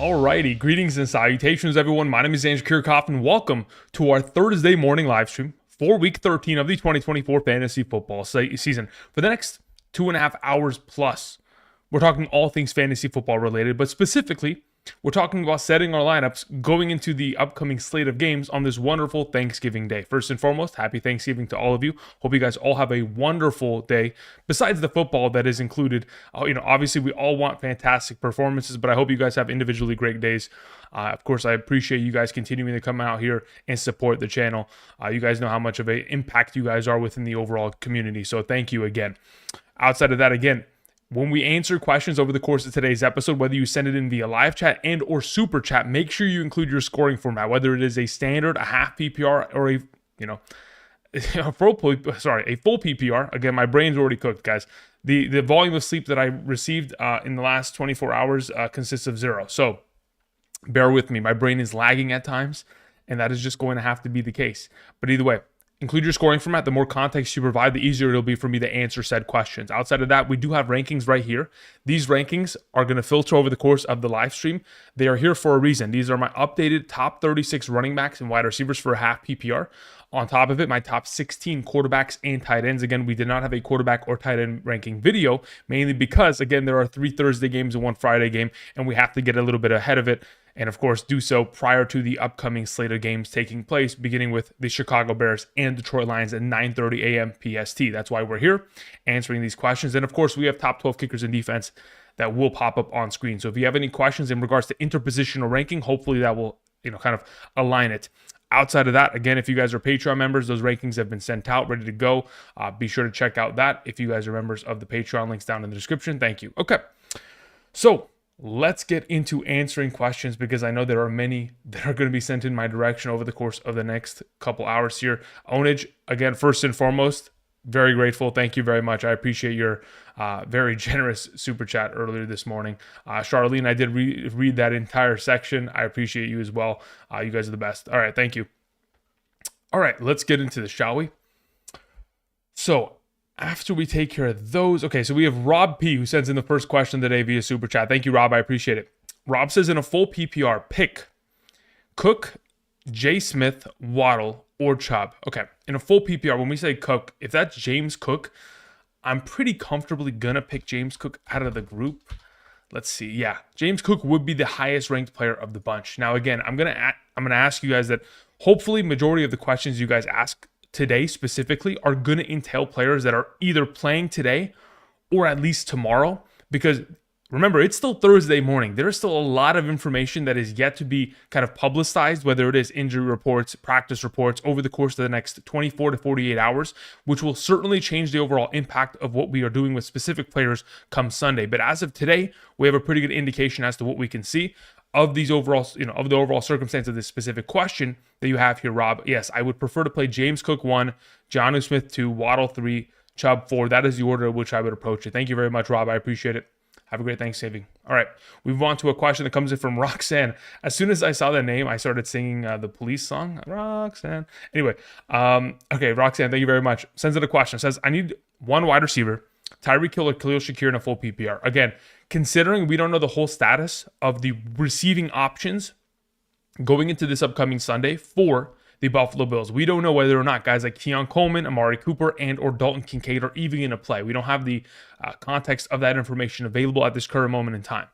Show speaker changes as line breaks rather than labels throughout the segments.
Alrighty, greetings and salutations, everyone. My name is Andrew Kirchhoff, and welcome to our Thursday morning live stream for Week 13 of the 2024 Fantasy Football season. For the next 2.5 hours plus, we're talking all things fantasy football related, but specifically, we're talking about setting our lineups going into the upcoming slate of games on this wonderful Thanksgiving Day. First and foremost, happy Thanksgiving to all of you. Hope you guys all have a wonderful day. Besides the football that is included, obviously we all want fantastic performances, but I hope you guys have individually great days. Of course, I appreciate you guys continuing to come out here and support the channel. You guys know how much of an impact you guys are within the overall community, so thank you again. Outside of that, again, when we answer questions over the course of today's episode, whether you send it in via live chat and or super chat, make sure you include your scoring format, whether it is a standard, a half PPR, or a full PPR. Again, my brain's already cooked, guys. The volume of sleep that I received in the last 24 hours consists of 0. So bear with me. My brain is lagging at times, and that is just going to have to be the case. But either way, include your scoring format. The more context you provide, the easier it'll be for me to answer said questions. Outside of that, we do have rankings right here. These rankings are going to filter over the course of the live stream. They are here for a reason. These are my updated top 36 running backs and wide receivers for a half PPR. On top of it, my top 16 quarterbacks and tight ends. Again, we did not have a quarterback or tight end ranking video, mainly because, again, there are 3 Thursday games and 1 Friday game, and we have to get a little bit ahead of it. And of course, do so prior to the upcoming slate of games taking place, beginning with the Chicago Bears and Detroit Lions at 9:30 a.m. PST. That's why we're here answering these questions. And of course, we have top 12 kickers in defense that will pop up on screen. So if you have any questions in regards to interpositional ranking, hopefully that will, kind of align it. Outside of that, again, if you guys are Patreon members, those rankings have been sent out, ready to go. Be sure to check out that. If you guys are members of the Patreon, links down in the description. Thank you. Okay, so let's get into answering questions, because I know there are many that are going to be sent in my direction over the course of the next couple hours here. Ownage, again, first and foremost, very grateful. Thank you very much. I appreciate your very generous super chat earlier this morning. Charlene, I did read that entire section. I appreciate you as well. You guys are the best. All right, thank you. All right, let's get into this, shall we? So after we take care of those, okay, so we have Rob P, who sends in the first question today via super chat. Thank you, Rob. I appreciate it. Rob says, in a full PPR, pick Cook, J. Smith, Waddle, or Chubb. Okay, in a full PPR, when we say Cook, if that's James Cook, I'm pretty comfortably going to pick James Cook out of the group. Let's see. Yeah, James Cook would be the highest ranked player of the bunch. Now, again, I'm going to ask you guys that hopefully majority of the questions you guys ask today specifically are going to entail players that are either playing today or at least tomorrow, because remember, it's still Thursday morning. There is still a lot of information that is yet to be kind of publicized, whether it is injury reports, practice reports over the course of the next 24 to 48 hours, which will certainly change the overall impact of what we are doing with specific players come Sunday. But as of today, we have a pretty good indication as to what we can see of these overall, of the overall circumstance of this specific question that you have here, Rob. Yes, I would prefer to play James Cook 1, Jonnu Smith 2, Waddle 3, Chubb 4. That is the order in which I would approach it. Thank you very much, Rob. I appreciate it. Have a great Thanksgiving. All right, we move on to a question that comes in from Roxanne. As soon as I saw that name, I started singing the Police song, Roxanne. Anyway, okay, Roxanne, thank you very much. Sends in a question. Says, I need one wide receiver, Tyreek Hill or Khalil Shakir in a full PPR. Again, considering we don't know the whole status of the receiving options going into this upcoming Sunday for the Buffalo Bills, we don't know whether or not guys like Keon Coleman, Amari Cooper, and or Dalton Kincaid are even going to play. We don't have the context of that information available at this current moment in time.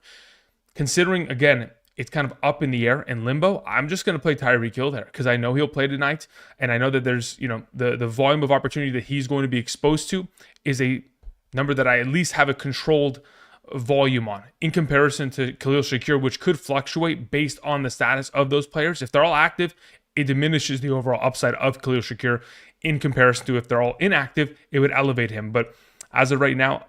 Considering, again, it's kind of up in the air and limbo, I'm just going to play Tyreek Hill there because I know he'll play tonight, and I know that there's, the volume of opportunity that he's going to be exposed to is a number that I at least have a controlled volume on in comparison to Khalil Shakir, which could fluctuate based on the status of those players. If they're all active, it diminishes the overall upside of Khalil Shakir in comparison to if they're all inactive, it would elevate him. But as of right now,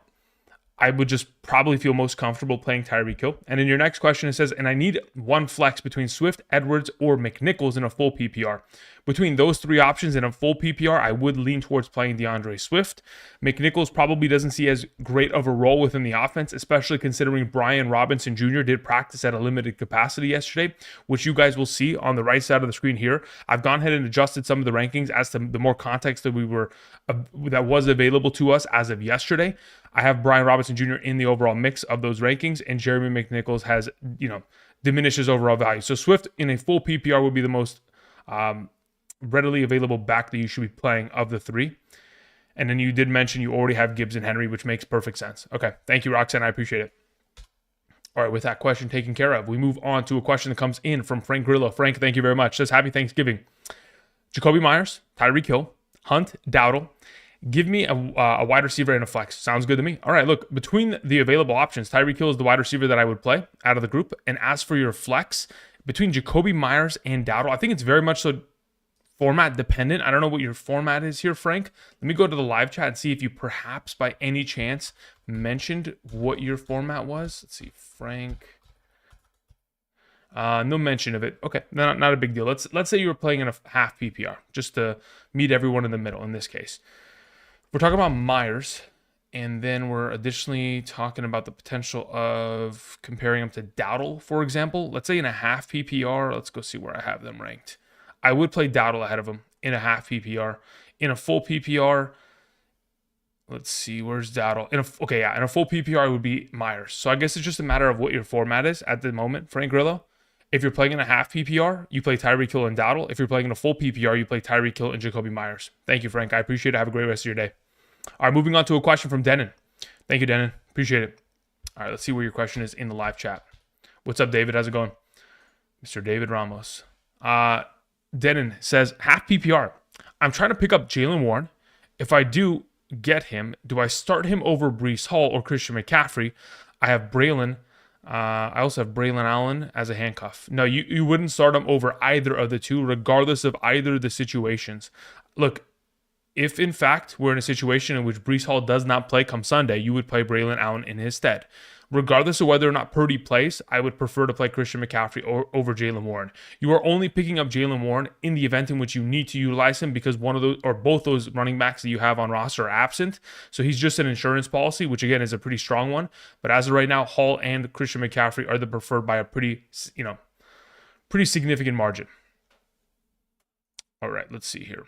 I would just probably feel most comfortable playing Tyreek Hill. And in your next question, it says, and I need one flex between Swift, Edwards, or McNichols in a full PPR. Between those three options in a full PPR, I would lean towards playing DeAndre Swift. McNichols probably doesn't see as great of a role within the offense, especially considering Brian Robinson Jr. did practice at a limited capacity yesterday, which you guys will see on the right side of the screen here. I've gone ahead and adjusted some of the rankings as to the more context that that was available to us as of yesterday. I have Brian Robinson Jr. in the overall mix of those rankings, and Jeremy McNichols has, diminished his overall value. So Swift in a full PPR would be the most readily available back that you should be playing of the three. And then you did mention you already have Gibbs and Henry, which makes perfect sense. Okay, thank you, Roxanne. I appreciate it. All right, with that question taken care of, we move on to a question that comes in from Frank Grillo. Frank, thank you very much. Says, happy Thanksgiving. Jacoby Myers, Tyreek Hill, Hunt, Dowdle. Give me a wide receiver and a flex. Sounds good to me. All right, look, between the available options, Tyreek Hill is the wide receiver that I would play out of the group. And as for your flex, between Jacoby Myers and Dowdle, I think it's very much so format dependent. I don't know what your format is here, Frank. Let me go to the live chat and see if you perhaps by any chance mentioned what your format was. Let's see, Frank. No mention of it. Okay, not a big deal. Let's say you were playing in a half PPR, just to meet everyone in the middle in this case. We're talking about Myers, and then we're additionally talking about the potential of comparing him to Dowdle, for example. Let's say in a half PPR, let's go see where I have them ranked. I would play Dowdle ahead of him in a half PPR. In a full PPR, let's see, where's Dowdle? In a full PPR, it would be Myers. So I guess it's just a matter of what your format is at the moment, Frank Grillo. If you're playing in a half PPR, you play Tyreek Hill and Dowdle. If you're playing in a full PPR, you play Tyreek Hill and Jacoby Myers. Thank you, Frank. I appreciate it. Have a great rest of your day. All right, moving on to a question from Denon. Thank you, Denon. Appreciate it. All right, let's see where your question is in the live chat. What's up, David? How's it going? Mr. David Ramos. Denon says, half PPR. I'm trying to pick up Jaylen Warren. If I do get him, do I start him over Breece Hall or Christian McCaffrey? I have Braylon. I also have Braylon Allen as a handcuff. No, you wouldn't start him over either of the two, regardless of either of the situations. Look, if in fact we're in a situation in which Breece Hall does not play come Sunday, you would play Braylon Allen in his stead. Regardless of whether or not Purdy plays, I would prefer to play Christian McCaffrey over Jaylen Warren. You are only picking up Jaylen Warren in the event in which you need to utilize him because one of those or both those running backs that you have on roster are absent. So he's just an insurance policy, which again is a pretty strong one. But as of right now, Hall and Christian McCaffrey are the preferred by a pretty significant margin. All right, let's see here.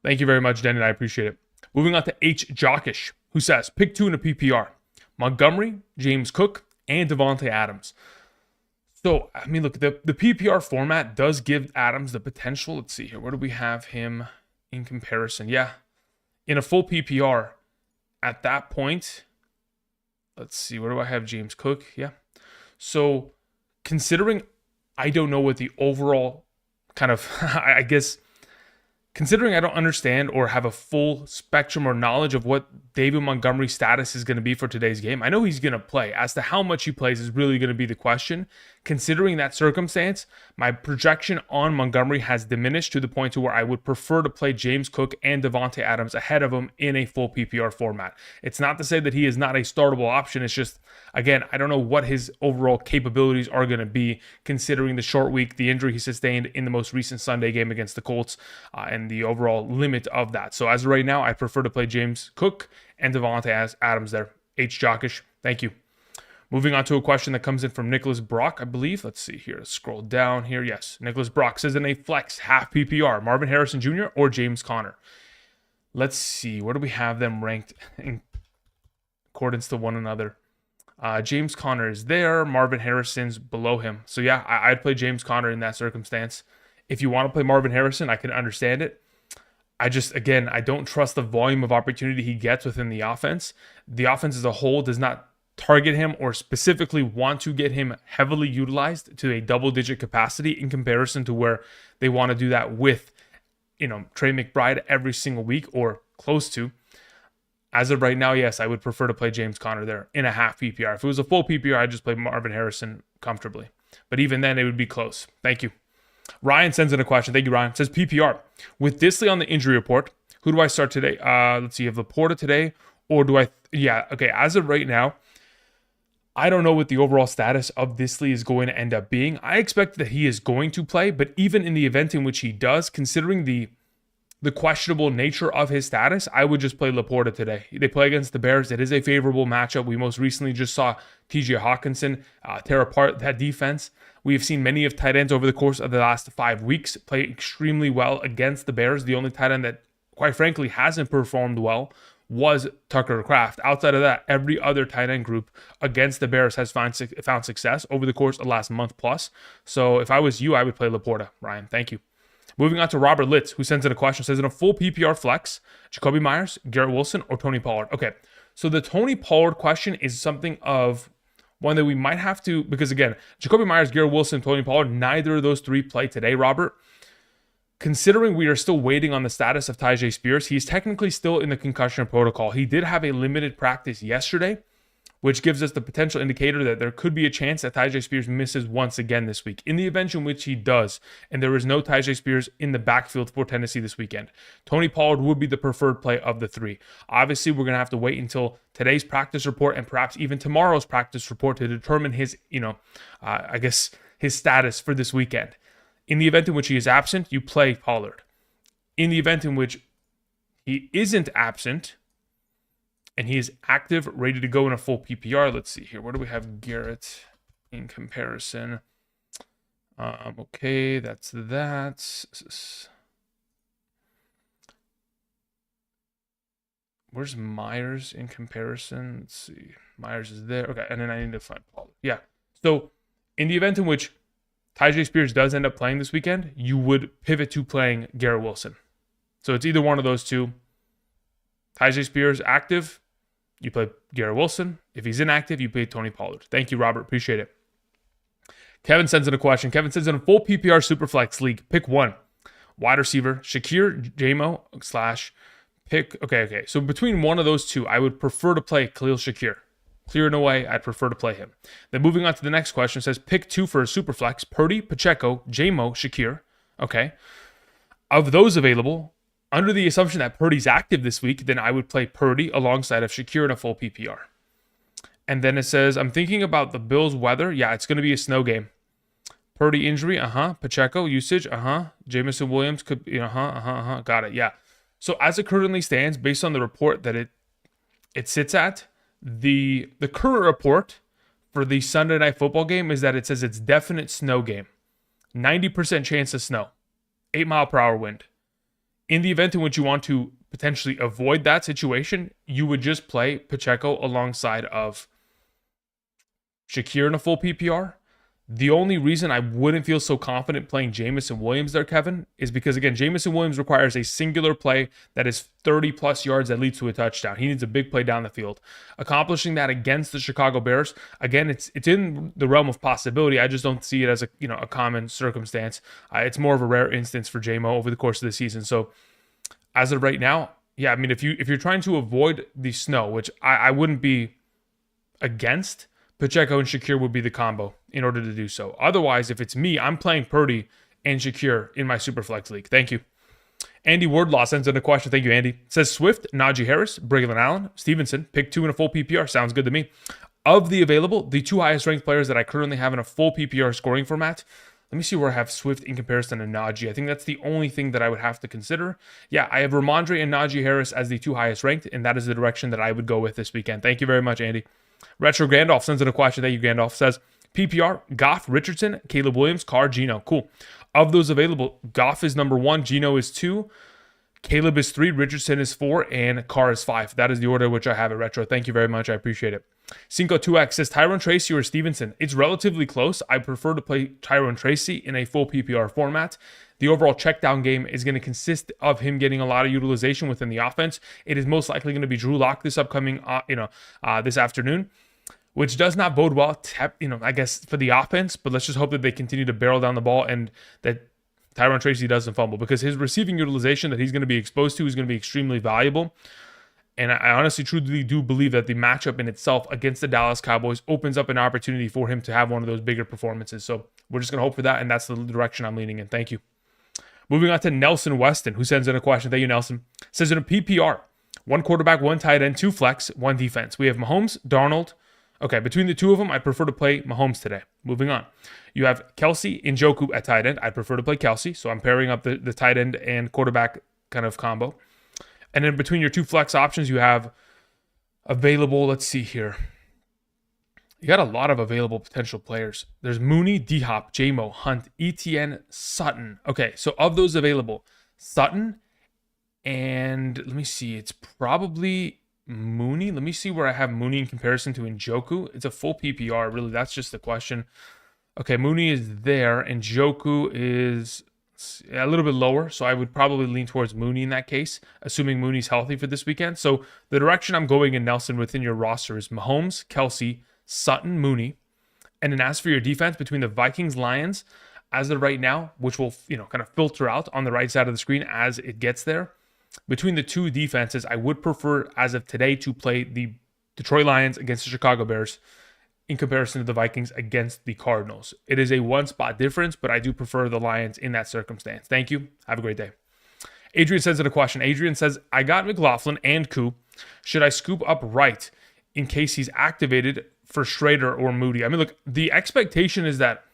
Thank you very much, Denny. I appreciate it. Moving on to H. Jockish, who says, pick two in a PPR. Montgomery, James Cook, and Devontae Adams. So, I mean, look, the PPR format does give Adams the potential. Let's see here. Where do we have him in comparison? Yeah, in a full PPR, at that point, let's see. Where do I have James Cook? Yeah. So, considering I don't know what the overall kind of, I guess, considering I don't understand or have a full spectrum or knowledge of what David Montgomery's status is going to be for today's game, I know he's going to play. As to how much he plays is really going to be the question. Considering that circumstance, my projection on Montgomery has diminished to the point to where I would prefer to play James Cook and Devontae Adams ahead of him in a full PPR format. It's not to say that he is not a startable option. It's just, again, I don't know what his overall capabilities are going to be considering the short week, the injury he sustained in the most recent Sunday game against the Colts, and the overall limit of that. So as of right now, I prefer to play James Cook and Devontae Adams there. H. Jockish, thank you. Moving on to a question that comes in from Nicholas Brock, I believe. Let's see here. Scroll down here. Yes, Nicholas Brock says in a flex half PPR, Marvin Harrison Jr. or James Conner. Let's see. Where do we have them ranked in accordance to one another? James Conner is there. Marvin Harrison's below him. So yeah, I'd play James Conner in that circumstance. If you want to play Marvin Harrison, I can understand it. I don't trust the volume of opportunity he gets within the offense. The offense as a whole does not target him or specifically want to get him heavily utilized to a double-digit capacity in comparison to where they want to do that with, Trey McBride every single week or close to. As of right now, yes, I would prefer to play James Conner there in a half PPR. If it was a full PPR, I'd just play Marvin Harrison comfortably. But even then, it would be close. Thank you. Ryan sends in a question. Thank you, Ryan. It says PPR. With Disley on the injury report, who do I start today? Let's see. You have Laporta today, or do I? Yeah, okay. As of right now, I don't know what the overall status of Disley is going to end up being. I expect that he is going to play, but even in the event in which he does, considering the questionable nature of his status, I would just play Laporta today. They play against the Bears. It is a favorable matchup. We most recently just saw TJ Hawkinson tear apart that defense. We have seen many of tight ends over the course of the last 5 weeks play extremely well against the Bears. The only tight end that, quite frankly, hasn't performed well was Tucker Kraft. Outside of that, every other tight end group against the Bears has found success over the course of the last month plus. So if I was you, I would play Laporta, Ryan. Thank you. Moving on to Robert Litz, who sends in a question. Says, in a full PPR flex, Jacoby Myers, Garrett Wilson, or Tony Pollard? Okay, so the Tony Pollard question is something of one that we might have to, because again, Jacoby Myers, Garrett Wilson, Tony Pollard, neither of those three play today, Robert. Considering we are still waiting on the status of Tyjae Spears, he's technically still in the concussion protocol. He did have a limited practice yesterday, which gives us the potential indicator that there could be a chance that Tyjae Spears misses once again this week. In the event in which he does, and there is no Tyjae Spears in the backfield for Tennessee this weekend, Tony Pollard would be the preferred play of the three. Obviously, we're going to have to wait until today's practice report and perhaps even tomorrow's practice report to determine his, his status for this weekend. In the event in which he is absent, you play Pollard. In the event in which he isn't absent, and he is active, ready to go in a full PPR. Let's see here. Where do we have Garrett in comparison? Okay, that's that. Where's Myers in comparison? Let's see. Myers is there. Okay, and then I need to find Pollard. Yeah. So in the event in which Tyjae Spears does end up playing this weekend, you would pivot to playing Garrett Wilson. So it's either one of those two. Tyjae Spears active, you play Garrett Wilson. If he's inactive, you play Tony Pollard. Thank you, Robert. Appreciate it. Kevin sends in a question. Kevin says, in a full PPR Superflex league, pick one. Wide receiver, Shakir, JMO, / pick. Okay. So between one of those two, I would prefer to play Khalil Shakir. Clear and away, I'd prefer to play him. Then moving on to the next question, it says, pick two for a Superflex. Purdy, Pacheco, JMO, Shakir. Okay. Of those available, under the assumption that Purdy's active this week, then I would play Purdy alongside of Shakir in a full PPR. And then it says, I'm thinking about the Bills' weather. Yeah, it's going to be a snow game. Purdy injury, Pacheco usage, Jameson Williams could be, got it, yeah. So as it currently stands, based on the report that it sits at, the current report for the Sunday Night Football game is that it says it's definite snow game. 90% chance of snow. 8-mile-per-hour wind. In the event in which you want to potentially avoid that situation, you would just play Pacheco alongside of Shakir in a full PPR. The only reason I wouldn't feel so confident playing Jameson Williams there, Kevin, is because, again, Jameson Williams requires a singular play that is 30-plus yards that leads to a touchdown. He needs a big play down the field. Accomplishing that against the Chicago Bears, again, it's in the realm of possibility. I just don't see it as a common circumstance. It's more of a rare instance for JMO over the course of the season. So as of right now, yeah, I mean, if you're trying to avoid the snow, which I wouldn't be against, Pacheco and Shakir would be the combo in order to do so. Otherwise, if it's me, I'm playing Purdy and Shakir in my Superflex league. Thank you. Andy Wardlaw sends in a question. Thank you, Andy. It says Swift, Najee Harris, Braylon Allen, Stevenson. Pick two in a full PPR. Sounds good to me. Of the available, the two highest ranked players that I currently have in a full PPR scoring format, let me see where I have Swift in comparison to Najee. I think that's the only thing that I would have to consider. Yeah, I have Ramondre and Najee Harris as the two highest ranked, and that is the direction that I would go with this weekend. Thank you very much, Andy. Retro Gandalf sends in a question. Thank you, Gandalf. Says, PPR, Goff, Richardson, Caleb Williams, Carr, Geno. Cool. Of those available, Goff is number 1, Geno is 2, Caleb is 3, Richardson is 4, and Carr is 5. That is the order which I have it, Retro. Thank you very much. I appreciate it. Cinco2X says, Tyrone Tracy or Stevenson? It's relatively close. I prefer to play Tyrone Tracy in a full PPR format. The overall checkdown game is going to consist of him getting a lot of utilization within the offense. It is most likely going to be Drew Lock this upcoming, this afternoon, which does not bode well, I guess, for the offense. But let's just hope that they continue to barrel down the ball and that Tyrone Tracy doesn't fumble, because his receiving utilization that he's going to be exposed to is going to be extremely valuable. And I honestly, truly do believe that the matchup in itself against the Dallas Cowboys opens up an opportunity for him to have one of those bigger performances. So we're just going to hope for that, and that's the direction I'm leaning in. Thank you. Moving on to Nelson Weston, who sends in a question. Thank you, Nelson. Says in a PPR, 1 quarterback, 1 tight end, 2 flex, 1 defense. We have Mahomes, Darnold. Okay, between the two of them, I prefer to play Mahomes today. Moving on. You have Kelsey, Njoku at tight end. I prefer to play Kelsey, so I'm pairing up the tight end and quarterback kind of combo. And then between your 2 flex options, you have available, let's see here. You got a lot of available potential players. There's Mooney, D-Hop, J-Mo, Hunt, ETN, Sutton. Okay, so of those available, Sutton and let me see, it's probably Mooney. Let me see where I have Mooney in comparison to Njoku. It's a full PPR, really. That's just the question. Okay, Mooney is there, and Njoku is a little bit lower, so I would probably lean towards Mooney in that case, assuming Mooney's healthy for this weekend. So the direction I'm going in Nelson within your roster is Mahomes, Kelsey, Sutton, Mooney. And then as for your defense between the Vikings, Lions, as of right now, which will kind of filter out on the right side of the screen as it gets there, between the two defenses, I would prefer, as of today, to play the Detroit Lions against the Chicago Bears in comparison to the Vikings against the Cardinals. It is a one-spot difference, but I do prefer the Lions in that circumstance. Thank you. Have a great day. Adrian sends in a question. Adrian says, I got McLaughlin and Koo. Should I scoop up Wright in case he's activated for Schrader or Moody? I mean, look, the expectation is that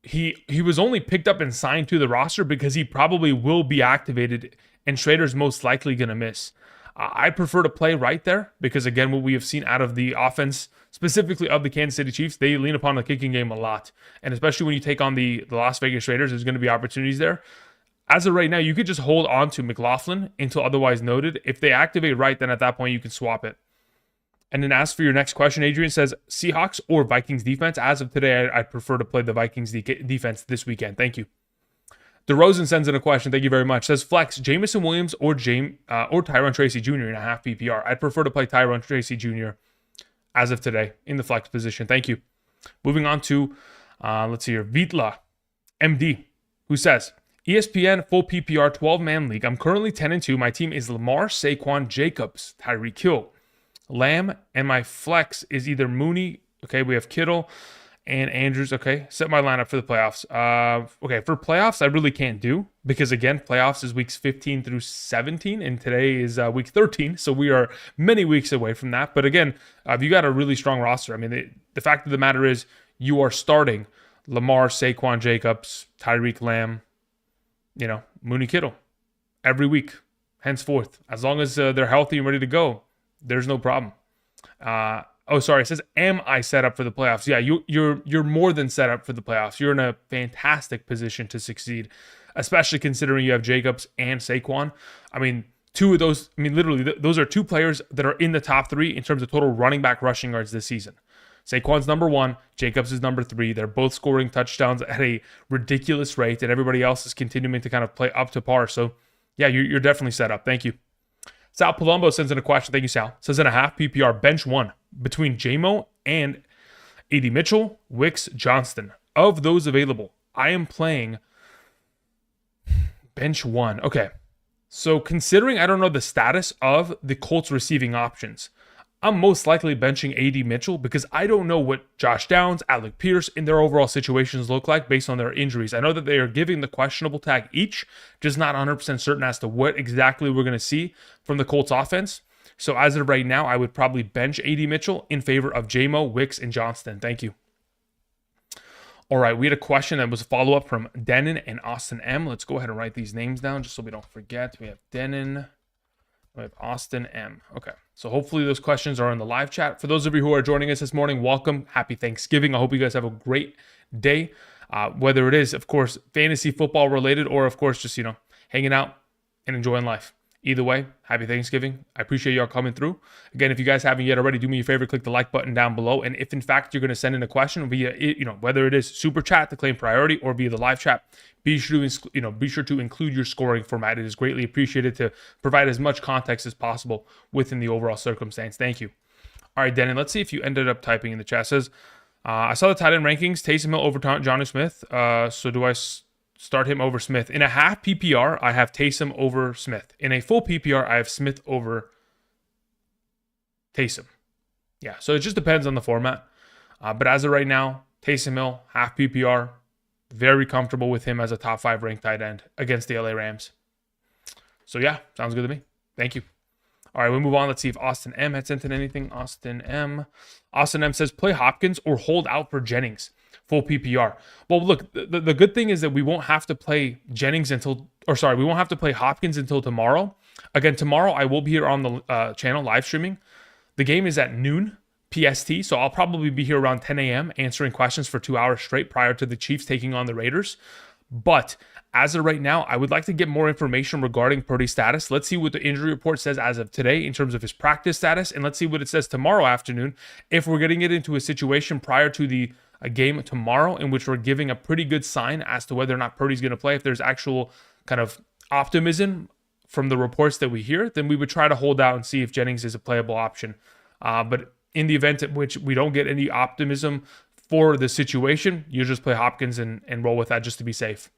he was only picked up and signed to the roster because he probably will be activated, and Schrader's most likely going to miss. I prefer to play right there because, again, what we have seen out of the offense, specifically of the Kansas City Chiefs, they lean upon the kicking game a lot. And especially when you take on the Las Vegas Raiders, there's going to be opportunities there. As of right now, you could just hold on to McLaughlin until otherwise noted. If they activate right, then at that point you can swap it. And then as for your next question, Adrian says, Seahawks or Vikings defense? As of today, I'd prefer to play the Vikings defense this weekend. Thank you. DeRozan sends in a question. Thank you very much. Says, flex, Jamison Williams or Tyrone Tracy Jr. in a half PPR. I'd prefer to play Tyrone Tracy Jr. as of today in the flex position. Thank you. Moving on to, let's see here, Vitla, MD, who says, ESPN full PPR 12-man league. I'm currently 10-2. My team is Lamar, Saquon, Jacobs, Tyreek Hill, Lamb, and my flex is either Mooney. Okay, we have Kittle and Andrews. Okay, set my lineup for the playoffs. Okay, for playoffs, I really can't do because, again, playoffs is weeks 15 through 17, and today is week 13, so we are many weeks away from that. But again, you got a really strong roster. I mean, the fact of the matter is you are starting Lamar, Saquon, Jacobs, Tyreek, Lamb, Mooney, Kittle every week, henceforth. As long as they're healthy and ready to go, there's no problem. It says, am I set up for the playoffs? Yeah, you're more than set up for the playoffs. You're in a fantastic position to succeed, especially considering you have Jacobs and Saquon. I mean, two of those, literally, those are two players that are in the top three in terms of total running back rushing yards this season. Saquon's number 1, Jacobs is number 3. They're both scoring touchdowns at a ridiculous rate, and everybody else is continuing to kind of play up to par. So, yeah, you're definitely set up. Thank you. Sal Palumbo sends in a question. Thank you, Sal. Says in a half PPR, bench 1 between JMO and A.D. Mitchell, Wicks, Johnston. Of those available, I am playing bench 1. Okay. So considering I don't know the status of the Colts receiving options, I'm most likely benching A.D. Mitchell because I don't know what Josh Downs, Alec Pierce, and their overall situations look like based on their injuries. I know that they are giving the questionable tag each, just not 100% certain as to what exactly we're going to see from the Colts offense. So as of right now, I would probably bench A.D. Mitchell in favor of JMO, Wicks, and Johnston. Thank you. All right, we had a question that was a follow-up from Denon and Austin M. Let's go ahead and write these names down just so we don't forget. We have Denon. We have Austin M. Okay, so hopefully those questions are in the live chat. For those of you who are joining us this morning, welcome. Happy Thanksgiving. I hope you guys have a great day, whether it is, of course, fantasy football related or, of course, just, hanging out and enjoying life. Either way, happy Thanksgiving. I appreciate y'all coming through. Again, if you guys haven't yet already, do me a favor, click the like button down below. And if in fact you're going to send in a question via, whether it is super chat to claim priority or via the live chat, be sure to include your scoring format. It is greatly appreciated to provide as much context as possible within the overall circumstance. Thank you. All right, Denon, let's see if you ended up typing in the chat. It says, I saw the tight end rankings, Taysom Hill over Johnny Smith. So do I start him over Smith? In a half PPR, I have Taysom over Smith. In a full PPR, I have Smith over Taysom. Yeah, so it just depends on the format. But as of right now, Taysom Hill, half PPR, very comfortable with him as a top 5 ranked tight end against the LA Rams. So yeah, sounds good to me. Thank you. All right, we'll move on. Let's see if Austin M had sent in anything. Austin M says, play Hopkins or hold out for Jennings. Full PPR. Well, look, the good thing is that we won't have to play we won't have to play Hopkins until tomorrow. Again, tomorrow I will be here on the channel live streaming. The game is at noon PST, so I'll probably be here around 10 a.m. answering questions for 2 hours straight prior to the Chiefs taking on the Raiders. But As of right now, I would like to get more information regarding Purdy's status. Let's see what the injury report says as of today in terms of his practice status, and let's see what it says tomorrow afternoon if we're getting it into a situation prior to a game tomorrow in which we're giving a pretty good sign as to whether or not Purdy's going to play. If there's actual kind of optimism from the reports that we hear, then we would try to hold out and see if Jennings is a playable option. But in the event in which we don't get any optimism for the situation, you just play Hopkins and roll with that just to be safe.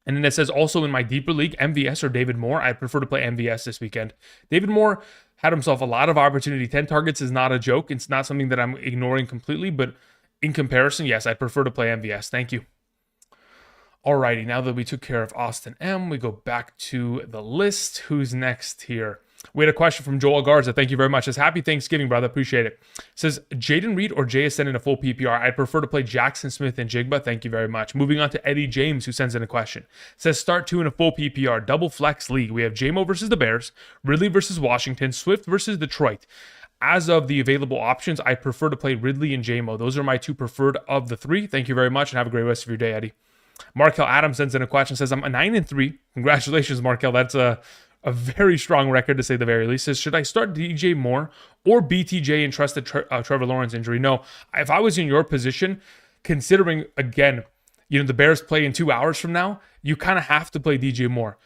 And then it says also in my deeper league, MVS or David Moore. I prefer to play MVS this weekend. David Moore had himself a lot of opportunity. 10 targets is not a joke. It's not something that I'm ignoring completely, but in comparison, yes, I prefer to play MVS. Thank you. Alrighty, now that we took care of Austin M, we go back to the list. Who's next here? We had a question from Joel Garza. Thank you very much. It says, happy Thanksgiving, brother. Appreciate it. It says, Jaden Reed or JSN in a full PPR. I'd prefer to play Jackson Smith and Jigba. Thank you very much. Moving on to Eddie James, who sends in a question. It says, start 2 in a full PPR. Double flex league. We have JMO versus the Bears, Ridley versus Washington, Swift versus Detroit. As of the available options, I prefer to play Ridley and JMO. Those are my 2 preferred of the 3. Thank you very much, and have a great rest of your day, Eddie. Markel Adams sends in a question, says, I'm a 9-3. Congratulations, Markel. That's a very strong record, to say the very least. Says, should I start DJ Moore or BTJ and trust the Trevor Lawrence injury? No. If I was in your position, considering, again, the Bears play in 2 hours from now, you kind of have to play DJ Moore.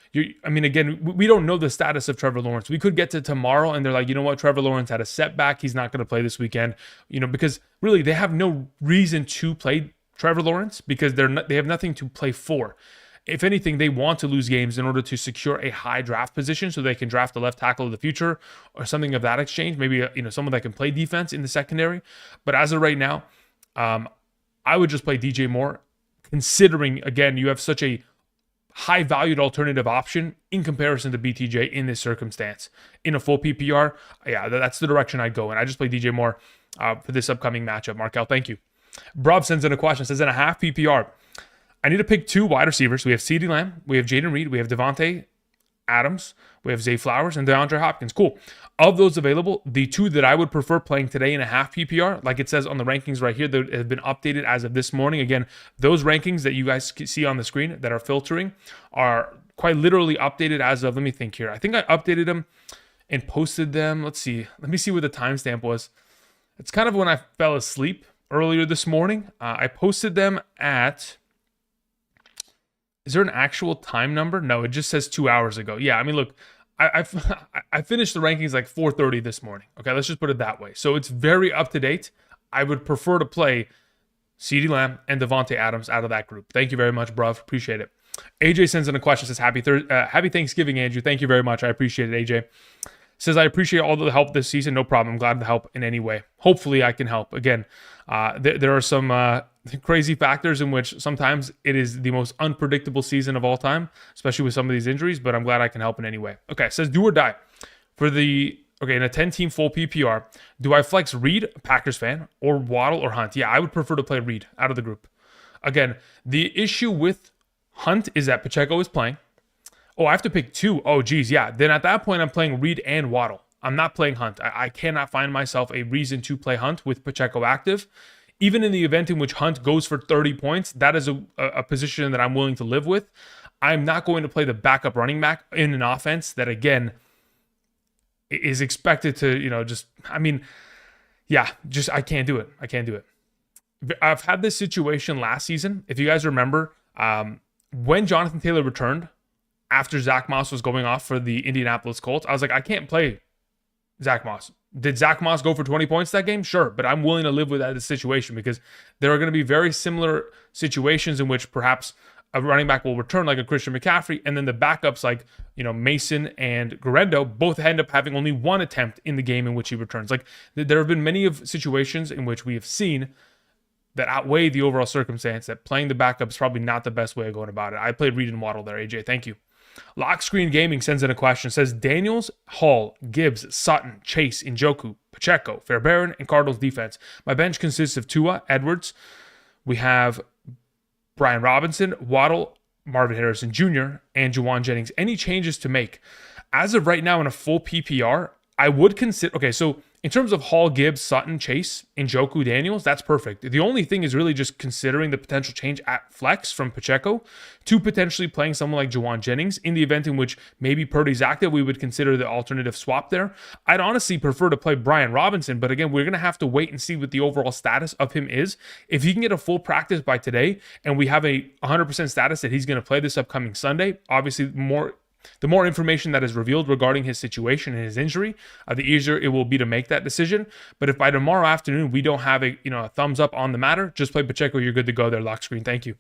Again, we don't know the status of Trevor Lawrence. We could get to tomorrow and they're like, you know what, Trevor Lawrence had a setback. He's not going to play this weekend. Because really they have no reason to play Trevor Lawrence because they have nothing to play for. If anything, they want to lose games in order to secure a high draft position so they can draft a left tackle of the future or something of that exchange. Maybe someone that can play defense in the secondary. But as of right now, I would just play DJ Moore, considering, again, you have such a high valued alternative option in comparison to BTJ in this circumstance. In a full PPR, yeah, that's the direction I'd go. And I just play DJ Moore for this upcoming matchup. Markel, thank you. Brav sends in a question, says in a half PPR, I need to pick 2 wide receivers. We have CeeDee Lamb, we have Jaden Reed, we have Devontae Adams, we have Zay Flowers, and DeAndre Hopkins. Cool. Of those available, the 2 that I would prefer playing today in a half PPR, like it says on the rankings right here, that have been updated as of this morning. Again, those rankings that you guys see on the screen that are filtering are quite literally updated as of, let me think here. I think I updated them and posted them. Let's see. Let me see what the timestamp was. It's kind of when I fell asleep earlier this morning. I posted them at... Is there an actual time number? No, it just says 2 hours ago. Yeah, look, I finished the rankings like 4:30 this morning. Okay, let's just put it that way. So it's very up to date. I would prefer to play CeeDee Lamb and Devontae Adams out of that group. Thank you very much, bruv. Appreciate it. AJ sends in a question, says, happy Thanksgiving, Andrew. Thank you very much. I appreciate it, AJ. Says, I appreciate all the help this season. No problem. I'm glad to help in any way. Hopefully I can help. Again, there are some crazy factors in which sometimes it is the most unpredictable season of all time, especially with some of these injuries, but I'm glad I can help in any way. Okay, it says do or die. In a 10-team full PPR, do I flex Reed, Packers fan, or Waddle or Hunt? Yeah, I would prefer to play Reed out of the group. Again, the issue with Hunt is that Pacheco is playing. Oh, I have to pick 2. Oh, geez, yeah. Then at that point, I'm playing Reed and Waddle. I'm not playing Hunt. I cannot find myself a reason to play Hunt with Pacheco active. Even in the event in which Hunt goes for 30 points, that is a position that I'm willing to live with. I'm not going to play the backup running back in an offense that, again, is expected to, I can't do it. I can't do it. I've had this situation last season. If you guys remember, when Jonathan Taylor returned after Zach Moss was going off for the Indianapolis Colts, I was like, I can't play Zach Moss. Did Zach Moss go for 20 points that game? Sure, but I'm willing to live with that situation because there are going to be very similar situations in which perhaps a running back will return like a Christian McCaffrey, and then the backups like, Mason and Guerrero both end up having only 1 attempt in the game in which he returns. Like, there have been many of situations in which we have seen that outweigh the overall circumstance that playing the backup is probably not the best way of going about it. I played Reed and Waddle there, AJ. Thank you. Lock Screen Gaming sends in a question. Says Daniels, Hall, Gibbs, Sutton, Chase, Njoku, Pacheco, Fairbairn, and Cardinals defense. My bench consists of Tua, Edwards. We have Brian Robinson, Waddle, Marvin Harrison Jr., and Juwan Jennings. Any changes to make? As of right now in a full PPR, I would consider... Okay, so In terms of Hall, Gibbs, Sutton, Chase, Njoku, Daniels, that's perfect. The only thing is really just considering the potential change at flex from Pacheco to potentially playing someone like Jawan Jennings in the event in which maybe Purdy's active. We would consider the alternative swap there. I'd honestly prefer to play Brian Robinson, but again, we're going to have to wait and see what the overall status of him is. If he can get a full practice by today and we have a 100% status that he's going to play this upcoming Sunday, obviously the more information that is revealed regarding his situation and his injury, the easier it will be to make that decision. But if by tomorrow afternoon we don't have a thumbs up on the matter, just play Pacheco. You're good to go there. Lock screen. Thank you.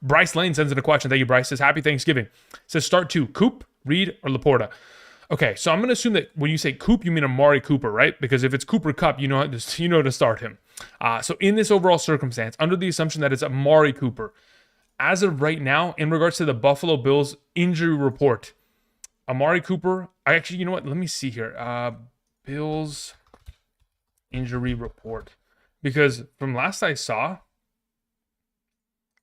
Bryce Lane sends in a question. Thank you, Bryce. Says happy Thanksgiving. Says start two. Coop, Reed, or Laporta. Okay, so I'm going to assume that when you say Coop, you mean Amari Cooper, right? Because if it's Cooper Kupp, you know to start him. So in this overall circumstance, under the assumption that it's Amari Cooper, as of right now, in regards to the Buffalo Bills injury report, Amari Cooper, you know what? Let me see here. Bills injury report. Because from last I saw,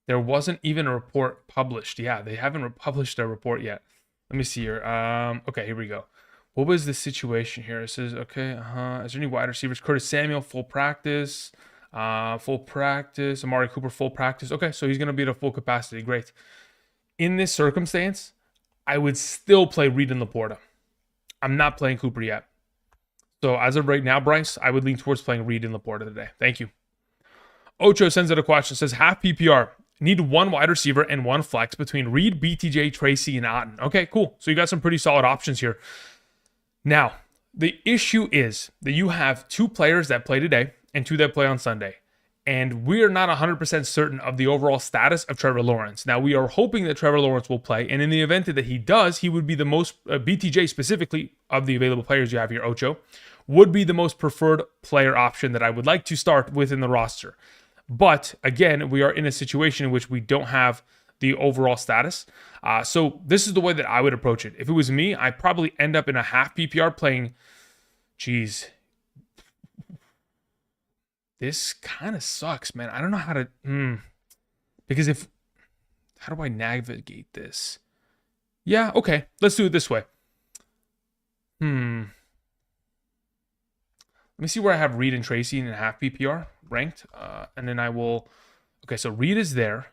there wasn't even a report published. Yeah, they haven't published a report yet. Let me see here. Okay, here we go. What was the situation here? It says, okay, is there any wide receivers? Curtis Samuel, full practice. Full practice. Amari Cooper, full practice. Okay, so he's going to be at a full capacity. Great. In this circumstance, I would still play Reed and Laporta. I'm not playing Cooper yet. So as of right now, Bryce, I would lean towards playing Reed and Laporta today. Thank you. Ocho sends out a question. Says, half PPR. Need one wide receiver and one flex between Reed, BTJ, Tracy, and Otten. Okay, cool. So you got some pretty solid options here. Now, the issue is that you have two players that play today and two that play on Sunday. And we're not 100% certain of the overall status of Trevor Lawrence. Now, we are hoping that Trevor Lawrence will play. And in the event that he does, he would be the most, BTJ specifically, of the available players you have here, Ocho, would be the most preferred player option that I would like to start within the roster. But again, we are in a situation in which we don't have the overall status. So this is the way that I would approach it. If it was me, I'd probably end up in a half PPR playing, this kind of sucks, man. I don't know how to, because how do I navigate this? Yeah, okay. Let's do it this way. Let me see where I have Reed and Tracy in a half PPR ranked. And then I will, okay, so Reed is there.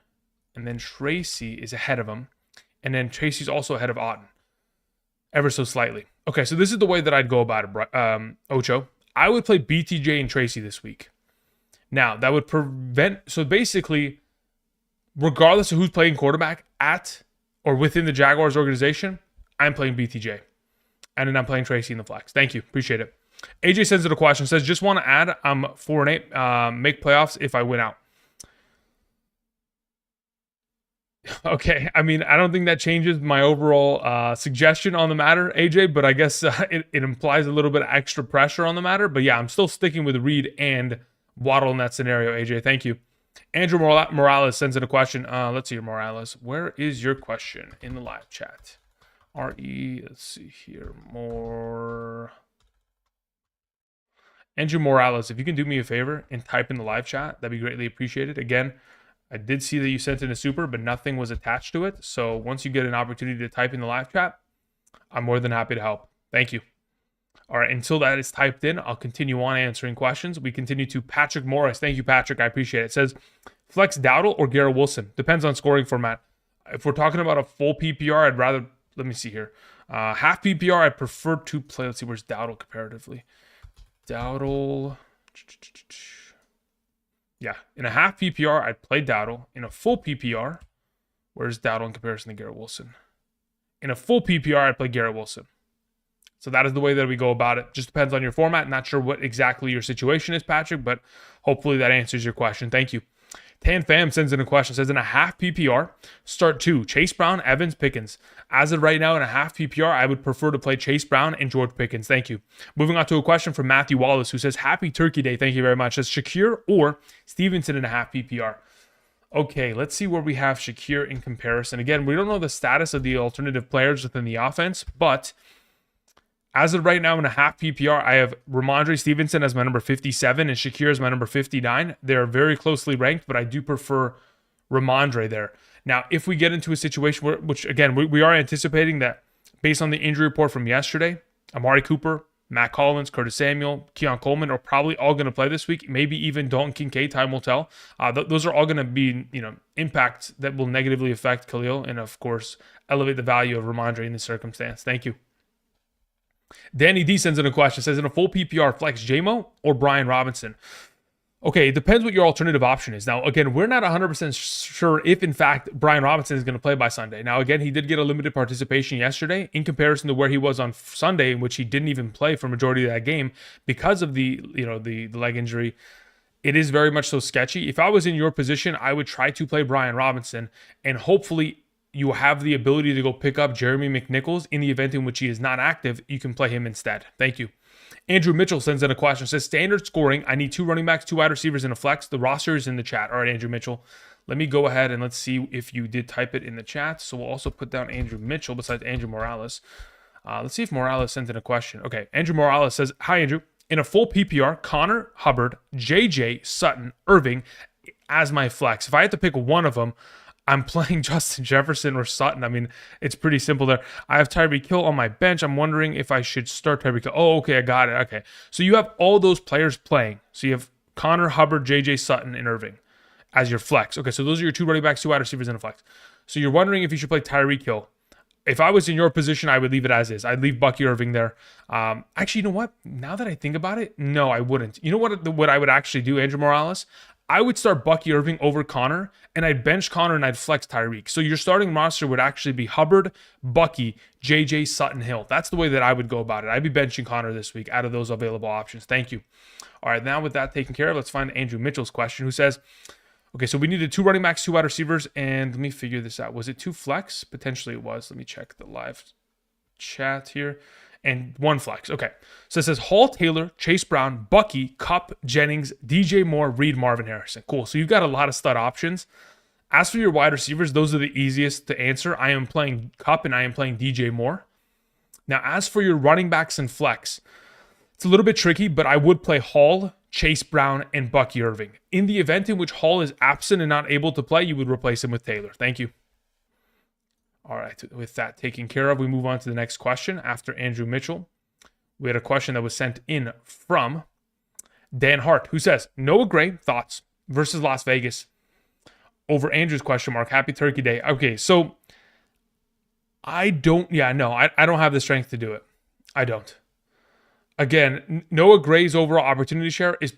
And then Tracy is ahead of him. And then Tracy's also ahead of Otten. Ever so slightly. Okay, so this is the way that I'd go about it, Ocho. I would play BTJ and Tracy this week. Now, that would prevent... So basically, regardless of who's playing quarterback at or within the Jaguars organization, I'm playing BTJ. And then I'm playing Tracy in the flex. Thank you. Appreciate it. AJ sends it a question. Says, just want to add, I'm 4-8. Make playoffs if I win out. Okay, I mean, I don't think that changes my overall suggestion on the matter, AJ, but I guess it implies a little bit of extra pressure on the matter. But yeah, I'm still sticking with Reed and Waddle in that scenario, AJ. Thank you. Andrew Morales sends in a question. Let's see here, Morales. Where is your question in the live chat? Let's see here. Andrew Morales, if you can do me a favor and type in the live chat, that'd be greatly appreciated. Again, I did see that you sent in a super, but nothing was attached to it. So once you get an opportunity to type in the live chat, I'm more than happy to help. Thank you. All right, until that is typed in, I'll continue on answering questions. We continue to Patrick Morris. Thank you, Patrick. I appreciate it. It says, flex Dowdle or Garrett Wilson. Depends on scoring format. If we're talking about a full PPR, I'd rather, let me see here. Half PPR, I prefer to play, let's see, where's Dowdle comparatively? Dowdle. Yeah, in a half PPR, I'd play Dowdle. In a full PPR, where's Dowdle in comparison to Garrett Wilson? In a full PPR, I'd play Garrett Wilson. So that is the way that we go about it. Just depends on your format. Not sure what exactly your situation is, Patrick, but hopefully that answers your question. Thank you. Tan Fam sends in a question. Says in a half PPR, start two. Chase Brown, Evans, Pickens. As of right now, in a half PPR, I would prefer to play Chase Brown and George Pickens. Thank you. Moving on to a question from Matthew Wallace, who says, happy Turkey Day. Thank you very much. Says Shakir or Stevenson in a half PPR. Okay, let's see where we have Shakir in comparison. Again, we don't know the status of the alternative players within the offense, but as of right now in a half PPR, I have Ramondre Stevenson as my number 57 and Shakir as my number 59. They're very closely ranked, but I do prefer Ramondre there. Now, if we get into a situation where, which again, we are anticipating that based on the injury report from yesterday, Amari Cooper Matt Collins, Curtis Samuel, Keon Coleman are probably all going to play this week. Maybe even Dalton Kincaid, time will tell. Those are all going to be, impacts that will negatively affect Khalil and, of course, elevate the value of Ramondre in this circumstance. Thank you. Danny D sends in a question. Says, in a full PPR, flex JMO or Brian Robinson? Okay, it depends what your alternative option is. Now, again, we're not 100% sure if, in fact, Brian Robinson is going to play by Sunday. Now, again, he did get a limited participation yesterday in comparison to where he was on Sunday, in which he didn't even play for majority of that game because of the leg injury. It is very much so sketchy. If I was in your position, I would try to play Brian Robinson, and hopefully you have the ability to go pick up Jeremy McNichols in the event in which he is not active. You can play him instead. Thank you. Andrew Mitchell sends in a question. Says, standard scoring, I need 2 running backs, 2 wide receivers, and a flex. The roster is in the chat. All right, Andrew Mitchell. Let me go ahead and let's see if you did type it in the chat. So we'll also put down Andrew Mitchell besides Andrew Morales. Let's see if Morales sent in a question. Okay, Andrew Morales says, hi, Andrew. In a full PPR, Connor, Hubbard, JJ, Sutton, Irving as my flex. If I had to pick one of them, I'm playing Justin Jefferson or Sutton. I mean, it's pretty simple there. I have Tyreek Hill on my bench. I'm wondering if I should start Tyreek Hill. Oh, okay, I got it. Okay. So you have all those players playing. So you have Connor, Hubbard, JJ, Sutton, and Irving as your flex. Okay, so those are your 2 running backs, 2 wide receivers, and a flex. So you're wondering if you should play Tyreek Hill. If I was in your position, I would leave it as is. I'd leave Bucky Irving there. Actually, you know what? Now that I think about it, no, I wouldn't. You know what I would actually do, Andrew Morales? I would start Bucky Irving over Connor, and I'd bench Connor and I'd flex Tyreek. So your starting roster would actually be Hubbard, Bucky, JJ, Sutton, Hill. That's the way that I would go about it. I'd be benching Connor this week out of those available options. Thank you. All right, now with that taken care of, let's find Andrew Mitchell's question, who says, okay, so we needed 2 running backs, 2 wide receivers, and let me figure this out. Was it 2 flex? Potentially it was. Let me check the live chat here. And 1 flex. Okay. So it says Hall, Taylor, Chase Brown, Bucky, Kupp, Jennings, DJ Moore, Reed, Marvin Harrison. Cool. So you've got a lot of stud options. As for your wide receivers, those are the easiest to answer. I am playing Kupp and I am playing DJ Moore. Now, as for your running backs and flex, it's a little bit tricky, but I would play Hall, Chase Brown, and Bucky Irving. In the event in which Hall is absent and not able to play, you would replace him with Taylor. Thank you. All right, with that taken care of, we move on to the next question. After Andrew Mitchell, we had a question that was sent in from Dan Hart, who says, Noah Gray, thoughts versus Las Vegas over Andrew's question mark. Happy Turkey Day. Okay, so I don't have the strength to do it. I don't. Again, Noah Gray's overall opportunity share is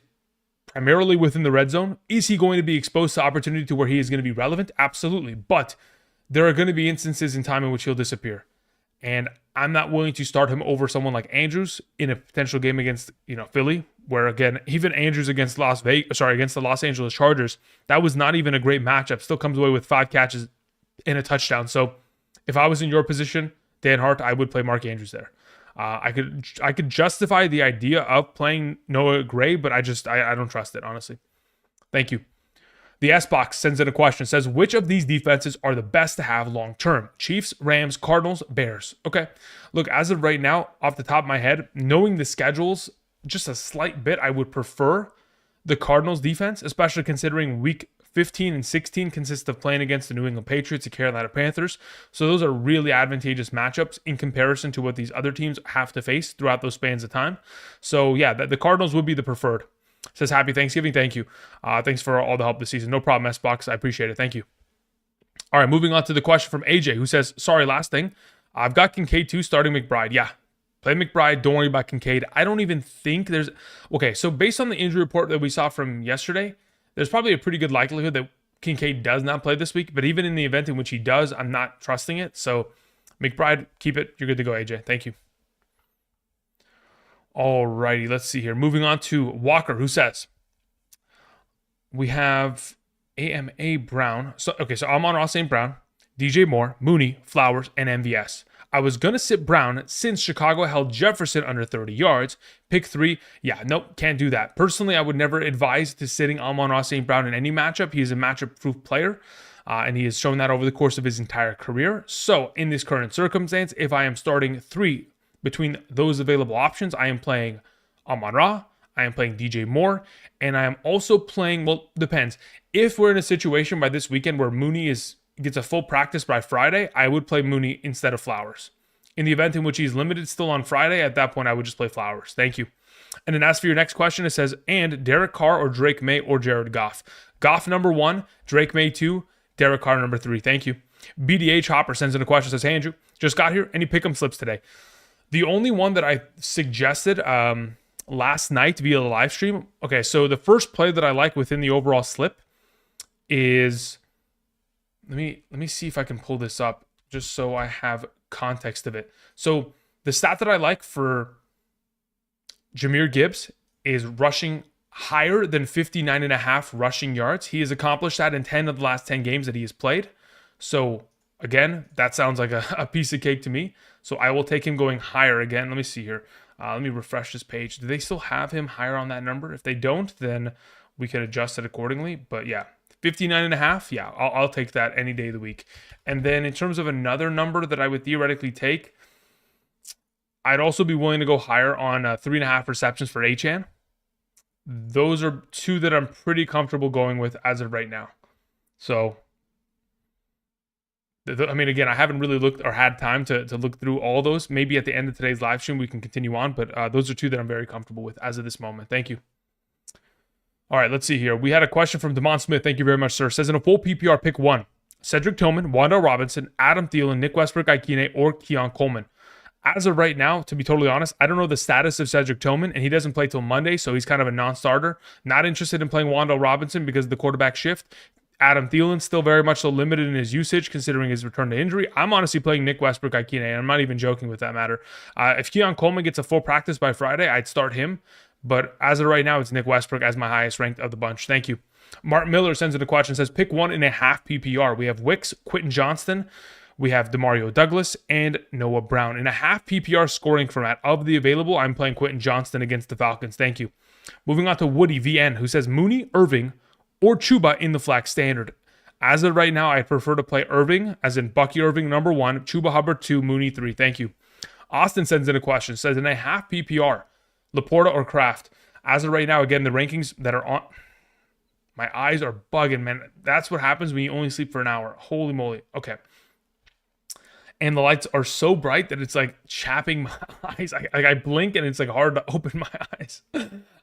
primarily within the red zone. Is he going to be exposed to opportunity to where he is going to be relevant? Absolutely. But there are going to be instances in time in which he'll disappear. And I'm not willing to start him over someone like Andrews in a potential game against, Philly, where again, even Andrews against against the Los Angeles Chargers, that was not even a great matchup. Still comes away with 5 catches and a touchdown. So if I was in your position, Dan Hart, I would play Mark Andrews there. I could justify the idea of playing Noah Gray, but I don't trust it, honestly. Thank you. The S-Box sends in a question, says, which of these defenses are the best to have long-term? Chiefs, Rams, Cardinals, Bears. Okay. Look, as of right now, off the top of my head, knowing the schedules just a slight bit, I would prefer the Cardinals defense, especially considering week 15 and 16 consist of playing against the New England Patriots and Carolina Panthers. So those are really advantageous matchups in comparison to what these other teams have to face throughout those spans of time. So yeah, the Cardinals would be the preferred. Says, happy Thanksgiving. Thank you. Thanks for all the help this season. No problem, S-Box. I appreciate it. Thank you. All right, moving on to the question from AJ, who says, sorry, last thing. I've got Kincaid too, starting McBride. Yeah, play McBride. Don't worry about Kincaid. I don't even think there's... Okay, so based on the injury report that we saw from yesterday, there's probably a pretty good likelihood that Kincaid does not play this week. But even in the event in which he does, I'm not trusting it. So McBride, keep it. You're good to go, AJ. Thank you. Alrighty, let's see here. Moving on to Walker, who says, we have AMA Brown. So Amon-Ra St. Brown, DJ Moore, Mooney, Flowers, and MVS. I was going to sit Brown since Chicago held Jefferson under 30 yards. Pick 3. Yeah, nope, can't do that. Personally, I would never advise to sitting Amon-Ra St. Brown in any matchup. He is a matchup-proof player, and he has shown that over the course of his entire career. So in this current circumstance, if I am starting 3 between those available options, I am playing Amon-Ra, I am playing DJ Moore, and I am also playing, well, depends. If we're in a situation by this weekend where Mooney gets a full practice by Friday, I would play Mooney instead of Flowers. In the event in which he's limited still on Friday, at that point, I would just play Flowers. Thank you. And then as for your next question, it says, and Derek Carr or Drake May or Jared Goff. Goff number 1, Drake May 2, Derek Carr number 3. Thank you. BDH Hopper sends in a question, says, hey Andrew, just got here. Any pick'em slips today? The only one that I suggested last night via the live stream. Okay, so the first play that I like within the overall slip is, let me see if I can pull this up just so I have context of it. So the stat that I like for Jahmyr Gibbs is rushing higher than 59.5 rushing yards. He has accomplished that in 10 of the last 10 games that he has played. So again, that sounds like a piece of cake to me. So I will take him going higher again. Let me see here. Let me refresh this page. Do they still have him higher on that number? If they don't, then we can adjust it accordingly. But yeah, 59.5. Yeah, I'll take that any day of the week. And then in terms of another number that I would theoretically take, I'd also be willing to go higher on 3.5 receptions for Achane. Those are two that I'm pretty comfortable going with as of right now. So, I mean, again, I haven't really looked or had time to look through all those. Maybe at the end of today's live stream, we can continue on. But those are two that I'm very comfortable with as of this moment. Thank you. All right, let's see here. We had a question from Demond Smith. Thank you very much, sir. It says, in a full PPR, pick 1. Cedric Tillman, Wan'Dale Robinson, Adam Thielen, Nick Westbrook-Ikine, or Keon Coleman. As of right now, to be totally honest, I don't know the status of Cedric Tillman, and he doesn't play till Monday, so he's kind of a non-starter. Not interested in playing Wan'Dale Robinson because of the quarterback shift. Adam Thielen still very much so limited in his usage considering his return to injury. I'm honestly playing Nick Westbrook-Ikine, and I'm not even joking with that matter. If Keon Coleman gets a full practice by Friday, I'd start him. But as of right now, it's Nick Westbrook as my highest ranked of the bunch. Thank you. Martin Miller sends in a question and says, pick 1.5 PPR. We have Wicks, Quentin Johnston, we have Demario Douglas, and Noah Brown. In a half PPR scoring format of the available, I'm playing Quentin Johnston against the Falcons. Thank you. Moving on to Woody VN, who says Mooney, Irving, or Chuba in the flex standard. As of right now, I prefer to play Irving, as in Bucky Irving, number 1, Chuba Hubbard, 2, Mooney, 3. Thank you. Austin sends in a question, says in a half PPR, Laporta or Kraft. As of right now, again, the rankings that are on... My eyes are bugging, man. That's what happens when you only sleep for an hour. Holy moly. Okay. And the lights are so bright that it's like chapping my eyes. I blink and it's like hard to open my eyes.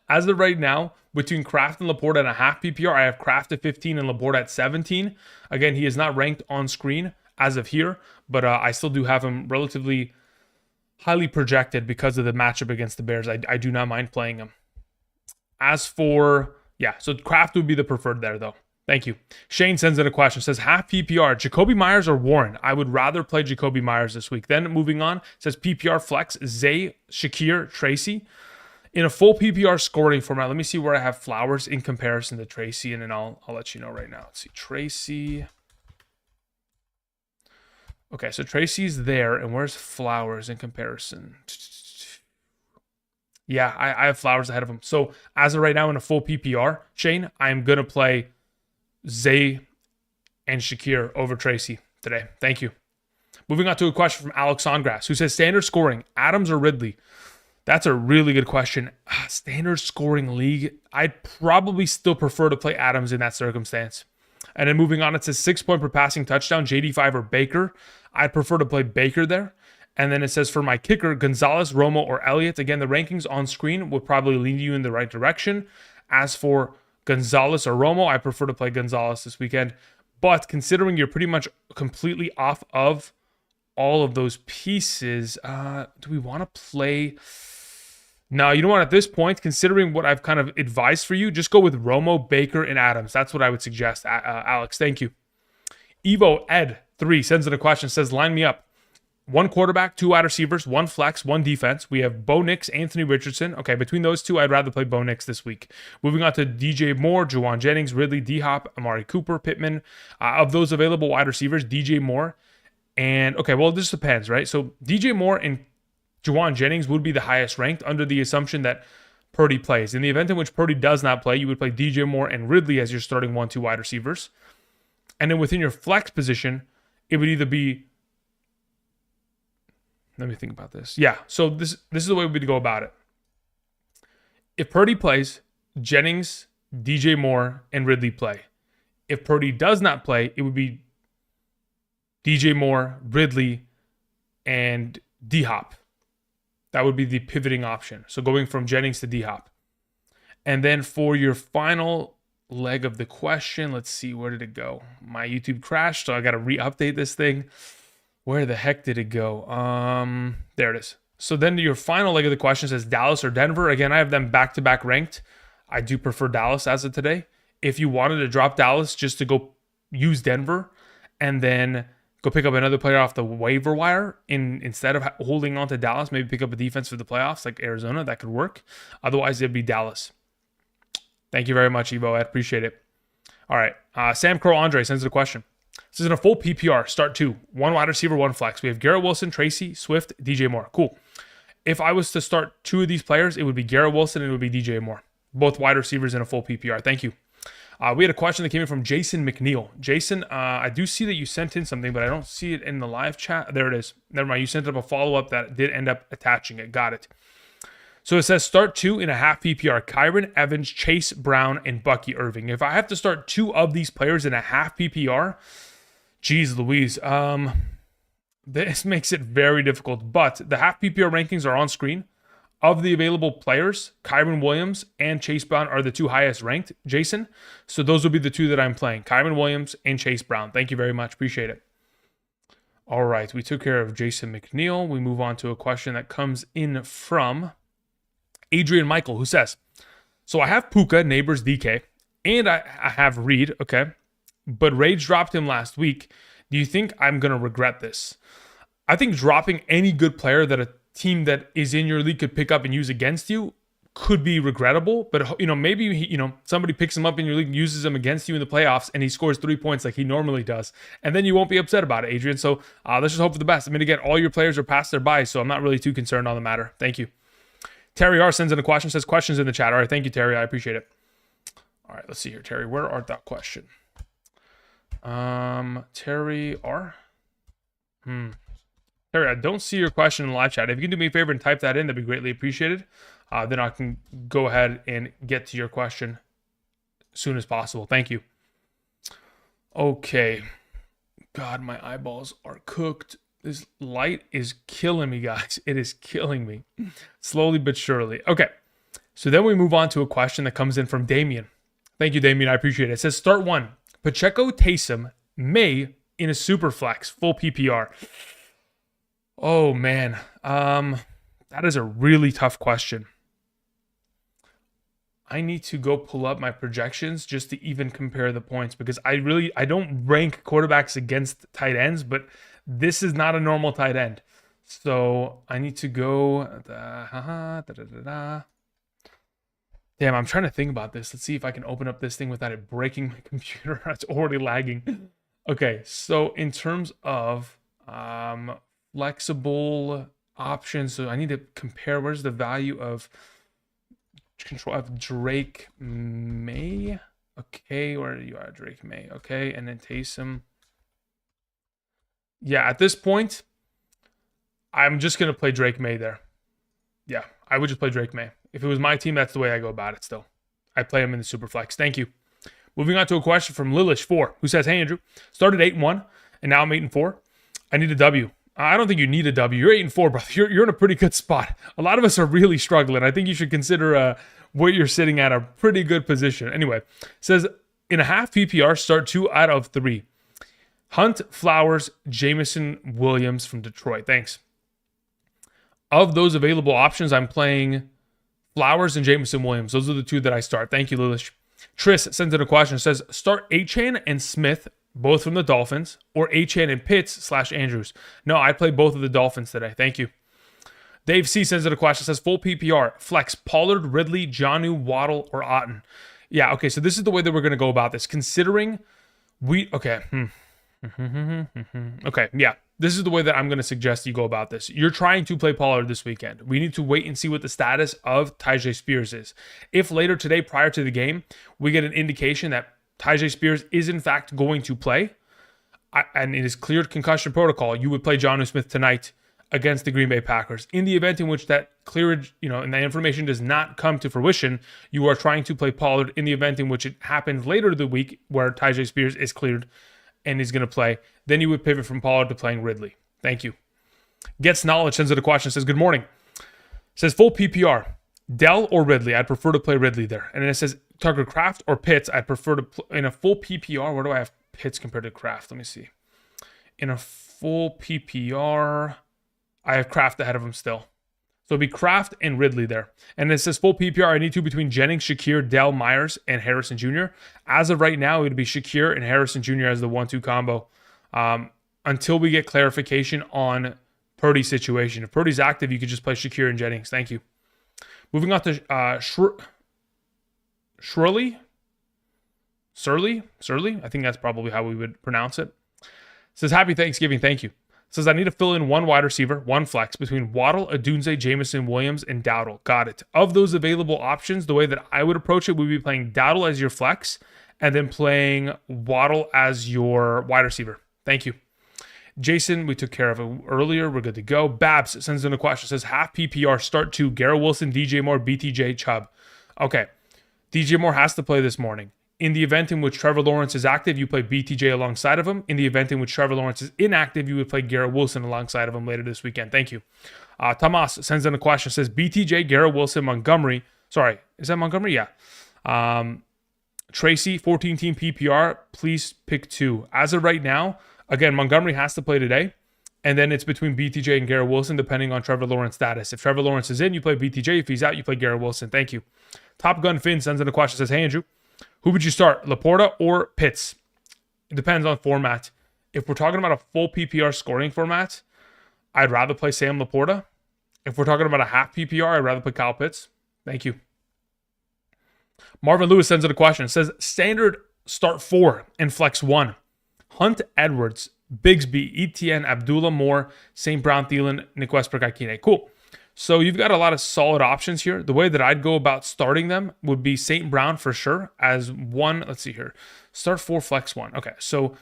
As of right now, between Kraft and Laporta and a half PPR, I have Kraft at 15 and Laporta at 17. Again, he is not ranked on screen as of here, but I still do have him relatively highly projected because of the matchup against the Bears. I do not mind playing him. As for, yeah, so Kraft would be the preferred there, though. Thank you. Shane sends in a question. Says, half PPR, Jacoby Myers or Warren? I would rather play Jacoby Myers this week. Then moving on, says PPR flex, Zay, Shakir, Tracy. In a full PPR scoring format, let me see where I have Flowers in comparison to Tracy, and then I'll let you know right now. Let's see, Tracy. Okay, so Tracy's there, and where's Flowers in comparison? Yeah, I have Flowers ahead of him. So as of right now in a full PPR, Shane, I'm going to play Zay and Shakir over Tracy today. Thank you. Moving on to a question from Alex Songrass, who says standard scoring, Adams or Ridley? That's a really good question. Standard scoring league, I'd probably still prefer to play Adams in that circumstance. And then moving on, it says 6 point per passing touchdown, JD5 or Baker. I'd prefer to play Baker there. And then it says for my kicker, Gonzalez, Romo, or Elliott. Again, the rankings on screen would probably lead you in the right direction. As for Gonzalez or Romo, I prefer to play Gonzalez this weekend. But considering you're pretty much completely off of all of those pieces, do we want to play... No, you know what? At this point, considering what I've kind of advised for you, just go with Romo, Baker, and Adams. That's what I would suggest, Alex. Thank you. Evo Ed 3 sends in a question, says, line me up. 1 quarterback, 2 wide receivers, 1 flex, 1 defense. We have Bo Nix, Anthony Richardson. Okay, between those two, I'd rather play Bo Nix this week. Moving on to DJ Moore, Juwan Jennings, Ridley, D-Hop, Amari Cooper, Pittman. Of those available wide receivers, DJ Moore. And, okay, well, this depends, right? So DJ Moore and Juwan Jennings would be the highest ranked under the assumption that Purdy plays. In the event in which Purdy does not play, you would play DJ Moore and Ridley as your starting 1-2 wide receivers. And then within your flex position, it would either be... Let me think about this. Yeah, so this is the way we would go about it. If Purdy plays, Jennings, DJ Moore, and Ridley play. If Purdy does not play, it would be DJ Moore, Ridley, and D-Hop. That would be the pivoting option. So going from Jennings to D-Hop. And then for your final leg of the question, let's see, where did it go? My YouTube crashed, so I got to re-update this thing. Where the heck did it go? There it is. So then your final leg of the question says Dallas or Denver. Again, I have them back-to-back ranked. I do prefer Dallas as of today. If you wanted to drop Dallas just to go use Denver and then go pick up another player off the waiver wire instead of holding on to Dallas, maybe pick up a defense for the playoffs like Arizona, that could work. Otherwise, it'd be Dallas. Thank you very much, Evo. I appreciate it. All right. Sam Crow Andre sends a question. This is in a full PPR. Start 2. 1 wide receiver, 1 flex. We have Garrett Wilson, Tracy, Swift, DJ Moore. Cool. If I was to start 2 of these players, it would be Garrett Wilson and it would be DJ Moore. Both wide receivers in a full PPR. Thank you. We had a question that came in from Jason McNeil. Jason, I do see that you sent in something, but I don't see it in the live chat. There it is. Never mind. You sent up a follow-up that did end up attaching it. Got it. So it says start 2 in a half PPR. Kyron Evans, Chase Brown, and Bucky Irving. If I have to start 2 of these players in a half PPR, geez Louise, this makes it very difficult. But the half PPR rankings are on screen. Of the available players, Kyron Williams and Chase Brown are the 2 highest ranked, Jason. So those will be the 2 that I'm playing. Kyron Williams and Chase Brown. Thank you very much. Appreciate it. All right. We took care of Jason McNeil. We move on to a question that comes in from Adrian Michael, who says, so I have Puka, Neighbors, DK, and I have Reed, okay? But Rage dropped him last week. Do you think I'm going to regret this? I think dropping any good player that a team that is in your league could pick up and use against you could be regrettable, but maybe somebody picks him up in your league and uses him against you in the playoffs and he scores 3 points like he normally does, and then you won't be upset about it, Adrian. So let's just hope for the best. I mean, again, all your players are past their buys, so I'm not really too concerned on the matter. Thank you. Terry R sends in a question, says questions in the chat. All right, thank you, Terry. I appreciate it. All right, let's see here, Terry. Where art thou question? Terry R. Terry, I don't see your question in the live chat. If you can do me a favor and type that in, that'd be greatly appreciated. Then I can go ahead and get to your question as soon as possible. Thank you. Okay. God, my eyeballs are cooked. This light is killing me, guys. It is killing me. Slowly but surely. Okay. So then we move on to a question that comes in from Damien. Thank you, Damien. I appreciate it. It says, start 1. Pacheco, Taysom, May in a super flex, full PPR. Oh, man. That is a really tough question. I need to go pull up my projections just to even compare the points, because I don't rank quarterbacks against tight ends, but this is not a normal tight end. So I need to go. Damn, I'm trying to think about this. Let's see if I can open up this thing without it breaking my computer. It's already lagging. Okay, so in terms of flexible options, so I need to compare where's the value of control of Drake May. Okay, where you are, Drake May. Okay, and then Taysom. Yeah, at this point, I'm just going to play Drake May there. Yeah, I would just play Drake May. If it was my team, that's the way I go about it still. I play him in the super flex. Thank you. Moving on to a question from Lilish4, who says, hey, Andrew, started 8-1, and now I'm 8-4. I need a W. I don't think you need a W. You're 8-4, brother. You're in a pretty good spot. A lot of us are really struggling. I think you should consider what you're sitting at a pretty good position. Anyway, it says, in a half PPR, start 2 out of 3. Hunt, Flowers, Jameson, Williams from Detroit. Thanks. Of those available options, I'm playing Flowers and Jameson Williams. Those are the 2 that I start. Thank you, Lilish. Tris sends in a question. It says, start Achane and Smith, both from the Dolphins, or Achane and Pitts / Andrews. No, I play both of the Dolphins today. Thank you. Dave C sends in a question. It says, full PPR, flex Pollard, Ridley, Jonnu, Waddle, or Otten. Yeah, okay, so this is the way that we're going to go about this. Considering okay, yeah. This is the way that I'm going to suggest you go about this. You're trying to play Pollard this weekend. We need to wait and see what the status of Tyjae Spears is. If later today, prior to the game, we get an indication that Tyjae Spears is in fact going to play, and it is cleared concussion protocol, you would play Jonnu Smith tonight against the Green Bay Packers. In the event in which that clearage, and that information does not come to fruition, you are trying to play Pollard in the event in which it happens later in the week where Tyjae Spears is cleared and is going to play. Then you would pivot from Pollard to playing Ridley. Thank you. Gets Knowledge sends it a question. Says, good morning. Says, full PPR. Dell or Ridley? I'd prefer to play Ridley there. And then it says, Tucker Kraft or Pitts? I'd prefer to play in a full PPR. Where do I have Pitts compared to Kraft? Let me see. In a full PPR, I have Kraft ahead of him still. So it'd be Kraft and Ridley there. And it says full PPR, I need to between Jennings, Shakir, Dell, Myers, and Harrison Jr. As of right now, it would be Shakir and Harrison Jr. as the 1-2 combo until we get clarification on Purdy's situation. If Purdy's active, you could just play Shakir and Jennings. Thank you. Moving on to Surly. I think that's probably how we would pronounce it. Says, happy Thanksgiving. Thank you. Says, I need to fill in one wide receiver, one flex between Waddle, Adunze, Jameson, Williams, and Dowdle. Got it. Of those available options, the way that I would approach it would be playing Dowdle as your flex and then playing Waddle as your wide receiver. Thank you. Jason, we took care of it earlier. We're good to go. Babs sends in a question. Says, half PPR, start 2, Garrett Wilson, DJ Moore, BTJ, Chubb. Okay. DJ Moore has to play this morning. In the event in which Trevor Lawrence is active, you play BTJ alongside of him. In the event in which Trevor Lawrence is inactive, you would play Garrett Wilson alongside of him later this weekend. Thank you. Tomas sends in a question. Says, BTJ, Garrett Wilson, Montgomery. Sorry, is that Montgomery? Yeah. Tracy, 14-team PPR. Please pick 2. As of right now, again, Montgomery has to play today. And then it's between BTJ and Garrett Wilson, depending on Trevor Lawrence status. If Trevor Lawrence is in, you play BTJ. If he's out, you play Garrett Wilson. Thank you. Top Gun Finn sends in a question. Says, hey, Andrew. Who would you start, Laporta or Pitts? It depends on format. If we're talking about a full PPR scoring format, I'd rather play Sam Laporta. If we're talking about a half PPR, I'd rather play Kyle Pitts. Thank you. Marvin Lewis sends in a question. It says, standard start 4 and flex 1. Hunt, Edwards, Bigsby, Etienne, Abdullah, Moore, St. Brown, Thielen, Nick Westbrook, Ikine. Cool. So you've got a lot of solid options here. The way that I'd go about starting them would be St. Brown for sure as one. Let's see here. Start 4, flex 1. Okay, so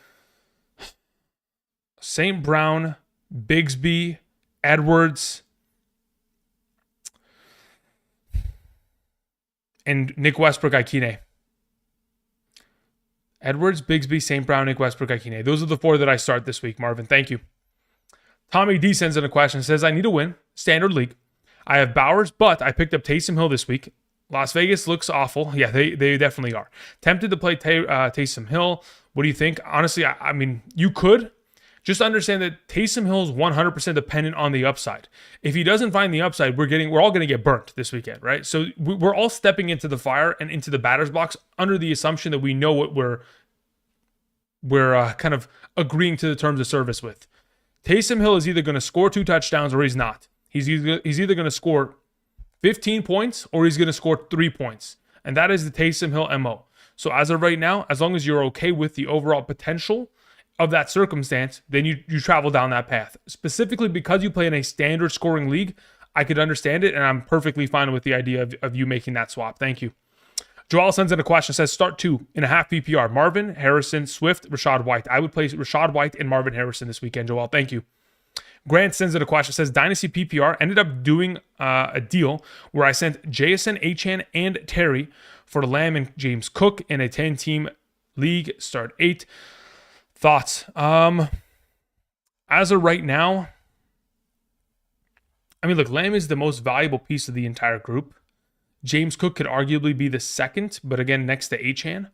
St. Brown, Bigsby, Edwards, and Nick Westbrook, Ikine. Edwards, Bigsby, St. Brown, Nick Westbrook, Ikine. Those are the 4 that I start this week, Marvin. Thank you. Tommy D sends in a question. Says, I need a win. Standard league. I have Bowers, but I picked up Taysom Hill this week. Las Vegas looks awful. Yeah, they definitely are. Tempted to play Taysom Hill. What do you think? Honestly, I mean, you could. Just understand that Taysom Hill is 100% dependent on the upside. If he doesn't find the upside, we're all going to get burnt this weekend, right? So we're all stepping into the fire and into the batter's box under the assumption that we know what we're kind of agreeing to the terms of service with. Taysom Hill is either going to score 2 touchdowns or he's not. He's either going to score 15 points or he's going to score 3 points. And that is the Taysom Hill MO. So as of right now, as long as you're okay with the overall potential of that circumstance, then you travel down that path. Specifically because you play in a standard scoring league, I could understand it, and I'm perfectly fine with the idea of you making that swap. Thank you. Joel sends in a question, says start 2 in a half PPR. Marvin, Harrison, Swift, Rashad White. I would play Rashad White and Marvin Harrison this weekend, Joel. Thank you. Grant sends in a question, says Dynasty PPR. Ended up doing a deal where I sent Jason, Achan, and Terry for Lamb and James Cook in a 10-team league. Start 8. Thoughts? As of right now, I mean, look, Lamb is the most valuable piece of the entire group. James Cook could arguably be the second, but again, next to Achan.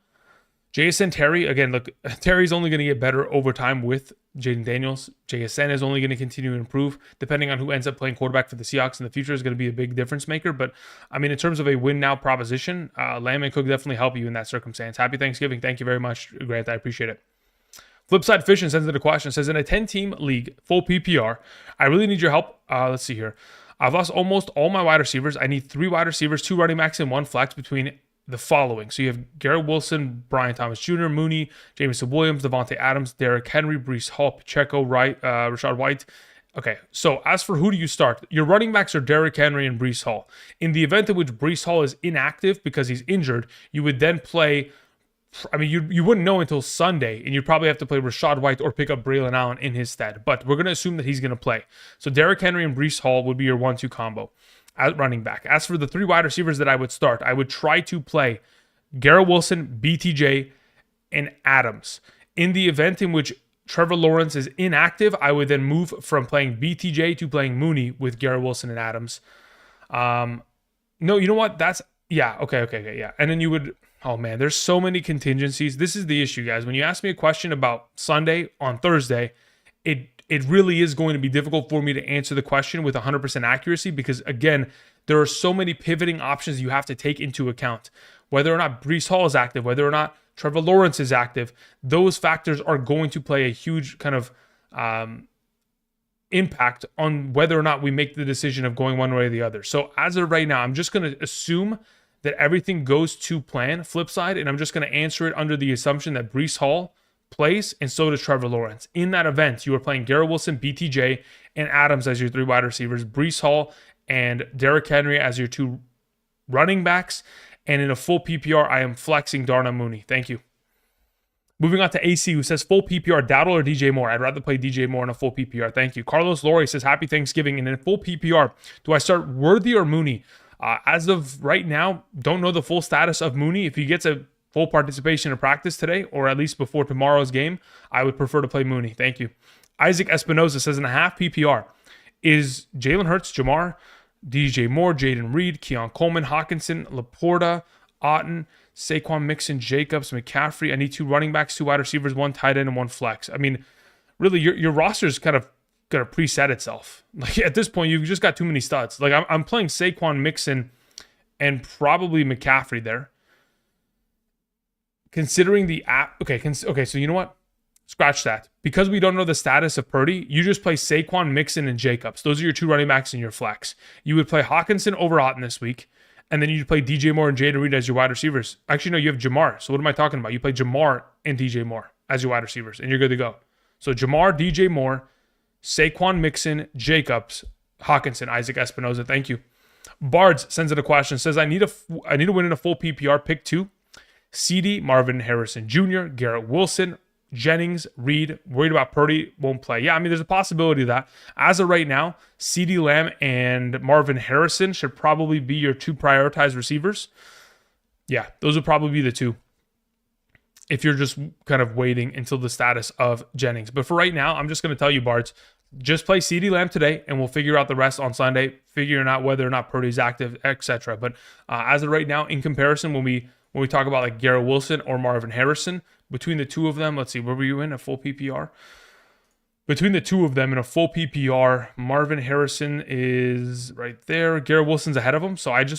JSN Terry, again, look, Terry's only going to get better over time with Jaden Daniels. JSN is only going to continue to improve. Depending on who ends up playing quarterback for the Seahawks in the future is going to be a big difference maker. But, I mean, in terms of a win-now proposition, Lamb and Cook definitely help you in that circumstance. Happy Thanksgiving. Thank you very much, Grant. I appreciate it. Flipside Fishing sends in a question. Says, in a 10-team league, full PPR, I really need your help. Let's see here. I've lost almost all my wide receivers. I need 3 wide receivers, 2 running backs, and 1 flex between the following. So you have Garrett Wilson, Brian Thomas Jr., Mooney, Jameson Williams, Devontae Adams, Derrick Henry, Breece Hall, Pacheco, Rashad White. Okay, so as for who do you start? Your running backs are Derrick Henry and Breece Hall. In the event in which Breece Hall is inactive because he's injured, you would then play... I mean, you wouldn't know until Sunday, and you'd probably have to play Rashad White or pick up Braylon Allen in his stead. But we're going to assume that he's going to play. So Derrick Henry and Breece Hall would be your 1-2 combo at running back. As for the 3 wide receivers that I would start, I would try to play Garrett Wilson, BTJ, and Adams. In the event in which Trevor Lawrence is inactive, I would then move from playing BTJ to playing Mooney with Garrett Wilson and Adams. No, you know what? Okay, yeah. And then you would, oh man, there's so many contingencies. This is the issue, guys. When you ask me a question about Sunday on Thursday, it really is going to be difficult for me to answer the question with 100% accuracy because, again, there are so many pivoting options you have to take into account. Whether or not Breece Hall is active, whether or not Trevor Lawrence is active, those factors are going to play a huge kind of impact on whether or not we make the decision of going one way or the other. So as of right now, I'm just going to assume that everything goes to plan, flip side, and I'm just going to answer it under the assumption that Breece Hall plays, and so does Trevor Lawrence. In that event, you are playing Garrett Wilson, BTJ, and Adams as your 3 wide receivers, Breece Hall and Derrick Henry as your 2 running backs, and in a full PPR, I am flexing Darnell Mooney. Thank you. Moving on to AC, who says full PPR, Dowdle or DJ Moore? I'd rather play DJ Moore in a full PPR. Thank you. Carlos Laurie says happy Thanksgiving, and in a full PPR, do I start Worthy or Mooney? As of right now, don't know the full status of Mooney. If he gets a full participation in practice today, or at least before tomorrow's game, I would prefer to play Mooney. Thank you. Isaac Espinoza says in a half PPR, is Jalen Hurts, Jamar, DJ Moore, Jaden Reed, Keon Coleman, Hawkinson, Laporta, Otten, Saquon Mixon, Jacobs, McCaffrey. I need 2 running backs, 2 wide receivers, 1 tight end, and 1 flex. I mean, really, your roster's kind of going to preset itself. Like at this point, you've just got too many studs. Like I'm playing Saquon Mixon and probably McCaffrey there. Considering the app, okay, so you know what? Scratch that. Because we don't know the status of Purdy, you just play Saquon, Mixon, and Jacobs. Those are your 2 running backs in your flex. You would play Hawkinson over Otten this week, and then you play DJ Moore and Jaden Reed as your wide receivers. Actually, no, you have Jamar. So what am I talking about? You play Jamar and DJ Moore as your wide receivers, and you're good to go. So Jamar, DJ Moore, Saquon Mixon, Jacobs, Hawkinson, Isaac Espinoza. Thank you. Bards sends in a question. Says I need a win in a full PPR. Pick 2. CD, Marvin Harrison Jr., Garrett Wilson, Jennings, Reed. Worried about Purdy, won't play. Yeah, I mean, there's a possibility of that. As of right now, CD Lamb and Marvin Harrison should probably be your 2 prioritized receivers. Yeah, those would probably be the 2 if you're just kind of waiting until the status of Jennings. But for right now, I'm just going to tell you, Bards, just play CD Lamb today, and we'll figure out the rest on Sunday, figuring out whether or not Purdy's active, etc. But as of right now, in comparison, when we talk about like Garrett Wilson or Marvin Harrison, between the 2 of them, let's see, where were you in a full PPR? Between the 2 of them in a full PPR, Marvin Harrison is right there. Garrett Wilson's ahead of him. So at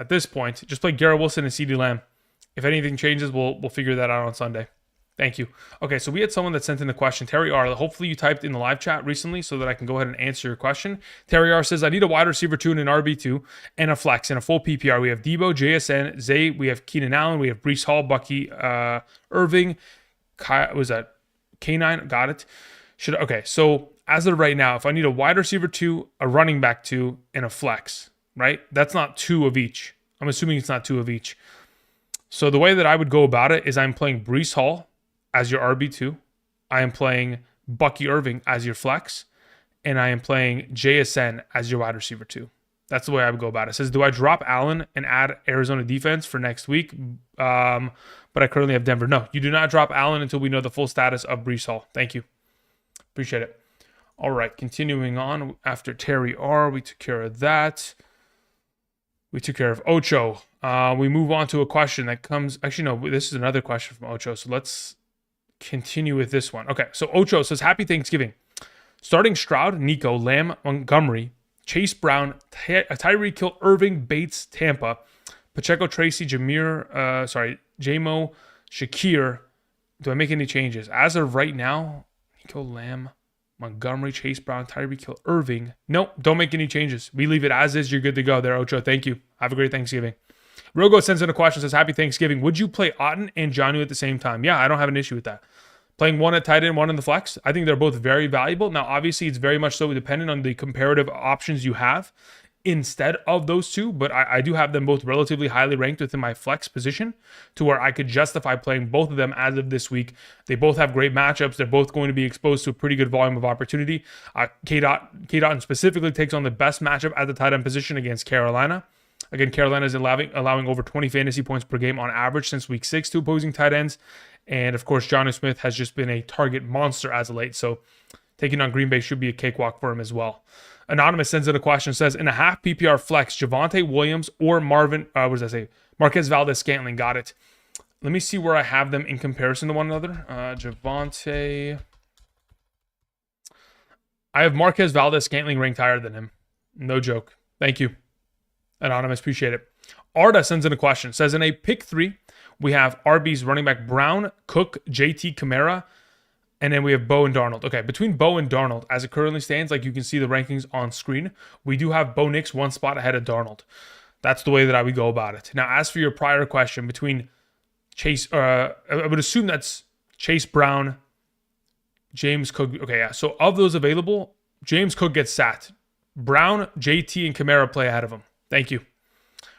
this point, just play Garrett Wilson and CD Lamb. If anything changes, we'll figure that out on Sunday. Thank you. Okay, so we had someone that sent in the question. Terry R. Hopefully you typed in the live chat recently so that I can go ahead and answer your question. Terry R. says, I need a wide receiver 2 and an RB2 and a flex in a full PPR. We have Debo, JSN, Zay, we have Keenan Allen, we have Breece Hall, Bucky, Irving, was that K9? Got it. Okay, so as of right now, if I need a wide receiver 2, a running back 2, and a flex, right? That's not 2 of each. I'm assuming it's not 2 of each. So the way that I would go about it is I'm playing Breece Hall as your RB2. I am playing Bucky Irving as your flex. And I am playing JSN as your wide receiver 2. That's the way I would go about it. It says, do I drop Allen and add Arizona defense for next week? But I currently have Denver. No, you do not drop Allen until we know the full status of Breece Hall. Thank you. Appreciate it. All right, continuing on. After Terry R, we took care of that. We took care of Ocho. We move on to a question that comes... Actually, no, this is another question from Ocho. So let's continue with this one. Okay, so Ocho says, happy Thanksgiving. Starting Stroud, Nico, Lamb, Montgomery, Chase Brown, Tyreek Hill, Irving, Bates, Tampa, Pacheco, Tracy, Jamo, Shakir. Do I make any changes? As of right now, Nico, Lamb, Montgomery, Chase Brown, Tyreek Hill, Irving. Nope, don't make any changes. We leave it as is. You're good to go there, Ocho. Thank you. Have a great Thanksgiving. Rogo sends in a question, says, happy Thanksgiving. Would you play Otten and Jonnu at the same time? Yeah, I don't have an issue with that. Playing one at tight end, one in the flex. I think they're both very valuable. Now, obviously, it's very much so dependent on the comparative options you have instead of those 2, but I do have them both relatively highly ranked within my flex position to where I could justify playing both of them as of this week. They both have great matchups. They're both going to be exposed to a pretty good volume of opportunity. K-Dot specifically takes on the best matchup at the tight end position against Carolina. Again, Carolina is allowing over 20 fantasy points per game on average since week 6 to opposing tight ends. And of course, Jonnu Smith has just been a target monster as of late. So taking on Green Bay should be a cakewalk for him as well. Anonymous sends in a question, says, in a half PPR flex, Javonte Williams or Marquez Valdez-Scantling. Got it. Let me see where I have them in comparison to one another. Javonte. I have Marquez Valdez-Scantling ranked higher than him. No joke. Thank you. Anonymous, appreciate it. Arda sends in a question. Says, in a pick 3, we have RB's running back Brown, Cook, JT, Kamara, and then we have Bo and Darnold. Okay, between Bo and Darnold, as it currently stands, like you can see the rankings on screen, we do have Bo Nix one spot ahead of Darnold. That's the way that I would go about it. Now, as for your prior question, between Chase, I would assume that's Chase Brown, James Cook. Okay, yeah. So of those available, James Cook gets sat. Brown, JT, and Kamara play ahead of him. Thank you.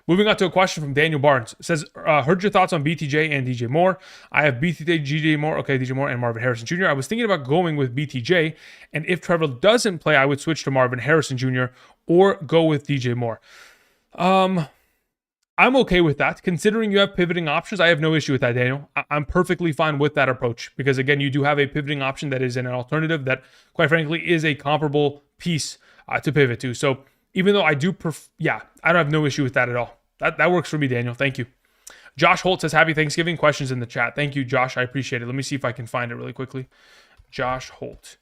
Moving on to a question from Daniel Barnes. It says, heard your thoughts on BTJ and DJ Moore. I have BTJ, DJ Moore, DJ Moore, and Marvin Harrison Jr. I was thinking about going with BTJ, and if Trevor doesn't play, I would switch to Marvin Harrison Jr. or go with DJ Moore. I'm okay with that. Considering you have pivoting options, I have no issue with that, Daniel. I'm perfectly fine with that approach because, again, you do have a pivoting option that is an alternative that, quite frankly, is a comparable piece to pivot to. So even though I do, I don't have no issue with that at all. That works for me, Daniel. Thank you. Josh Holt says, happy Thanksgiving. Questions in the chat. Thank you, Josh. I appreciate it. Let me see if I can find it really quickly. Josh Holt.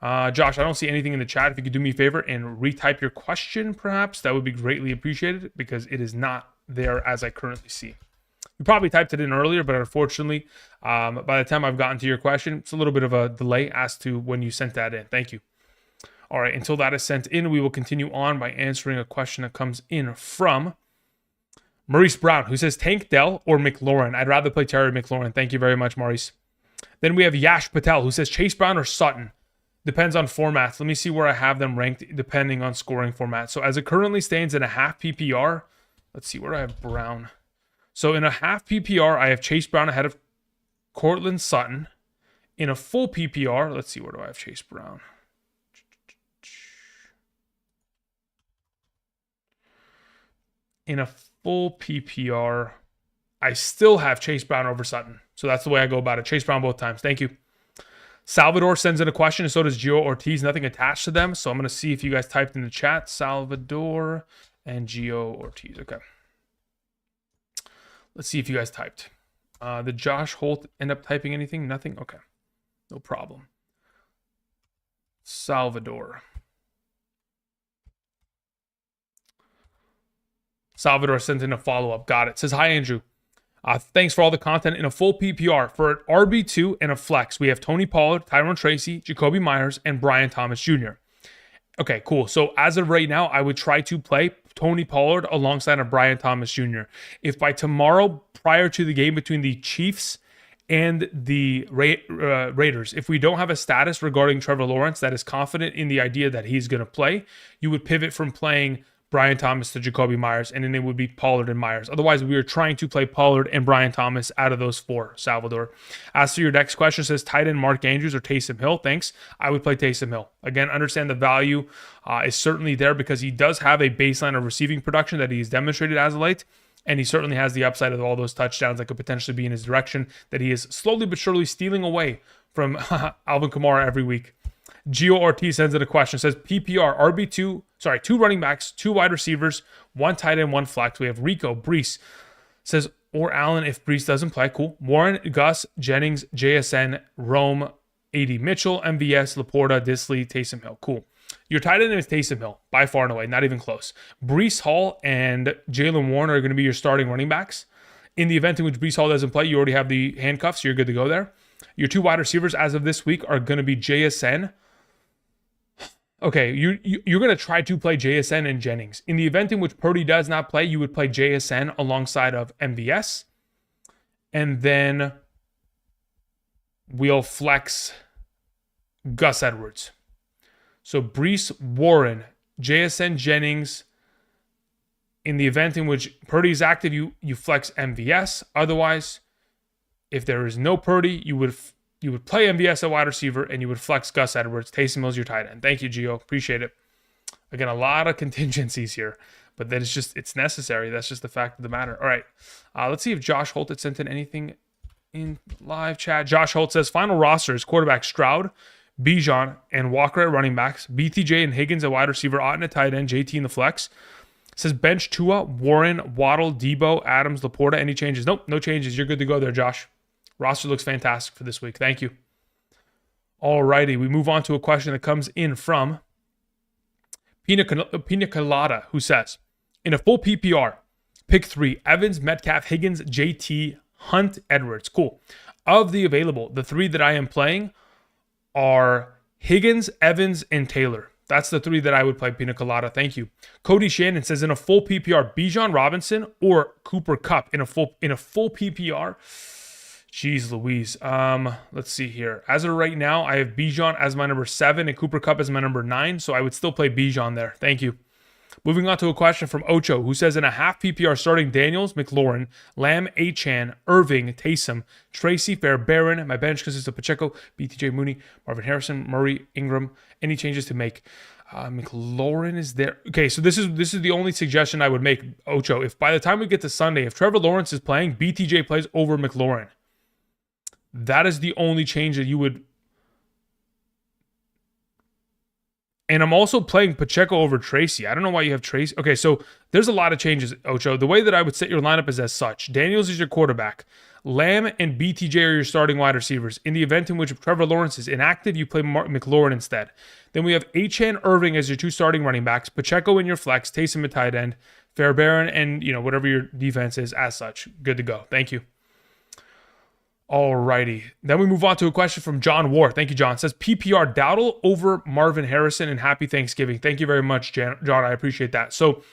Josh, I don't see anything in the chat. If you could do me a favor and retype your question, perhaps, that would be greatly appreciated because it is not there as I currently see. You probably typed it in earlier, but unfortunately, by the time I've gotten to your question, it's a little bit of a delay as to when you sent that in. Thank you. All right, until that is sent in, we will continue on by answering a question that comes in from Maurice Brown, who says, Tank Dell or McLaurin? I'd rather play Terry McLaurin. Thank you very much, Maurice. Then we have Yash Patel, who says, Chase Brown or Sutton? Depends on formats. Let me see where I have them ranked depending on scoring format. So as it currently stands in a half PPR, let's see, where do I have Brown? So in a half PPR, I have Chase Brown ahead of Cortland Sutton. In a full PPR, let's see, where do I have Chase Brown? In a full PPR, I still have Chase Brown over Sutton. So that's the way I go about it. Chase Brown both times. Thank you. Salvador sends in a question, and so does Gio Ortiz. Nothing attached to them. So I'm going to see if you guys typed in the chat. Salvador and Gio Ortiz. Okay. Let's see if you guys typed. Did Josh Holt end up typing anything? Nothing? Okay. No problem. Salvador sent in a follow-up. Got it. Says, hi, Andrew. Thanks for all the content in a full PPR. For an RB2 and a flex, we have Tony Pollard, Tyrone Tracy, Jacoby Myers, and Brian Thomas Jr. Okay, cool. So as of right now, I would try to play Tony Pollard alongside of Brian Thomas Jr. If by tomorrow, prior to the game between the Chiefs and the Raiders, if we don't have a status regarding Trevor Lawrence that is confident in the idea that he's going to play, you would pivot from playing Brian Thomas to Jacoby Myers, and then it would be Pollard and Myers. Otherwise, we are trying to play Pollard and Brian Thomas out of those four, Salvador. As for your next question, says tight end Mark Andrews or Taysom Hill? Thanks. I would play Taysom Hill. Again, understand the value is certainly there because he does have a baseline of receiving production that he's demonstrated as of late, and he certainly has the upside of all those touchdowns that could potentially be in his direction that he is slowly but surely stealing away from Alvin Kamara every week. Gio Ortiz sends in a question. Says PPR, two running backs, 2 wide receivers, 1 tight end, 1 flex. We have Rico, Brees. Says, or Allen if Brees doesn't play. Cool. Warren, Gus, Jennings, JSN, Rome, AD Mitchell, MVS, Laporta, Disley, Taysom Hill. Cool. Your tight end is Taysom Hill, by far and away, not even close. Brees Hall and Jalen Warren are going to be your starting running backs. In the event in which Brees Hall doesn't play, you already have the handcuffs, so you're good to go there. Your 2 wide receivers as of this week are going to be JSN. Okay, you're going to try to play JSN and Jennings. In the event in which Purdy does not play, you would play JSN alongside of MVS. And then we'll flex Gus Edwards. So Brees, Warren, JSN, Jennings. In the event in which Purdy is active, you flex MVS. Otherwise, if there is no Purdy, you would play MVS at wide receiver, and you would flex Gus Edwards. Taysom Hill's your tight end. Thank you, Gio. Appreciate it. Again, a lot of contingencies here, but then it's necessary. That's just the fact of the matter. All right. Let's see if Josh Holt had sent in anything in live chat. Josh Holt says final roster is quarterback Stroud, Bijan, and Walker at running backs, BTJ and Higgins at wide receiver, Otten at tight end, JT in the flex. Says bench Tua, Warren, Waddle, Debo, Adams, Laporta. Any changes? Nope, no changes. You're good to go there, Josh. Roster looks fantastic for this week. Thank you. Alrighty, we move on to a question that comes in from Pina Colada, who says, in a full PPR, pick 3, Evans, Metcalf, Higgins, JT, Hunt, Edwards. Cool. Of the available, the 3 that I am playing are Higgins, Evans, and Taylor. That's the 3 that I would play, Pina Colada. Thank you. Cody Shannon says, in a full PPR, Bijan Robinson or Cooper Kupp in a full PPR. Jeez Louise. Let's see here. As of right now, I have Bijan as my number 7 and Cooper Kupp as my number 9, so I would still play Bijan there. Thank you. Moving on to a question from Ocho, who says in a half PPR starting Daniels, McLaurin, Lamb, Achane, Irving, Taysom, Tracy, Fairbairn. My bench consists of Pacheco, BTJ Mooney, Marvin Harrison, Murray, Ingram. Any changes to make? McLaurin is there. Okay, so this is the only suggestion I would make, Ocho. If by the time we get to Sunday, if Trevor Lawrence is playing, BTJ plays over McLaurin. That is the only change that you would. And I'm also playing Pacheco over Tracy. I don't know why you have Tracy. Okay, so there's a lot of changes, Ocho. The way that I would set your lineup is as such. Daniels is your quarterback. Lamb and BTJ are your starting wide receivers. In the event in which Trevor Lawrence is inactive, you play McLaurin instead. Then we have Achane, Irving as your 2 starting running backs. Pacheco in your flex. Taysom at tight end. Fairbairn and, whatever your defense is as such. Good to go. Thank you. Alrighty. Then we move on to a question from John Ward. Thank you, John. It says PPR Dowdle over Marvin Harrison, and happy Thanksgiving. Thank you very much, John. I appreciate that. So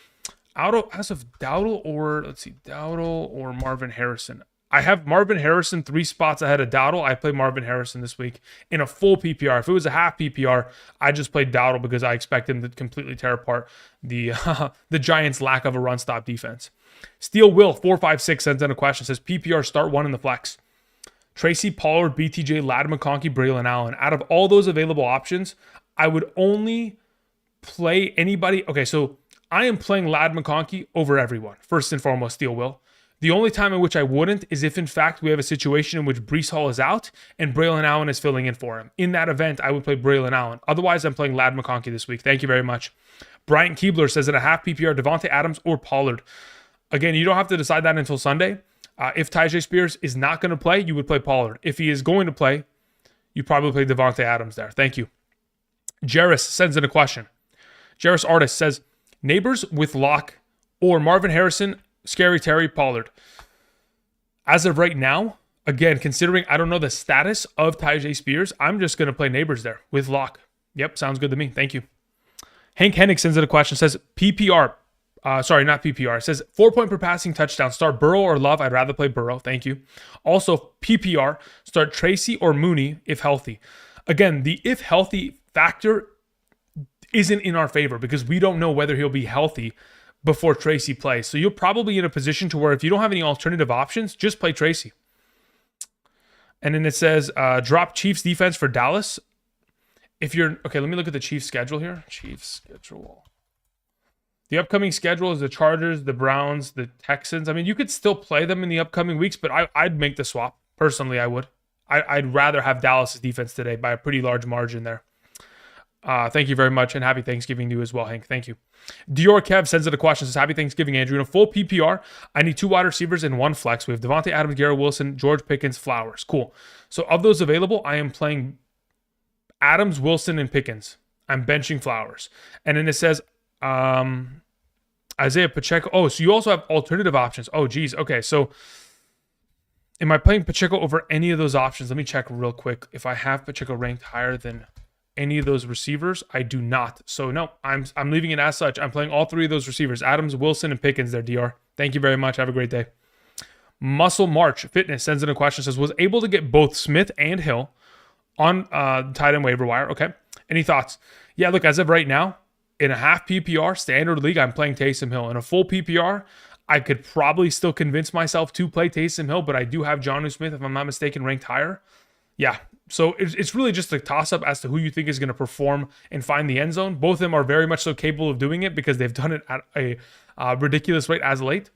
as of Dowdle or Marvin Harrison. I have Marvin Harrison 3 spots ahead of Dowdle. I play Marvin Harrison this week in a full PPR. If it was a half PPR, I just played Dowdle because I expect him to completely tear apart the Giants' lack of a run stop defense. Steel Will 456 sends in a question. Says PPR start 1 in the flex. Tracy, Pollard, BTJ, Ladd McConkey, Braylon Allen. Out of all those available options, I would only play anybody. Okay, so I am playing Ladd McConkey over everyone. First and foremost, Steel Will. The only time in which I wouldn't is if, in fact, we have a situation in which Breece Hall is out and Braylon Allen is filling in for him. In that event, I would play Braylon Allen. Otherwise, I'm playing Ladd McConkey this week. Thank you very much. Brian Keebler says in a half PPR, Devontae Adams or Pollard. Again, you don't have to decide that until Sunday. If Tyjae Spears is not going to play, you would play Pollard. If he is going to play, you probably play Devontae Adams there. Thank you. Jairus sends in a question. Jairus Artist says, Neighbors with Locke or Marvin Harrison, Scary Terry, Pollard. As of right now, again, considering I don't know the status of Tyjae Spears, I'm just going to play Neighbors there with Locke. Yep, sounds good to me. Thank you. Hank Hennig sends in a question. Says PPR. Sorry, not PPR. It says 4 point per passing touchdown. Start Burrow or Love. I'd rather play Burrow. Thank you. Also, PPR. Start Tracy or Mooney if healthy. Again, the if healthy factor isn't in our favor because we don't know whether he'll be healthy before Tracy plays. So you're probably in a position to where if you don't have any alternative options, just play Tracy. And then it says drop Chiefs defense for Dallas. If you're okay, let me look at the Chiefs schedule here. Chiefs schedule. The upcoming schedule is the Chargers, the Browns, the Texans. I mean, you could still play them in the upcoming weeks, but I'd make the swap. Personally, I would. I'd rather have Dallas' defense today by a pretty large margin there. Thank you very much, and happy Thanksgiving to you as well, Hank. Thank you. Dior Kev sends in a question. Says, happy Thanksgiving, Andrew. In a full PPR, I need 2 wide receivers and 1 flex. We have Devontae Adams, Garrett Wilson, George Pickens, Flowers. Cool. So of those available, I am playing Adams, Wilson, and Pickens. I'm benching Flowers. And then it says Isaiah Pacheco. Oh, so you also have alternative options. Oh, geez. Okay, so am I playing Pacheco over any of those options? Let me check real quick. If I have Pacheco ranked higher than any of those receivers, I do not. So no, I'm leaving it as such. I'm playing all 3 of those receivers, Adams, Wilson, and Pickens there, DR. Thank you very much. Have a great day. Muscle March Fitness sends in a question. Says, was able to get both Smith and Hill on tight end waiver wire. Okay. Any thoughts? Yeah, look, as of right now, in a half PPR standard league, I'm playing Taysom Hill. In a full PPR, I could probably still convince myself to play Taysom Hill, but I do have Jonnu Smith, if I'm not mistaken, ranked higher. Yeah, so it's really just a toss-up as to who you think is going to perform and find the end zone. Both of them are very much so capable of doing it because they've done it at a ridiculous rate as of late.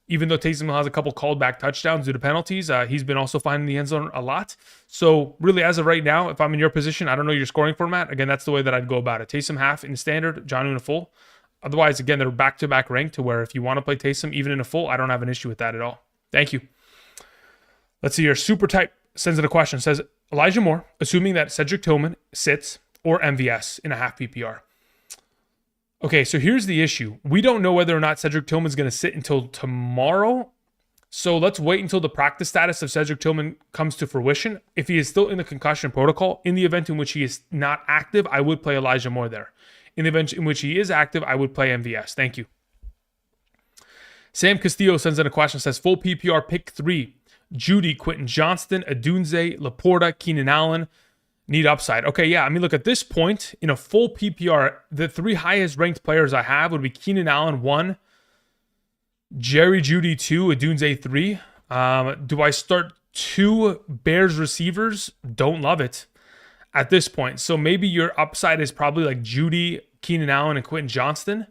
Even though Taysom Hill has a couple called back touchdowns due to penalties, he's been also finding the end zone a lot. So really, as of right now, if I'm in your position, I don't know your scoring format. Again, that's the way that I'd go about it. Taysom half in standard, Jonnu in a full. Otherwise, again, they're back-to-back ranked to where if you want to play Taysom even in a full, I don't have an issue with that at all. Thank you. Let's see here. Super Type sends in a question. Says, Elijah Moore, assuming that Cedric Tillman sits or MVS in a half PPR. Okay, so here's the issue. We don't know whether or not Cedric Tillman is going to sit until tomorrow. So let's wait until the practice status of Cedric Tillman comes to fruition. If he is still in the concussion protocol, in the event in which he is not active, I would play Elijah Moore there. In the event in which he is active, I would play MVS. Thank you. Sam Castillo sends in a question. Says, full PPR pick 3. Judy, Quentin Johnston, Adunze, Laporta, Keenan Allen. Need upside. Okay, yeah. I mean, look, at this point, in a full PPR, the 3 highest ranked players I have would be Keenan Allen 1, Jerry Judy 2, Adunze 3. Do I start 2 Bears receivers? Don't love it at this point. So maybe your upside is probably like Judy, Keenan Allen, and Quentin Johnston.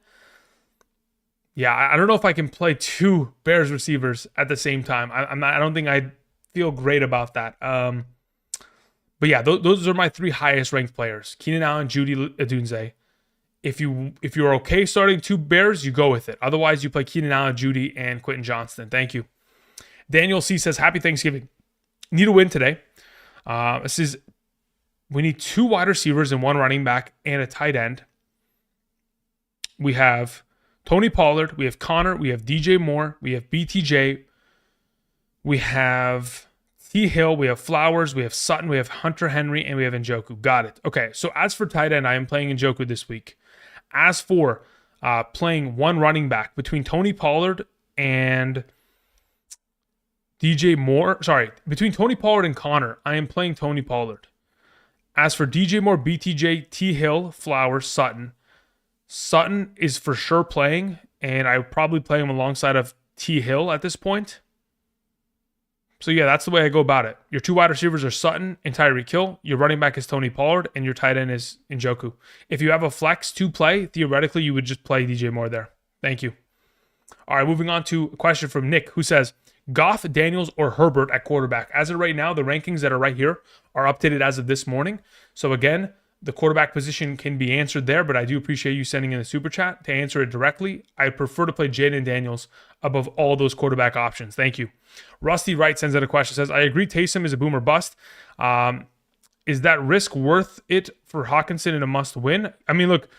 Yeah, I don't know if I can play 2 Bears receivers at the same time. I don't think I'd feel great about that. But yeah, those are my 3 highest ranked players: Keenan Allen, Judy, Adunze. If you're okay starting 2 Bears, you go with it. Otherwise, you play Keenan Allen, Judy, and Quentin Johnston. Thank you. Daniel C says, happy Thanksgiving. Need a win today. This is, we need 2 wide receivers and 1 running back and a tight end. We have Tony Pollard, we have Connor, we have DJ Moore, we have BTJ, we have T. Hill, we have Flowers, we have Sutton, we have Hunter Henry, and we have Njoku. Got it. Okay, so as for tight end, I am playing Njoku this week. As for playing 1 running back between Tony Pollard and DJ Moore, between Tony Pollard and Connor, I am playing Tony Pollard. As for DJ Moore, BTJ, T. Hill, Flowers, Sutton is for sure playing, and I would probably play him alongside of T. Hill at this point. So yeah, that's the way I go about it. Your 2 wide receivers are Sutton and Tyreek Hill. Your running back is Tony Pollard, and your tight end is Njoku. If you have a flex to play, theoretically, you would just play DJ Moore there. Thank you. All right, moving on to a question from Nick, who says, Goff, Daniels, or Herbert at quarterback? As of right now, the rankings that are right here are updated as of this morning. So again, the quarterback position can be answered there, but I do appreciate you sending in a super chat to answer it directly. I prefer to play Jaden Daniels above all those quarterback options. Thank you. Rusty Wright sends in a question. Says, I agree Taysom is a boomer bust. Is that risk worth it for Hawkinson in a must win? I mean, look,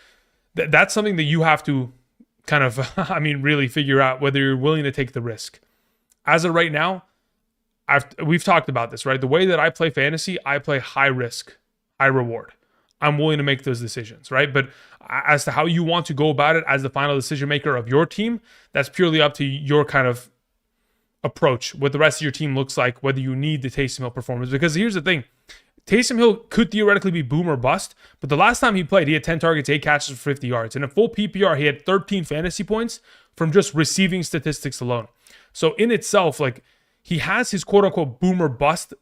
that's something that you have to kind of, really figure out whether you're willing to take the risk. As of right now, we've talked about this, right? The way that I play fantasy, I play high risk, high reward. I'm willing to make those decisions, right? But as to how you want to go about it as the final decision maker of your team, that's purely up to your kind of approach, what the rest of your team looks like, whether you need the Taysom Hill performance. Because here's the thing, Taysom Hill could theoretically be boom or bust, but the last time he played, he had 10 targets, 8 catches for 50 yards. In a full PPR, he had 13 fantasy points from just receiving statistics alone. So in itself, like, he has his quote-unquote boom or bust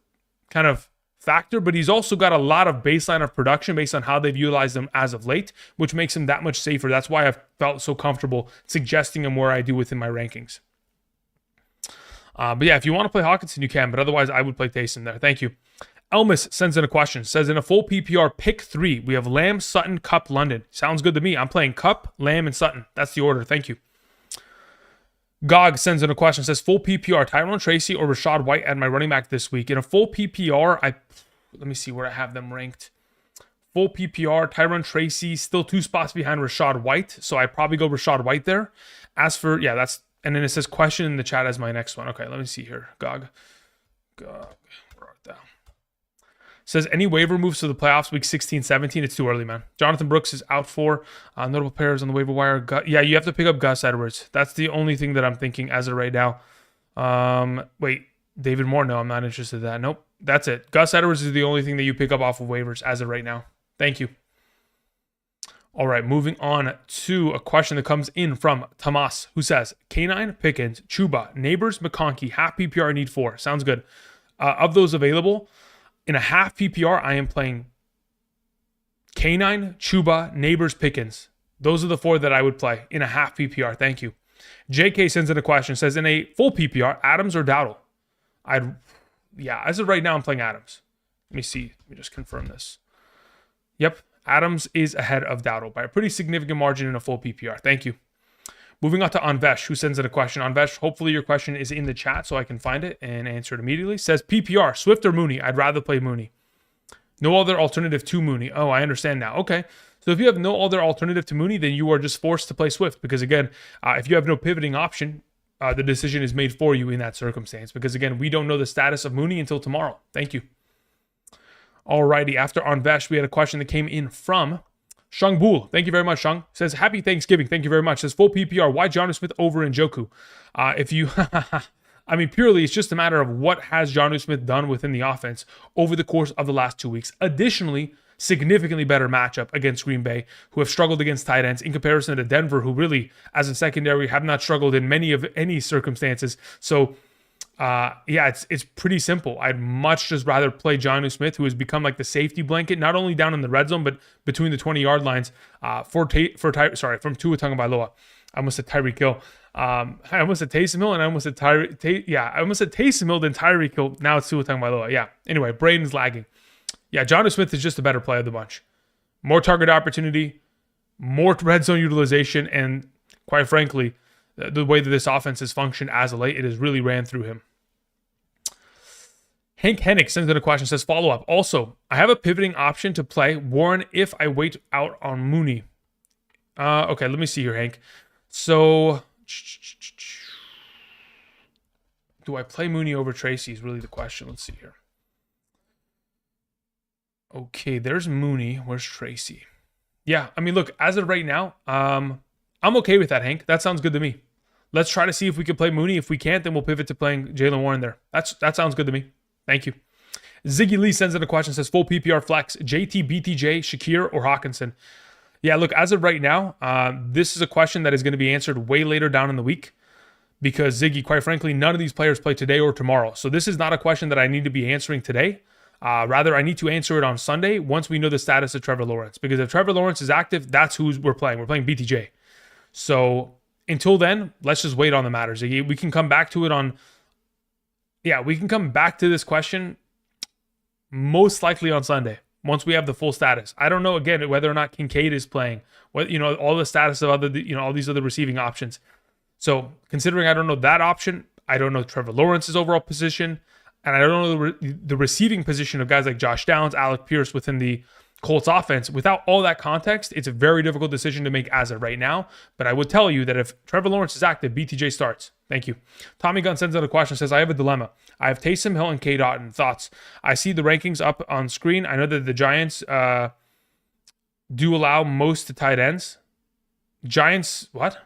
kind of factor, but he's also got a lot of baseline of production based on how they've utilized him as of late, which makes him that much safer. That's why I've felt so comfortable suggesting him where I do within my rankings. But yeah, if you want to play Hawkinson, you can, but otherwise I would play Taysom there. Thank you. Elmis sends in a question. Says, in a full PPR pick 3, we have Lamb, Sutton, Kupp, London. Sounds good to me. I'm playing Kupp, Lamb, and Sutton. That's the order. Thank you. Gog sends in a question. Says, full PPR, Tyrone Tracy or Rashad White at my running back this week. In a full PPR, let me see where I have them ranked. Full PPR, Tyrone Tracy, still 2 spots behind Rashad White. So I probably go Rashad White there. And then it says question in the chat as my next one. Okay, let me see here. Gog. Says, any waiver moves to the playoffs week 16, 17? It's too early, man. Jonathan Brooks is out for notable players on the waiver wire. Yeah, you have to pick up Gus Edwards. That's the only thing that I'm thinking as of right now. Wait, David Moore? No, I'm not interested in that. Nope, that's it. Gus Edwards is the only thing that you pick up off of waivers as of right now. Thank you. All right, moving on to a question that comes in from Tomas, who says, K9, Pickens, Chuba, Neighbors, McConkey, half PPR, need 4. Sounds good. Of those available, in a half PPR, I am playing K9, Chuba, Neighbors, Pickens. Those are the 4 that I would play in a half PPR. Thank you. JK sends in a question, says, in a full PPR, Adams or Dowdle? As of right now, I'm playing Adams. Let me see. Let me just confirm this. Yep, Adams is ahead of Dowdle by a pretty significant margin in a full PPR. Thank you. Moving on to Anvesh, who sends in a question. Anvesh, hopefully your question is in the chat so I can find it and answer it immediately. Says, PPR, Swift or Mooney? I'd rather play Mooney. No other alternative to Mooney. Oh, I understand now. Okay. So if you have no other alternative to Mooney, then you are just forced to play Swift. Because again, if you have no pivoting option, the decision is made for you in that circumstance. Because again, we don't know the status of Mooney until tomorrow. Thank you. Alrighty. After Anvesh, we had a question that came in from Shung Bul. Thank you very much, Shung. Says, happy Thanksgiving. Thank you very much. Says, full PPR. Why Jonnu Smith over Njoku? I mean, purely, it's just a matter of what has Jonnu Smith done within the offense over the course of the last 2 weeks. Additionally, significantly better matchup against Green Bay, who have struggled against tight ends in comparison to Denver, who really, as a secondary, have not struggled in any circumstances. So, it's pretty simple. I'd much just rather play Jonnu Smith, who has become like the safety blanket, not only down in the red zone, but between the 20-yard lines from Tua Tagovailoa. I almost said Tyreek Hill. I almost said Taysom Hill, and I almost said I almost said Taysom Hill, then Tyreek Hill. Now it's Tua Tagovailoa. Yeah. Anyway, Braden's lagging. Yeah, Jonnu Smith is just a better play of the bunch. More target opportunity, more red zone utilization, and quite frankly, the way that this offense has functioned as of late, it has really ran through him. Hank Hennick sends in a question, says, follow up. Also, I have a pivoting option to play Warren if I wait out on Mooney. Okay, let me see here, Hank. So, do I play Mooney over Tracy is really the question. Let's see here. Okay, there's Mooney. Where's Tracy? Yeah, I mean, look, as of right now, I'm okay with that, Hank. That sounds good to me. Let's try to see if we can play Mooney. If we can't, then we'll pivot to playing Jaylen Warren there. That sounds good to me. Thank you. Ziggy Lee sends in a question, says, full PPR flex, JT, BTJ, Shakir, or Hawkinson? Yeah, look, as of right now, this is a question that is going to be answered way later down in the week because, Ziggy, quite frankly, none of these players play today or tomorrow. So this is not a question that I need to be answering today. Rather, I need to answer it on Sunday once we know the status of Trevor Lawrence. Because if Trevor Lawrence is active, that's who we're playing. We're playing BTJ. So until then, let's just wait on the matter, Ziggy. We can come back to it on... Yeah, we can come back to this question most likely on Sunday once we have the full status. I don't know, again, whether or not Kincaid is playing, all the status of all these other receiving options. So considering I don't know that option, I don't know Trevor Lawrence's overall position, and I don't know the receiving position of guys like Josh Downs, Alec Pierce within the Colts offense. Without all that context, it's a very difficult decision to make as of right now. But I would tell you that if Trevor Lawrence is active, BTJ starts. Thank you. Tommy Gunn sends out a question, says, I have a dilemma. I have Taysom Hill and K. Dotton. Thoughts? I see the rankings up on screen. I know that the Giants do allow most to tight ends. Giants, what?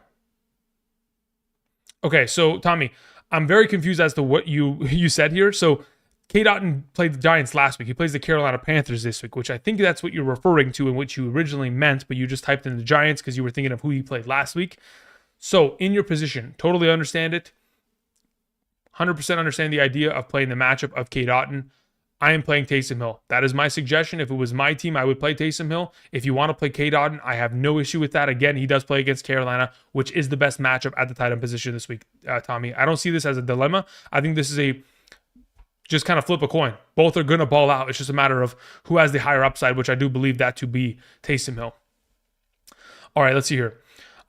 Okay, so Tommy, I'm very confused as to what you said here. So K. Dotton played the Giants last week. He plays the Carolina Panthers this week, which I think that's what you're referring to and what you originally meant, but you just typed in the Giants because you were thinking of who he played last week. So in your position, totally understand it. 100% understand the idea of playing the matchup of K. Dotton. I am playing Taysom Hill. That is my suggestion. If it was my team, I would play Taysom Hill. If you want to play K. Dotton, I have no issue with that. Again, he does play against Carolina, which is the best matchup at the tight end position this week, Tommy. I don't see this as a dilemma. I think this is just kind of flip a coin. Both are going to ball out. It's just a matter of who has the higher upside, which I do believe that to be Taysom Hill. All right, let's see here.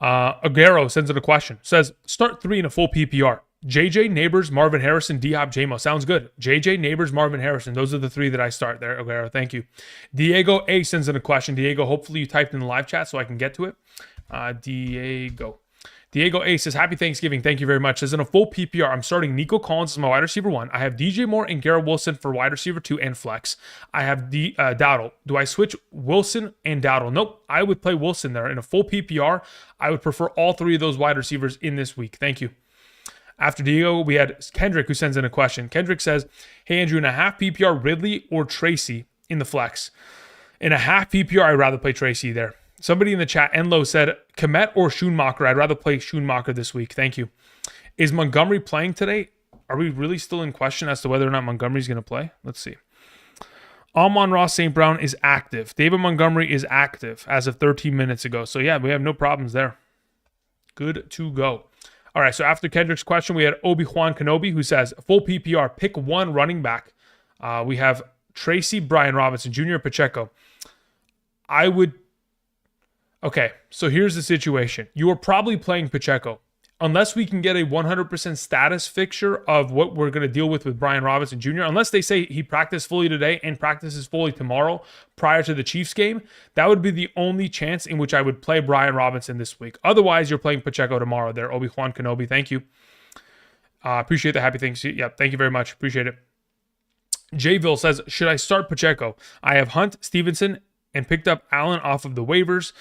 Aguero sends in a question. Says, start 3 in a full PPR. JJ, Neighbors, Marvin Harrison, D-Hop, J-Mo. Sounds good. JJ, Neighbors, Marvin Harrison. Those are the 3 that I start there. Aguero, thank you. Diego A sends in a question. Diego, hopefully you typed in the live chat so I can get to it. Diego A says, happy Thanksgiving. Thank you very much. Says, in a full PPR, I'm starting Nico Collins as my wide receiver 1. I have DJ Moore and Garrett Wilson for wide receiver 2 and flex. I have Dowdle. Do I switch Wilson and Dowdle? Nope. I would play Wilson there. In a full PPR, I would prefer all 3 of those wide receivers in this week. Thank you. After Diego, we had Kendrick who sends in a question. Kendrick says, hey, Andrew, in a half PPR, Ridley or Tracy in the flex? In a half PPR, I'd rather play Tracy there. Somebody in the chat, Enlo, said, Komet or Schoonmaker? I'd rather play Schoonmaker this week. Thank you. Is Montgomery playing today? Are we really still in question as to whether or not Montgomery's going to play? Let's see. Amon-Ra St. Brown is active. David Montgomery is active as of 13 minutes ago. So, yeah, we have no problems there. Good to go. All right, so after Kendrick's question, we had Obi-Wan Kenobi, who says, full PPR, pick one running back. We have Tracy, Brian Robinson, Jr., Pacheco. Okay, so here's the situation. You are probably playing Pacheco. Unless we can get a 100% status fixture of what we're going to deal with Brian Robinson Jr., unless they say he practiced fully today and practices fully tomorrow prior to the Chiefs game, that would be the only chance in which I would play Brian Robinson this week. Otherwise, you're playing Pacheco tomorrow there. Obi-Wan Kenobi, thank you. Appreciate the happy things. Yeah, thank you very much. Appreciate it. Jayville says, should I start Pacheco? I have Hunt, Stevenson, and picked up Allen off of the waivers.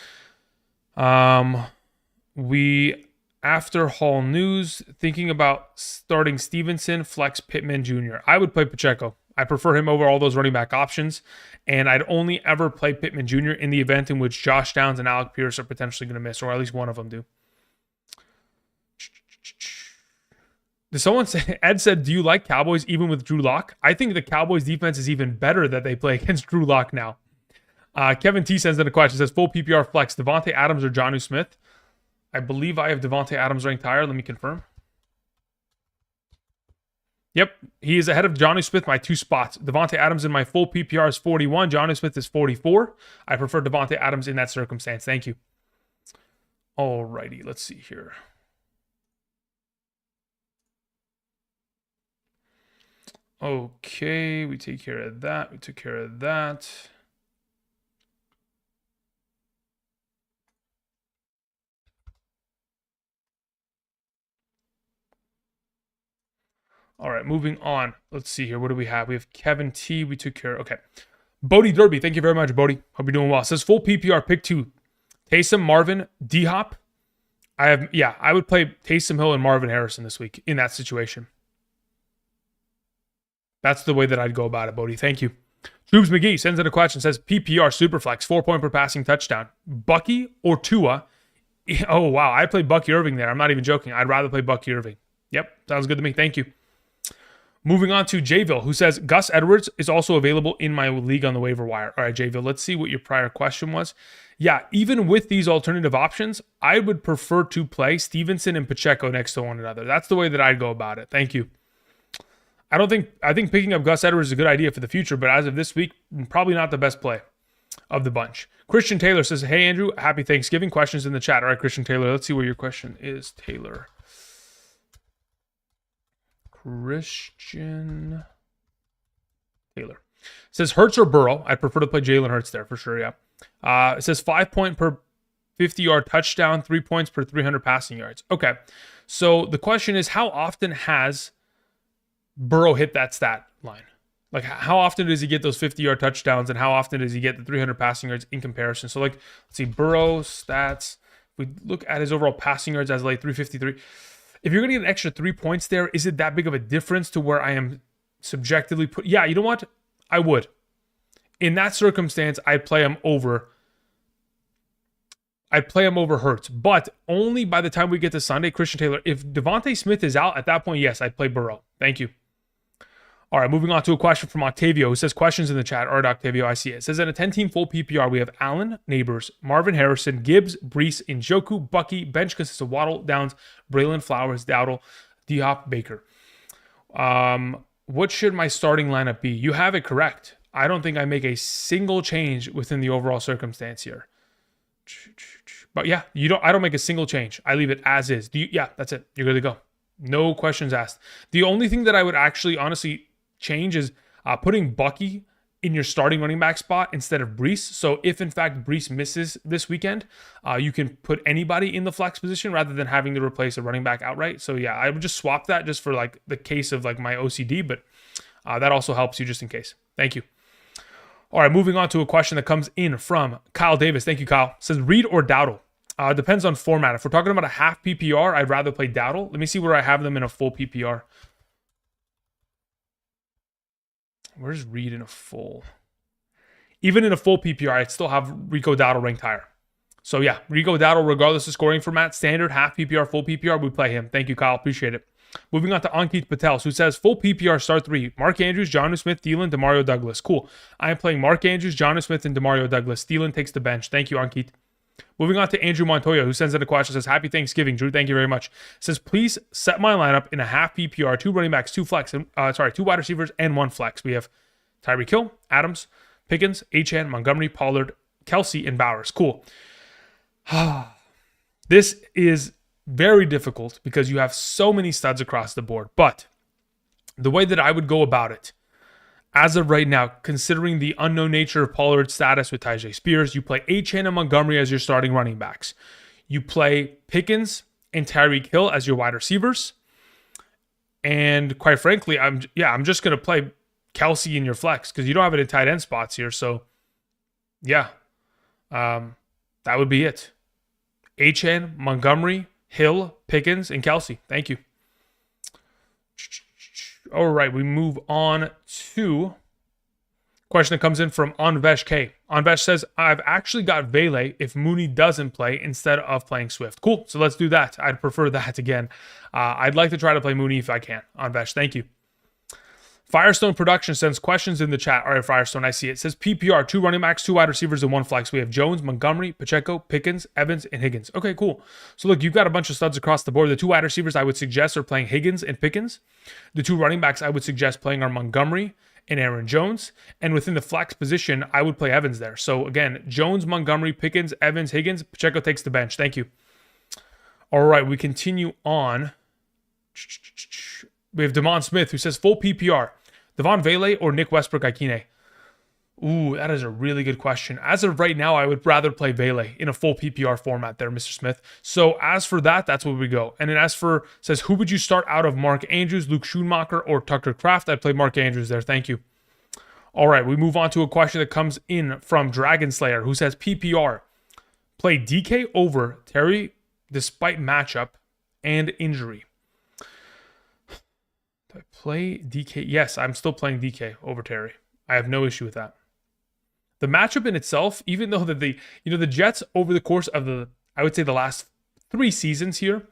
After Hall News, thinking about starting Stevenson, flex Pittman Jr. I would play Pacheco. I prefer him over all those running back options, and I'd only ever play Pittman Jr. in the event in which Josh Downs and Alec Pierce are potentially going to miss, or at least one of them do. Did someone say, Ed said, do you like Cowboys even with Drew Lock? I think the Cowboys defense is even better that they play against Drew Lock now. Kevin T sends in a question, says, full PPR flex, Devontae Adams or Jonnu Smith? I believe I have Devontae Adams ranked higher. Let me confirm. Yep, he is ahead of Jonnu Smith by 2 spots. Devontae Adams in my full PPR is 41. Jonnu Smith is 44. I prefer Devontae Adams in that circumstance. Thank you. Alrighty, let's see here. Okay, we take care of that. We took care of that. All right, moving on. Let's see here. What do we have? We have Kevin T. We took care of. Okay. Bodie Derby. Thank you very much, Bodie. Hope you're doing well. It says full PPR pick 2. Taysom, Marvin, D-Hop. I would play Taysom Hill and Marvin Harrison this week in that situation. That's the way that I'd go about it, Bodie. Thank you. Troops McGee sends in a question. Says PPR Superflex, 4-point per passing touchdown. Bucky or Tua? Oh, wow. I played Bucky Irving there. I'm not even joking. I'd rather play Bucky Irving. Yep. Sounds good to me. Thank you. Moving on to Jayville, who says, Gus Edwards is also available in my league on the waiver wire. All right, Jayville, let's see what your prior question was. Yeah, even with these alternative options, I would prefer to play Stevenson and Pacheco next to one another. That's the way that I'd go about it. Thank you. I think picking up Gus Edwards is a good idea for the future, but as of this week, probably not the best play of the bunch. Christian Taylor says, hey, Andrew, happy Thanksgiving. Questions in the chat. All right, Christian Taylor, let's see where your question is, Taylor. Christian Taylor says Hurts or Burrow. I'd prefer to play Jalen Hurts there for sure. Yeah. It says 5-point per 50-yard touchdown, 3 points per 300 passing yards. Okay. So the question is, how often has Burrow hit that stat line? Like, how often does he get those 50-yard touchdowns, and how often does he get the 300 passing yards in comparison? So, like, let's see, Burrow stats. If we look at his overall passing yards as like 353. If you're going to get an extra 3 points there, is it that big of a difference to where I am subjectively Yeah, you know what? I would. In that circumstance, I'd play him over Hurts. But only by the time we get to Sunday, Christian Taylor. If Devontae Smith is out, at that point, yes, I'd play Burrow. Thank you. All right, moving on to a question from Octavio, who says questions in the chat. All right, Octavio, I see it. It says in a 10-team full PPR, we have Allen, Neighbors, Marvin Harrison, Gibbs, Brees, Njoku, Bucky. Bench consists of Waddle, Downs, Braylon, Flowers, Dowdle, D-Hop, Baker. What should my starting lineup be? You have it correct. I don't think I make a single change within the overall circumstance here. But yeah, I don't make a single change. I leave it as is. Yeah, that's it. You're good to go. No questions asked. The only thing that I would actually honestly change is putting Bucky in your starting running back spot instead of Brees. So if in fact Brees misses this weekend, you can put anybody in the flex position rather than having to replace a running back outright. So yeah, I would just swap that just for like the case of like my OCD, but that also helps you just in case. Thank you. All right, moving on to a question that comes in from Kyle Davis. Thank you, Kyle. It says Reed or Dowdle. Depends on format. If we're talking about a half PPR, I'd rather play Dowdle. Let me see where I have them in a full PPR. Where's Reed in a full? Even in a full PPR, I'd still have Rico Dowdle ranked higher. So yeah, Rico Dowdle, regardless of scoring format, standard, half PPR, full PPR, we play him. Thank you, Kyle. Appreciate it. Moving on to Ankit Patel, who says full PPR start 3. Mark Andrews, Jonnu Smith, Thielen, Demario Douglas. Cool. I am playing Mark Andrews, Jonnu Smith, and Demario Douglas. Thielen takes the bench. Thank you, Ankit. Moving on to Andrew Montoya, who sends in a question, says, Happy Thanksgiving, Drew. Thank you very much. Says, please set my lineup in a half PPR, 2 running backs, 2 wide receivers, and 1 flex. We have Tyreek Hill, Adams, Pickens, Achane, Montgomery, Pollard, Kelsey, and Bowers. Cool. This is very difficult because you have so many studs across the board. But the way that I would go about it, as of right now, considering the unknown nature of Pollard's status with Tyjae Spears, you play Achane and Montgomery as your starting running backs. You play Pickens and Tyreek Hill as your wide receivers. And quite frankly, I'm just going to play Kelsey in your flex because you don't have any tight end spots here. So, yeah, that would be it. Achane, Montgomery, Hill, Pickens, and Kelsey. Thank you. All right, we move on to question that comes in from Anvesh K. Anvesh says, I've actually got Vele if Mooney doesn't play instead of playing Swift. Cool, so let's do that. I'd prefer that again. I'd like to try to play Mooney if I can. Anvesh, thank you. Firestone Production sends questions in the chat. All right, Firestone, I see it. It says PPR, 2 running backs, 2 wide receivers, and 1 flex. We have Jones, Montgomery, Pacheco, Pickens, Evans, and Higgins. Okay, cool. So look, you've got a bunch of studs across the board. The 2 wide receivers I would suggest are playing Higgins and Pickens. The 2 running backs I would suggest playing are Montgomery and Aaron Jones. And within the flex position, I would play Evans there. So again, Jones, Montgomery, Pickens, Evans, Higgins. Pacheco takes the bench. Thank you. All right, we continue on. We have Damon Smith who says full PPR. Devon Vele or Nick Westbrook-Ikine? Ooh, that is a really good question. As of right now, I would rather play Vele in a full PPR format there, Mr. Smith. So as for that, that's where we go. And then as for, says, who would you start out of Mark Andrews, Luke Schoonmaker, or Tucker Kraft? I'd play Mark Andrews there. Thank you. All right, we move on to a question that comes in from Dragon Slayer, who says PPR. Play DK over Terry despite matchup and injury. Do I play DK? Yes, I'm still playing DK over Terry. I have no issue with that. The matchup in itself, even though the Jets over the course of I would say the last 3 seasons here,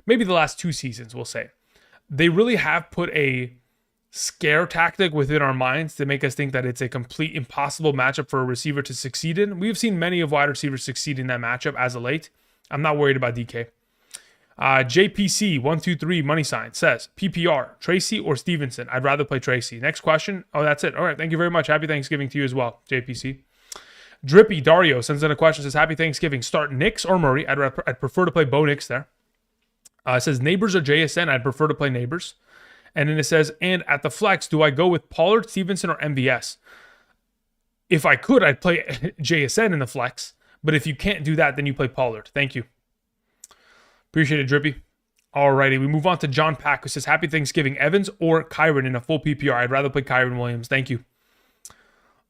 maybe the last 2 seasons, we'll say, they really have put a scare tactic within our minds to make us think that it's a complete impossible matchup for a receiver to succeed in. We have seen many of wide receivers succeed in that matchup as of late. I'm not worried about DK. JPC123 money sign says PPR, Tracy or Stevenson? I'd rather play Tracy. Next question. Oh, that's it. All right. Thank you very much. Happy Thanksgiving to you as well, JPC. Drippy Dario sends in a question. Says Happy Thanksgiving. Start Nix or Murray? I'd prefer to play Bo Nix there. It says Neighbors or JSN? I'd prefer to play Neighbors. And then it says, and at the flex, do I go with Pollard, Stevenson, or MVS? If I could, I'd play JSN in the flex. But if you can't do that, then you play Pollard. Thank you. Appreciate it, Drippy. Alrighty, we move on to John Pack, who says, Happy Thanksgiving, Evans or Kyron in a full PPR? I'd rather play Kyron Williams. Thank you.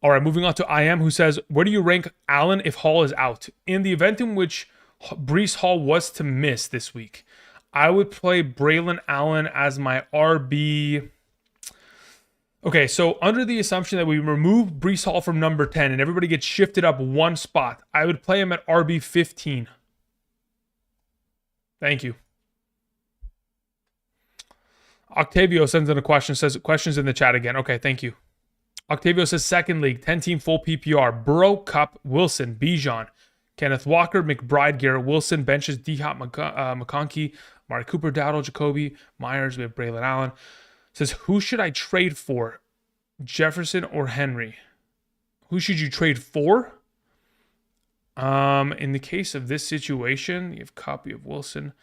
All right, moving on to IM, who says, where do you rank Allen if Hall is out? In the event in which Breece Hall was to miss this week, I would play Braylon Allen as my RB. Okay, so under the assumption that we remove Breece Hall from number 10 and everybody gets shifted up 1 spot, I would play him at RB 15. Thank you. Octavio sends in a question, says questions in the chat again. Okay, thank you. Octavio says second league, 10-team full PPR. Burrow, Kupp, Wilson, Bijan, Kenneth Walker, McBride, Garrett Wilson, benches D-Hop, McConkey, Mari Cooper, Dowdle, Jacoby, Myers. We have Braylon Allen. Says, who should I trade for? Jefferson or Henry? Who should you trade for? In the case of this situation, you have Kupp, you have Wilson.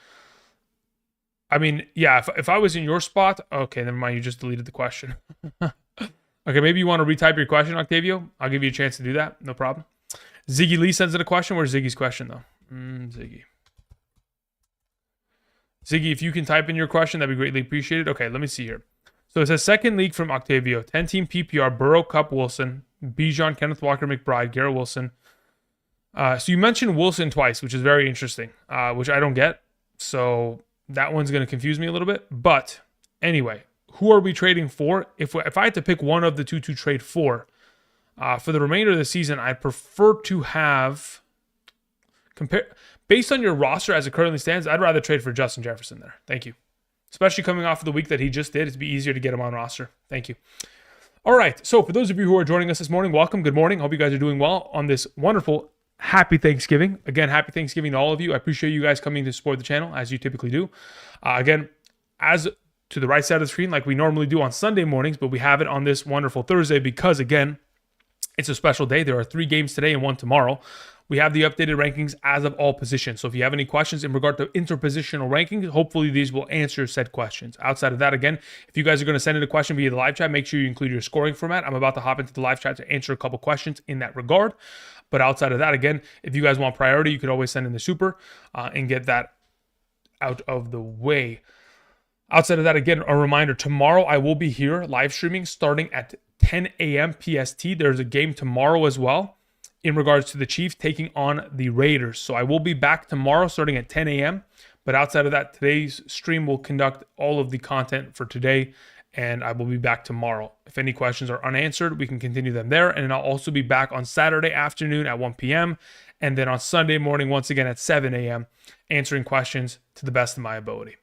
I mean, yeah, if I was in your spot, okay, never mind, you just deleted the question. Okay, maybe you want to retype your question, Octavio. I'll give you a chance to do that. No problem. Ziggy Lee sends in a question. Where's Ziggy's question, though? Ziggy, if you can type in your question, that'd be greatly appreciated. Okay, let me see here. So it says second league from Octavio. 10-team PPR, Burrow, Kupp, Wilson, Bijan, Kenneth Walker, McBride, Garrett Wilson. So you mentioned Wilson twice, which is very interesting, which I don't get. So that one's going to confuse me a little bit. But anyway, who are we trading for? If I had to pick one of the two to trade for the remainder of the season, I'd prefer to have based on your roster as it currently stands, I'd rather trade for Justin Jefferson there. Thank you. Especially coming off of the week that he just did, it'd be easier to get him on roster. Thank you. All right. So for those of you who are joining us this morning, welcome. Good morning. Hope you guys are doing well on this wonderful, happy Thanksgiving. Again, happy Thanksgiving to all of you. I appreciate you guys coming to support the channel as you typically do. Again, as to the right side of the screen, like we normally do on Sunday mornings, but we have it on this wonderful Thursday because, again, it's a special day. There are 3 games today and 1 tomorrow. We have the updated rankings as of all positions. So if you have any questions in regard to interpositional rankings, hopefully these will answer said questions. Outside of that, again, if you guys are going to send in a question via the live chat, make sure you include your scoring format. I'm about to hop into the live chat to answer a couple questions in that regard. But outside of that, again, if you guys want priority, you could always send in the super and get that out of the way. Outside of that, again, a reminder, tomorrow I will be here live streaming starting at 10 a.m. PST. There's a game tomorrow as well in regards to the Chiefs taking on the Raiders. So I will be back tomorrow starting at 10 a.m. But outside of that, today's stream will conduct all of the content for today, and I will be back tomorrow. If any questions are unanswered, we can continue them there. And I'll also be back on Saturday afternoon at 1 p.m. and then on Sunday morning, once again at 7 a.m., answering questions to the best of my ability.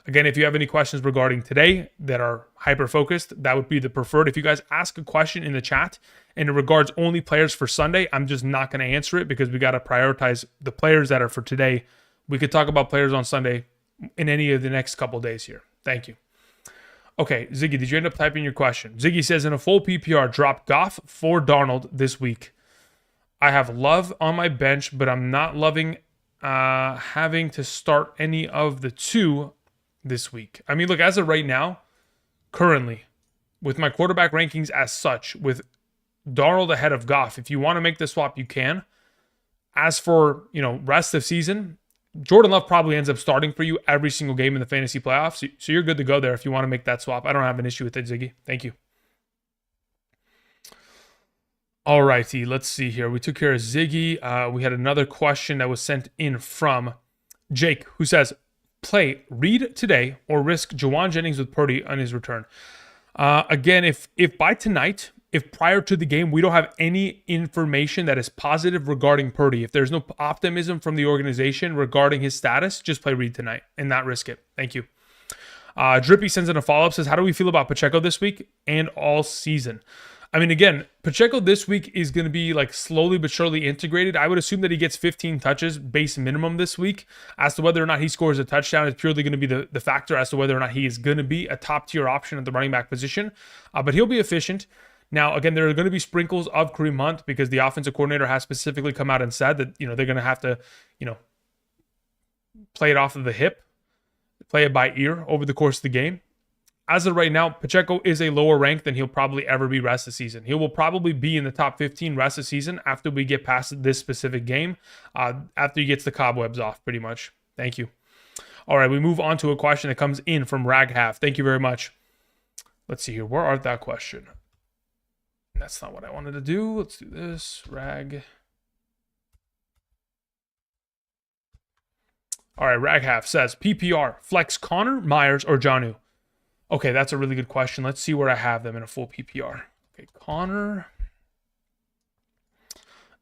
Again, if you have any questions regarding today that are hyper-focused, that would be the preferred. If you guys ask a question in the chat and it regards only players for Sunday, I'm just not going to answer it because we got to prioritize the players that are for today. We could talk about players on Sunday in any of the next couple days here. Thank you. Okay, Ziggy, did you end up typing your question? Ziggy says, in a full PPR, drop Goff for Darnold this week. I have Love on my bench, but I'm not loving having to start any of the 2 this week. I mean, look, as of right now, currently, with my quarterback rankings as such, with Darnold ahead of Goff, if you want to make the swap, you can. As for, rest of season, Jordan Love probably ends up starting for you every single game in the fantasy playoffs. So you're good to go there if you want to make that swap. I don't have an issue with it, Ziggy. Thank you. All righty, let's see here. We took care of Ziggy. We had another question that was sent in from Jake, who says, play Reed today or risk Juwan Jennings with Purdy on his return. Again, if by tonight, if prior to the game, we don't have any information that is positive regarding Purdy, if there's no optimism from the organization regarding his status, just play Reed tonight and not risk it. Thank you. Drippy sends in a follow-up, says, how do we feel about Pacheco this week and all season? I mean, again, Pacheco this week is going to be like slowly but surely integrated. I would assume that he gets 15 touches base minimum this week. As to whether or not he scores a touchdown is purely going to be the factor as to whether or not he is going to be a top tier option at the running back position. But he'll be efficient. Now, again, there are going to be sprinkles of Kareem Hunt because the offensive coordinator has specifically come out and said that, they're going to have to, play it off of the hip, play it by ear over the course of the game. As of right now, Pacheco is a lower rank than he'll probably ever be rest of the season. He will probably be in the top 15 rest of the season after we get past this specific game, after he gets the cobwebs off, pretty much. Thank you. All right, we move on to a question that comes in from Raghav. Thank you very much. Let's see here. Where art that question? That's not what I wanted to do. Let's do this. Rag. All right, Raghav says, PPR, flex Connor, Myers, or Jonnu? Okay, that's a really good question. Let's see where I have them in a full PPR. Okay, Connor.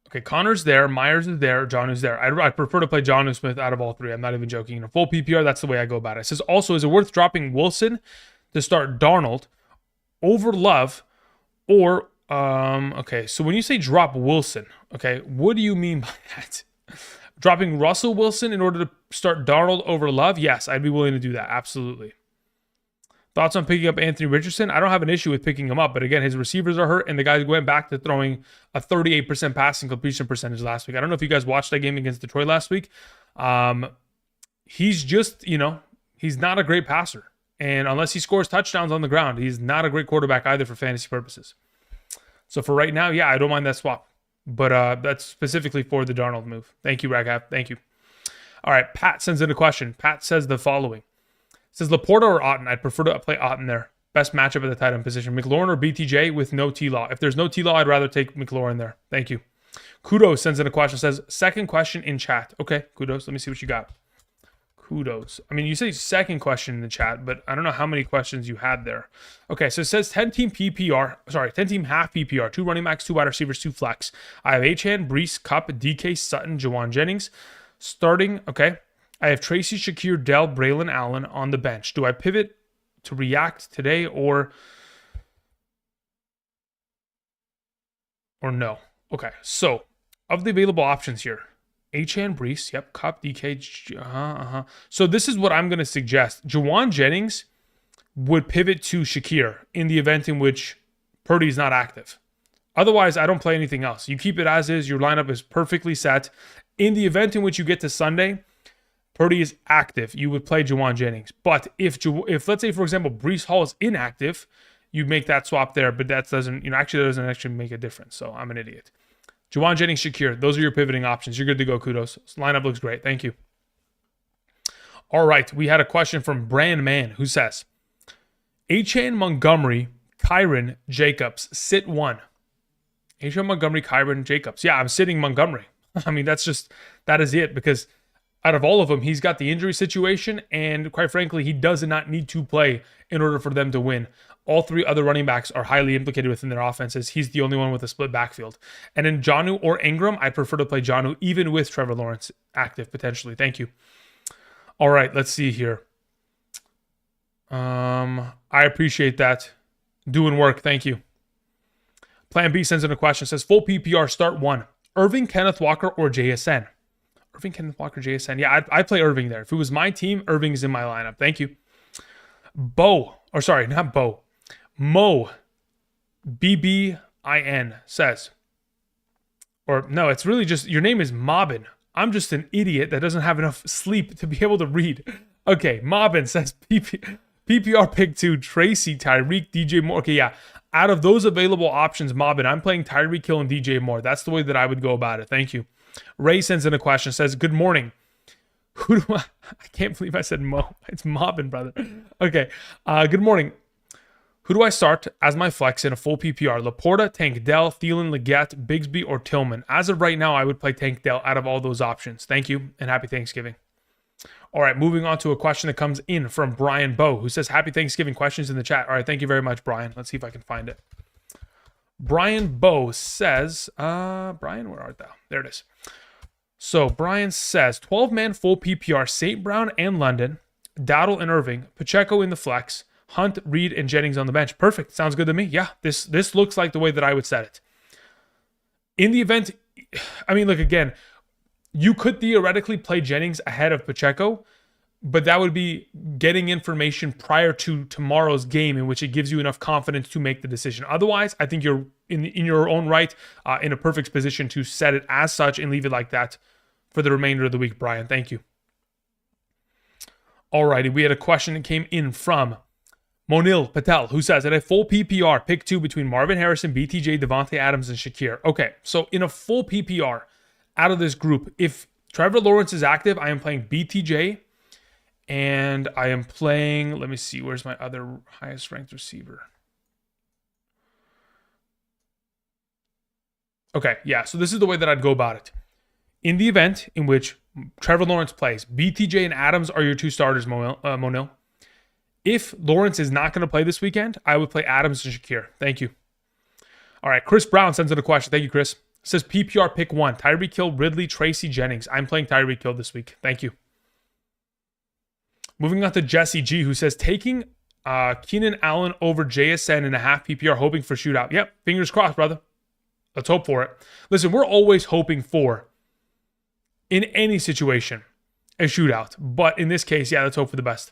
Okay, Connor's there. Myers is there. Jonnu's there. I prefer to play Jonnu Smith out of all 3. I'm not even joking. In a full PPR, that's the way I go about it. It says, also, is it worth dropping Wilson to start Darnold over Love or, okay, so when you say drop Wilson, okay, what do you mean by that? Dropping Russell Wilson in order to start Darnold over Love? Yes, I'd be willing to do that. Absolutely. Thoughts on picking up Anthony Richardson? I don't have an issue with picking him up, but again, his receivers are hurt, and the guy went back to throwing a 38% passing completion percentage last week. I don't know if you guys watched that game against Detroit last week. He's just, he's not a great passer. And unless he scores touchdowns on the ground, he's not a great quarterback either for fantasy purposes. So for right now, yeah, I don't mind that swap. But that's specifically for the Darnold move. Thank you, Raghav. Thank you. All right, Pat sends in a question. Pat says the following. Says Laporta or Otten? I'd prefer to play Otten there. Best matchup at the tight end position. McLaurin or BTJ with no T-Law. If there's no T-Law, I'd rather take McLaurin there. Thank you. Kudos sends in a question. Says, second question in chat. Okay, Kudos. Let me see what you got. Kudos. I mean, you say second question in the chat, but I don't know how many questions you had there. Okay, so it says 10-team PPR. Sorry, 10-team half PPR. 2 running backs, 2 wide receivers, 2 flex. I have Achane, Brees, Kupp, DK, Sutton, Juwan Jennings. Starting, okay. I have Tracy, Shakir, Dell, Braylon Allen on the bench. Do I pivot to react today or no? Okay, so of the available options here, Achane, Brees, yep, Cup, DK, So this is what I'm going to suggest. Juwan Jennings would pivot to Shakir in the event in which Purdy is not active. Otherwise, I don't play anything else. You keep it as is. Your lineup is perfectly set. In the event in which you get to Sunday, Purdy is active, you would play Juwan Jennings. But if let's say, for example, Brees Hall is inactive, you make that swap there, but that doesn't, that doesn't actually make a difference. So I'm an idiot. Juwan Jennings, Shakir, those are your pivoting options. You're good to go. Kudos. This lineup looks great. Thank you. All right. We had a question from Brand Man who says, Achane, Montgomery, Kyron, Jacobs, sit one. Achane, Montgomery, Kyron, Jacobs. Yeah, I'm sitting Montgomery. I mean, that is it, because out of all of them, he's got the injury situation, and quite frankly, he does not need to play in order for them to win. All three other running backs are highly implicated within their offenses. He's the only one with a split backfield. And in Jonnu or Ingram, I'd prefer to play Jonnu even with Trevor Lawrence active potentially. Thank you. All right, let's see here. I appreciate that. Doing work. Thank you. Plan B sends in a question. Says, full PPR, start one. Irving, Kenneth Walker, or JSN? Irving, Kenneth Walker, JSN. Yeah, I'd play Irving there. If it was my team, Irving is in my lineup. Thank you. Mo, BBIN says, or no, it's really just, your name is Mobbin. I'm just an idiot that doesn't have enough sleep to be able to read. Okay, Mobbin says PPR pick 2, Tracy, Tyreek, DJ Moore. Okay, yeah. Out of those available options, Mobbin, I'm playing Tyreek Hill and DJ Moore. That's the way that I would go about it. Thank you. Ray sends in a question, says, good morning. Who do I can't believe I said Mo. It's Mobbin, brother. Okay. Good morning. Who do I start as my flex in a full PPR? Laporta, Tank Dell, Thielen, Leggett, Bigsby, or Tillman? As of right now, I would play Tank Dell out of all those options. Thank you, and happy Thanksgiving. All right, moving on to a question that comes in from Brian Bowe, who says, happy Thanksgiving, questions in the chat. All right, thank you very much, Brian. Let's see if I can find it. Brian Bowe says, Brian, where art thou? There it is. So Brian says, 12-man full PPR, St. Brown and London, Dowdle and Irving, Pacheco in the flex, Hunt, Reed, and Jennings on the bench. Perfect. Sounds good to me. Yeah, this looks like the way that I would set it. In the event, I mean, look, again, you could theoretically play Jennings ahead of Pacheco, but that would be getting information prior to tomorrow's game in which it gives you enough confidence to make the decision. Otherwise, I think you're in your own right in a perfect position to set it as such and leave it like that for the remainder of the week, Brian. Thank you. Alrighty, we had a question that came in from Monil Patel, who says, at a full PPR, pick 2 between Marvin Harrison, BTJ, Devontae Adams, and Shakir. Okay, so in a full PPR out of this group, if Trevor Lawrence is active, I am playing BTJ, and I am playing, let me see, where's my other highest ranked receiver? Okay, yeah, so this is the way that I'd go about it. In the event in which Trevor Lawrence plays, BTJ and Adams are your two starters, Monil. If Lawrence is not going to play this weekend, I would play Adams and Shakir. Thank you. All right, Chris Brown sends in a question. Thank you, Chris. It says PPR pick 1, Tyreek Hill, Ridley, Tracy, Jennings. I'm playing Tyreek Hill this week. Thank you. Moving on to Jesse G, who says taking Keenan Allen over JSN in a half PPR, hoping for shootout. Yep, fingers crossed, brother. Let's hope for it. Listen, we're always hoping for, in any situation, a shootout. But in this case, yeah, let's hope for the best.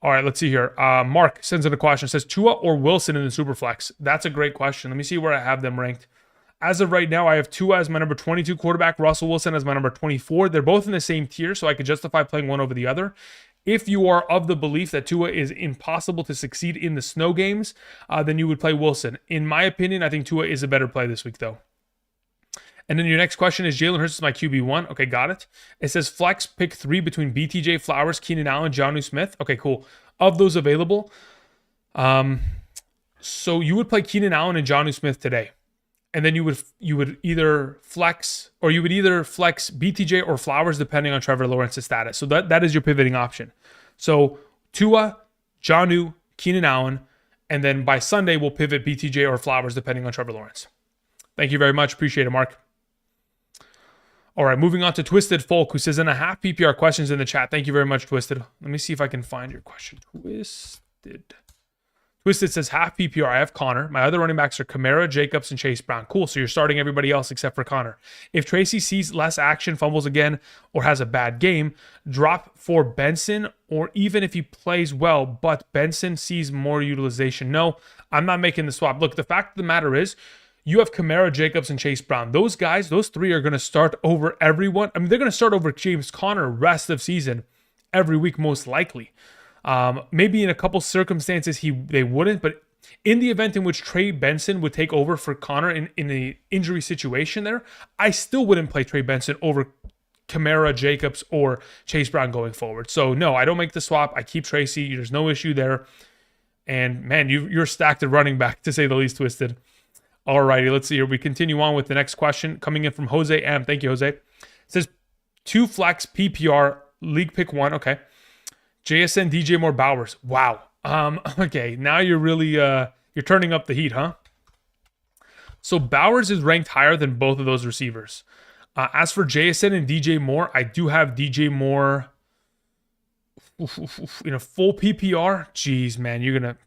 All right, let's see here. Mark sends in a question. Says Tua or Wilson in the Superflex? That's a great question. Let me see where I have them ranked. As of right now, I have Tua as my number 22 quarterback, Russell Wilson as my number 24. They're both in the same tier, so I could justify playing one over the other. If you are of the belief that Tua is impossible to succeed in the snow games, then you would play Wilson. In my opinion, I think Tua is a better play this week, though. And then your next question is Jalen Hurts is my QB1. Okay, got it. It says flex pick 3 between BTJ, Flowers, Keenan Allen, Jonnu Smith. Okay, cool. Of those available, so you would play Keenan Allen and Jonnu Smith today. And then you would either flex BTJ or Flowers depending on Trevor Lawrence's status. So that is your pivoting option. So Tua, Jonnu, Keenan Allen, and then by Sunday we'll pivot BTJ or Flowers depending on Trevor Lawrence. Thank you very much. Appreciate it, Mark. All right, moving on to Twisted Folk, who says in a half PPR questions in the chat. Thank you very much, Twisted. Let me see if I can find your question. Twisted. Twisted says half PPR. I have Connor. My other running backs are Kamara, Jacobs, and Chase Brown. Cool. So you're starting everybody else except for Connor. If Tracy sees less action, fumbles again, or has a bad game, drop for Benson, or even if he plays well, but Benson sees more utilization. No, I'm not making the swap. Look, the fact of the matter is, you have Kamara, Jacobs, and Chase Brown. Those guys, those three are going to start over everyone. I mean, they're going to start over James Conner rest of season every week, most likely. Maybe in a couple circumstances they wouldn't, but in the event in which Trey Benson would take over for Connor in the injury situation there, I still wouldn't play Trey Benson over Kamara, Jacobs, or Chase Brown going forward. So no, I don't make the swap. I keep Tracy. There's no issue there. And man, you're stacked at running back, to say the least, Twisted. Alrighty, let's see here. We continue on with the next question coming in from Jose M. Thank you, Jose. It says 2 flex PPR league pick 1. Okay. JSN, DJ Moore, Bowers. Wow. Okay, now you're really you're turning up the heat, huh? So Bowers is ranked higher than both of those receivers. As for JSN and DJ Moore, I do have DJ Moore in a full PPR. Jeez, man, you're gonna.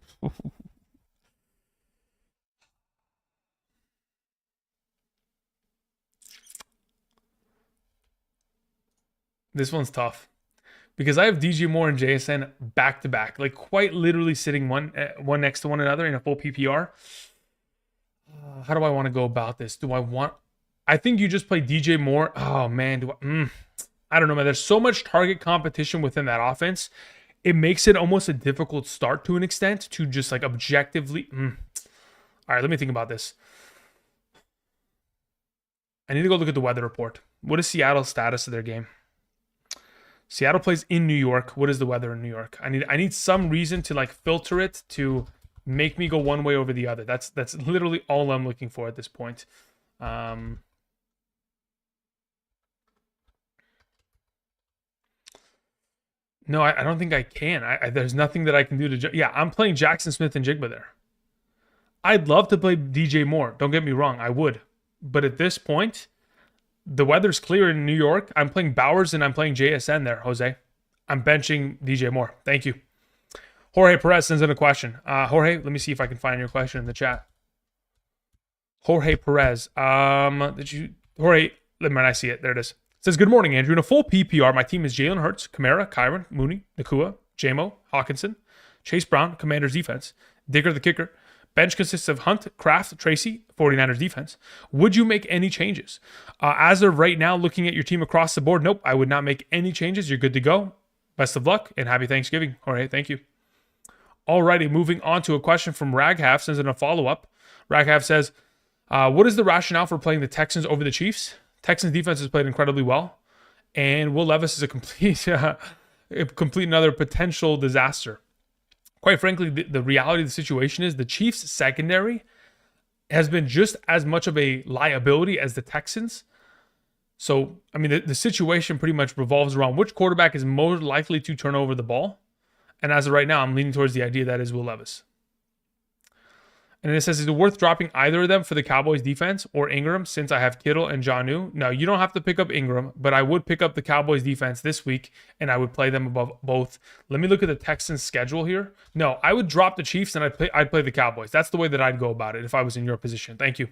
This one's tough. Because I have DJ Moore and JSN back to back, like quite literally sitting one next to one another in a full PPR. How do I want to go about this? I think you just play DJ Moore. Oh man, I don't know, man. There's so much target competition within that offense. It makes it almost a difficult start to an extent to just like objectively. All right, let me think about this. I need to go look at the weather report. What is Seattle's status of their game? Seattle plays in New York. What is the weather in New York? I need some reason to like filter it to make me go one way over the other. That's literally all I'm looking for at this point. No, I don't think I can. There's nothing that I can do to. Yeah, I'm playing Jackson Smith and Jigba there. I'd love to play DJ Moore. Don't get me wrong, I would. But at this point, the weather's clear in New York. I'm playing Bowers and I'm playing JSN there, Jose. I'm benching DJ Moore. Thank you. Jorge Perez sends in a question. Jorge, let me see if I can find your question in the chat. Jorge Perez. Jorge, let me I see it. There it is. It says, good morning, Andrew. In a full PPR, my team is Jalen Hurts, Kamara, Kyron, Mooney, Nakua, JMO, Hawkinson, Chase Brown, Commanders defense, Digger the kicker. Bench consists of Hunt, Kraft, Tracy, 49ers defense. Would you make any changes? As of right now, looking at your team across the board, nope, I would not make any changes. You're good to go. Best of luck and happy Thanksgiving. All right, thank you. Alrighty, moving on to a question from Raghav, sends in a follow-up. Raghav says, what is the rationale for playing the Texans over the Chiefs? Texans defense has played incredibly well, and Will Levis is a complete another potential disaster. Quite frankly, the reality of the situation is the Chiefs' secondary has been just as much of a liability as the Texans. So, I mean, the situation pretty much revolves around which quarterback is more likely to turn over the ball. And as of right now, I'm leaning towards the idea that is Will Levis. And then it says, is it worth dropping either of them for the Cowboys defense or Ingram since I have Kittle and Jonnu? No, you don't have to pick up Ingram, but I would pick up the Cowboys defense this week and I would play them above both. Let me look at the Texans schedule here. No, I would drop the Chiefs and I'd play the Cowboys. That's the way that I'd go about it if I was in your position. Thank you.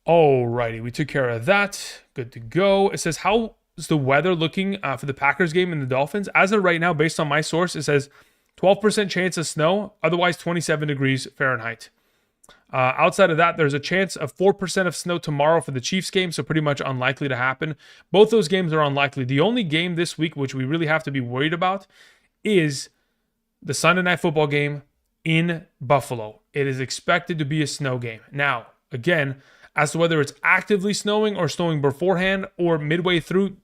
Alrighty, we took care of that. Good to go. It says, how is the weather looking for the Packers game and the Dolphins? As of right now, based on my source, it says 12% chance of snow, otherwise 27 degrees Fahrenheit. Outside of that, there's a chance of 4% of snow tomorrow for the Chiefs game, so pretty much unlikely to happen. Both those games are unlikely. The only game this week which we really have to be worried about is the Sunday Night Football game in Buffalo. It is expected to be a snow game. Now, again, as to whether it's actively snowing or snowing beforehand or midway through,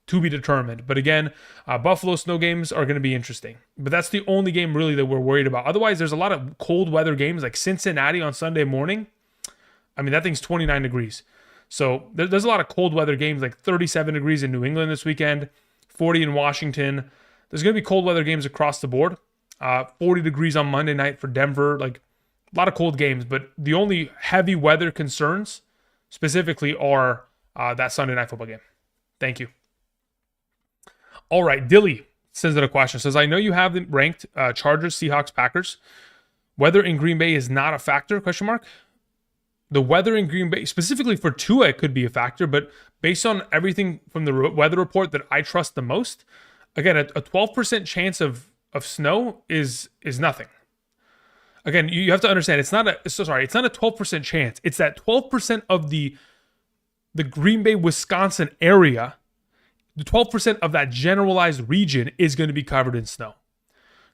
to be determined. But again, Buffalo snow games are going to be interesting. But that's the only game really that we're worried about. Otherwise, there's a lot of cold weather games like Cincinnati on Sunday morning. I mean, that thing's 29 degrees. So there's a lot of cold weather games like 37 degrees in New England this weekend, 40 in Washington. There's going to be cold weather games across the board. 40 degrees on Monday night for Denver. Like a lot of cold games. But the only heavy weather concerns specifically are that Sunday Night Football game. Thank you. All right, Dilly sends in a question. Says, I know you have them ranked Chargers, Seahawks, Packers. Weather in Green Bay is not a factor, question mark. The weather in Green Bay, specifically for Tua, it could be a factor, but based on everything from the weather report that I trust the most, again, a 12% chance of snow is nothing. Again, you have to understand, it's not a 12% chance. It's that 12% of the Green Bay, Wisconsin area, the 12% of that generalized region is going to be covered in snow.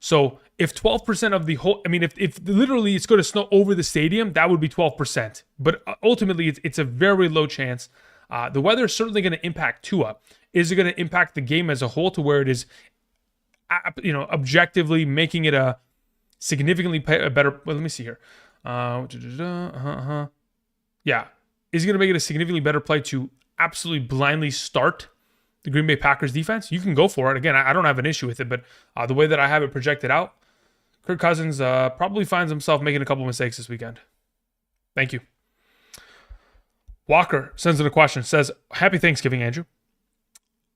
So if 12% of the whole, if literally it's going to snow over the stadium, that would be 12%. But ultimately, it's a very low chance. The weather is certainly going to impact Tua. Is it going to impact the game as a whole to where it is, objectively making it a significantly better? Well, let me see here. Yeah, is it going to make it a significantly better play to absolutely blindly start the Green Bay Packers defense? You can go for it. Again, I don't have an issue with it, but the way that I have it projected out, Kirk Cousins probably finds himself making a couple mistakes this weekend. Thank you. Walker sends in a question, says, Happy Thanksgiving, Andrew.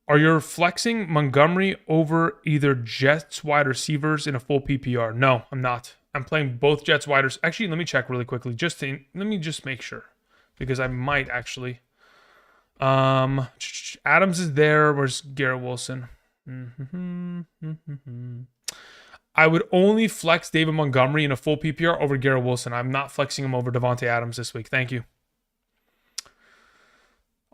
Are you flexing Montgomery over either Jets wide receivers in a full PPR? No, I'm not. I'm playing both Jets wide receivers. Actually, let me check really quickly. Let me just make sure, because I might actually. Adams is there. Where's Garrett Wilson? I would only flex David Montgomery in a full PPR over Garrett Wilson. I'm not flexing him over Devontae Adams this week. Thank you.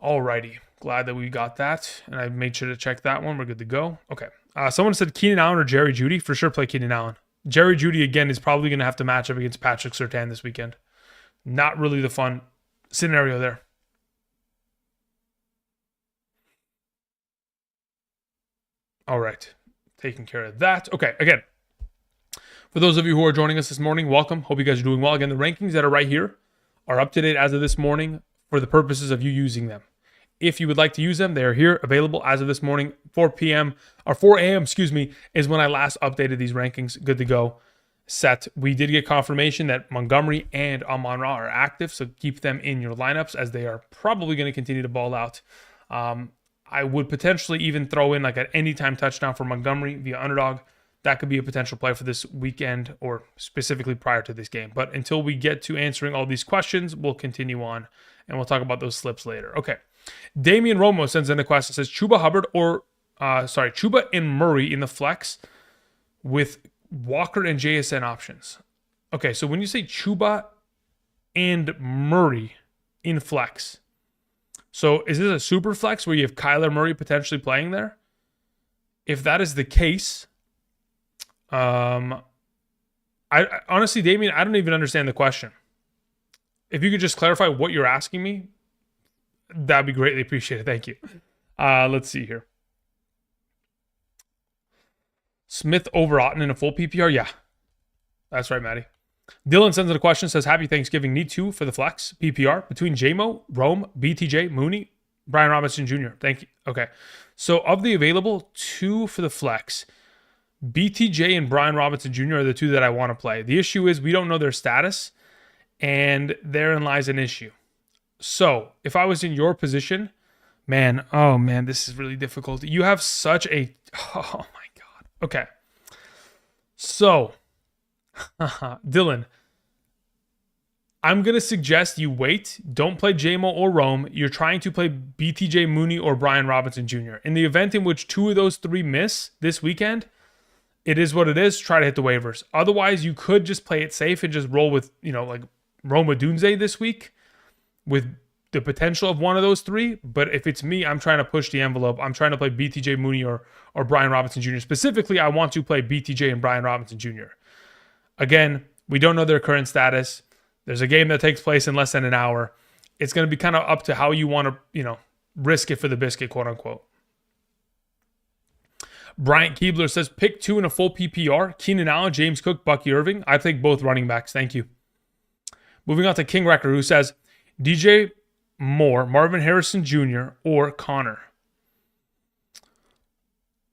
Alrighty. Glad that we got that. And I made sure to check that one. We're good to go. Okay. Someone said Keenan Allen or Jerry Jeudy. For sure play Keenan Allen. Jerry Jeudy, again, is probably going to have to match up against Patrick Surtain this weekend. Not really the fun scenario there. All right. Taking care of that. Okay. Again, for those of you who are joining us this morning, welcome. Hope you guys are doing well. Again, the rankings that are right here are up to date as of this morning for the purposes of you using them. If you would like to use them, they are here available as of this morning. 4 a.m., is when I last updated these rankings. Good to go. Set. We did get confirmation that Montgomery and Amon-Ra are active, so keep them in your lineups as they are probably going to continue to ball out. I would potentially even throw in like an anytime touchdown for Montgomery via Underdog. That could be a potential play for this weekend or specifically prior to this game. But until we get to answering all these questions, we'll continue on and we'll talk about those slips later. Okay. Damian Romo sends in a question. Says Chuba and Murray in the flex with Walker and JSN options. Okay, so when you say Chuba and Murray in flex, so is this a super flex where you have Kyler Murray potentially playing there? If that is the case, I honestly, Damian, I don't even understand the question. If you could just clarify what you're asking me, that'd be greatly appreciated. Thank you. Let's see here. Smith over Otten in a full PPR? Yeah. That's right, Maddie. Dylan sends in a question, says, Happy Thanksgiving. Need 2 for the flex PPR between JMO, Rome, BTJ, Mooney, Brian Robinson Jr. Thank you. Okay. So of the available, 2 for the flex. BTJ and Brian Robinson Jr. are the 2 that I want to play. The issue is we don't know their status, and therein lies an issue. So if I was in your position, this is really difficult. You have such a, oh my God. Okay. So, Dylan, I'm going to suggest you wait. Don't play JMO or Rome. You're trying to play BTJ, Mooney, or Brian Robinson Jr. In the event in which 2 of those 3 miss this weekend, it is what it is. Try to hit the waivers. Otherwise, you could just play it safe and just roll with, like Roma Dunze this week with the potential of one of those 3. But if it's me, I'm trying to push the envelope. I'm trying to play BTJ, Mooney, or Brian Robinson Jr. Specifically, I want to play BTJ and Brian Robinson Jr. Again, we don't know their current status. There's a game that takes place in less than an hour. It's going to be kind of up to how you want to, risk it for the biscuit, quote unquote. Bryant Keebler says, pick 2 in a full PPR. Keenan Allen, James Cook, Bucky Irving. I take both running backs. Thank you. Moving on to King Wrecker, who says, DJ Moore, Marvin Harrison Jr., or Connor.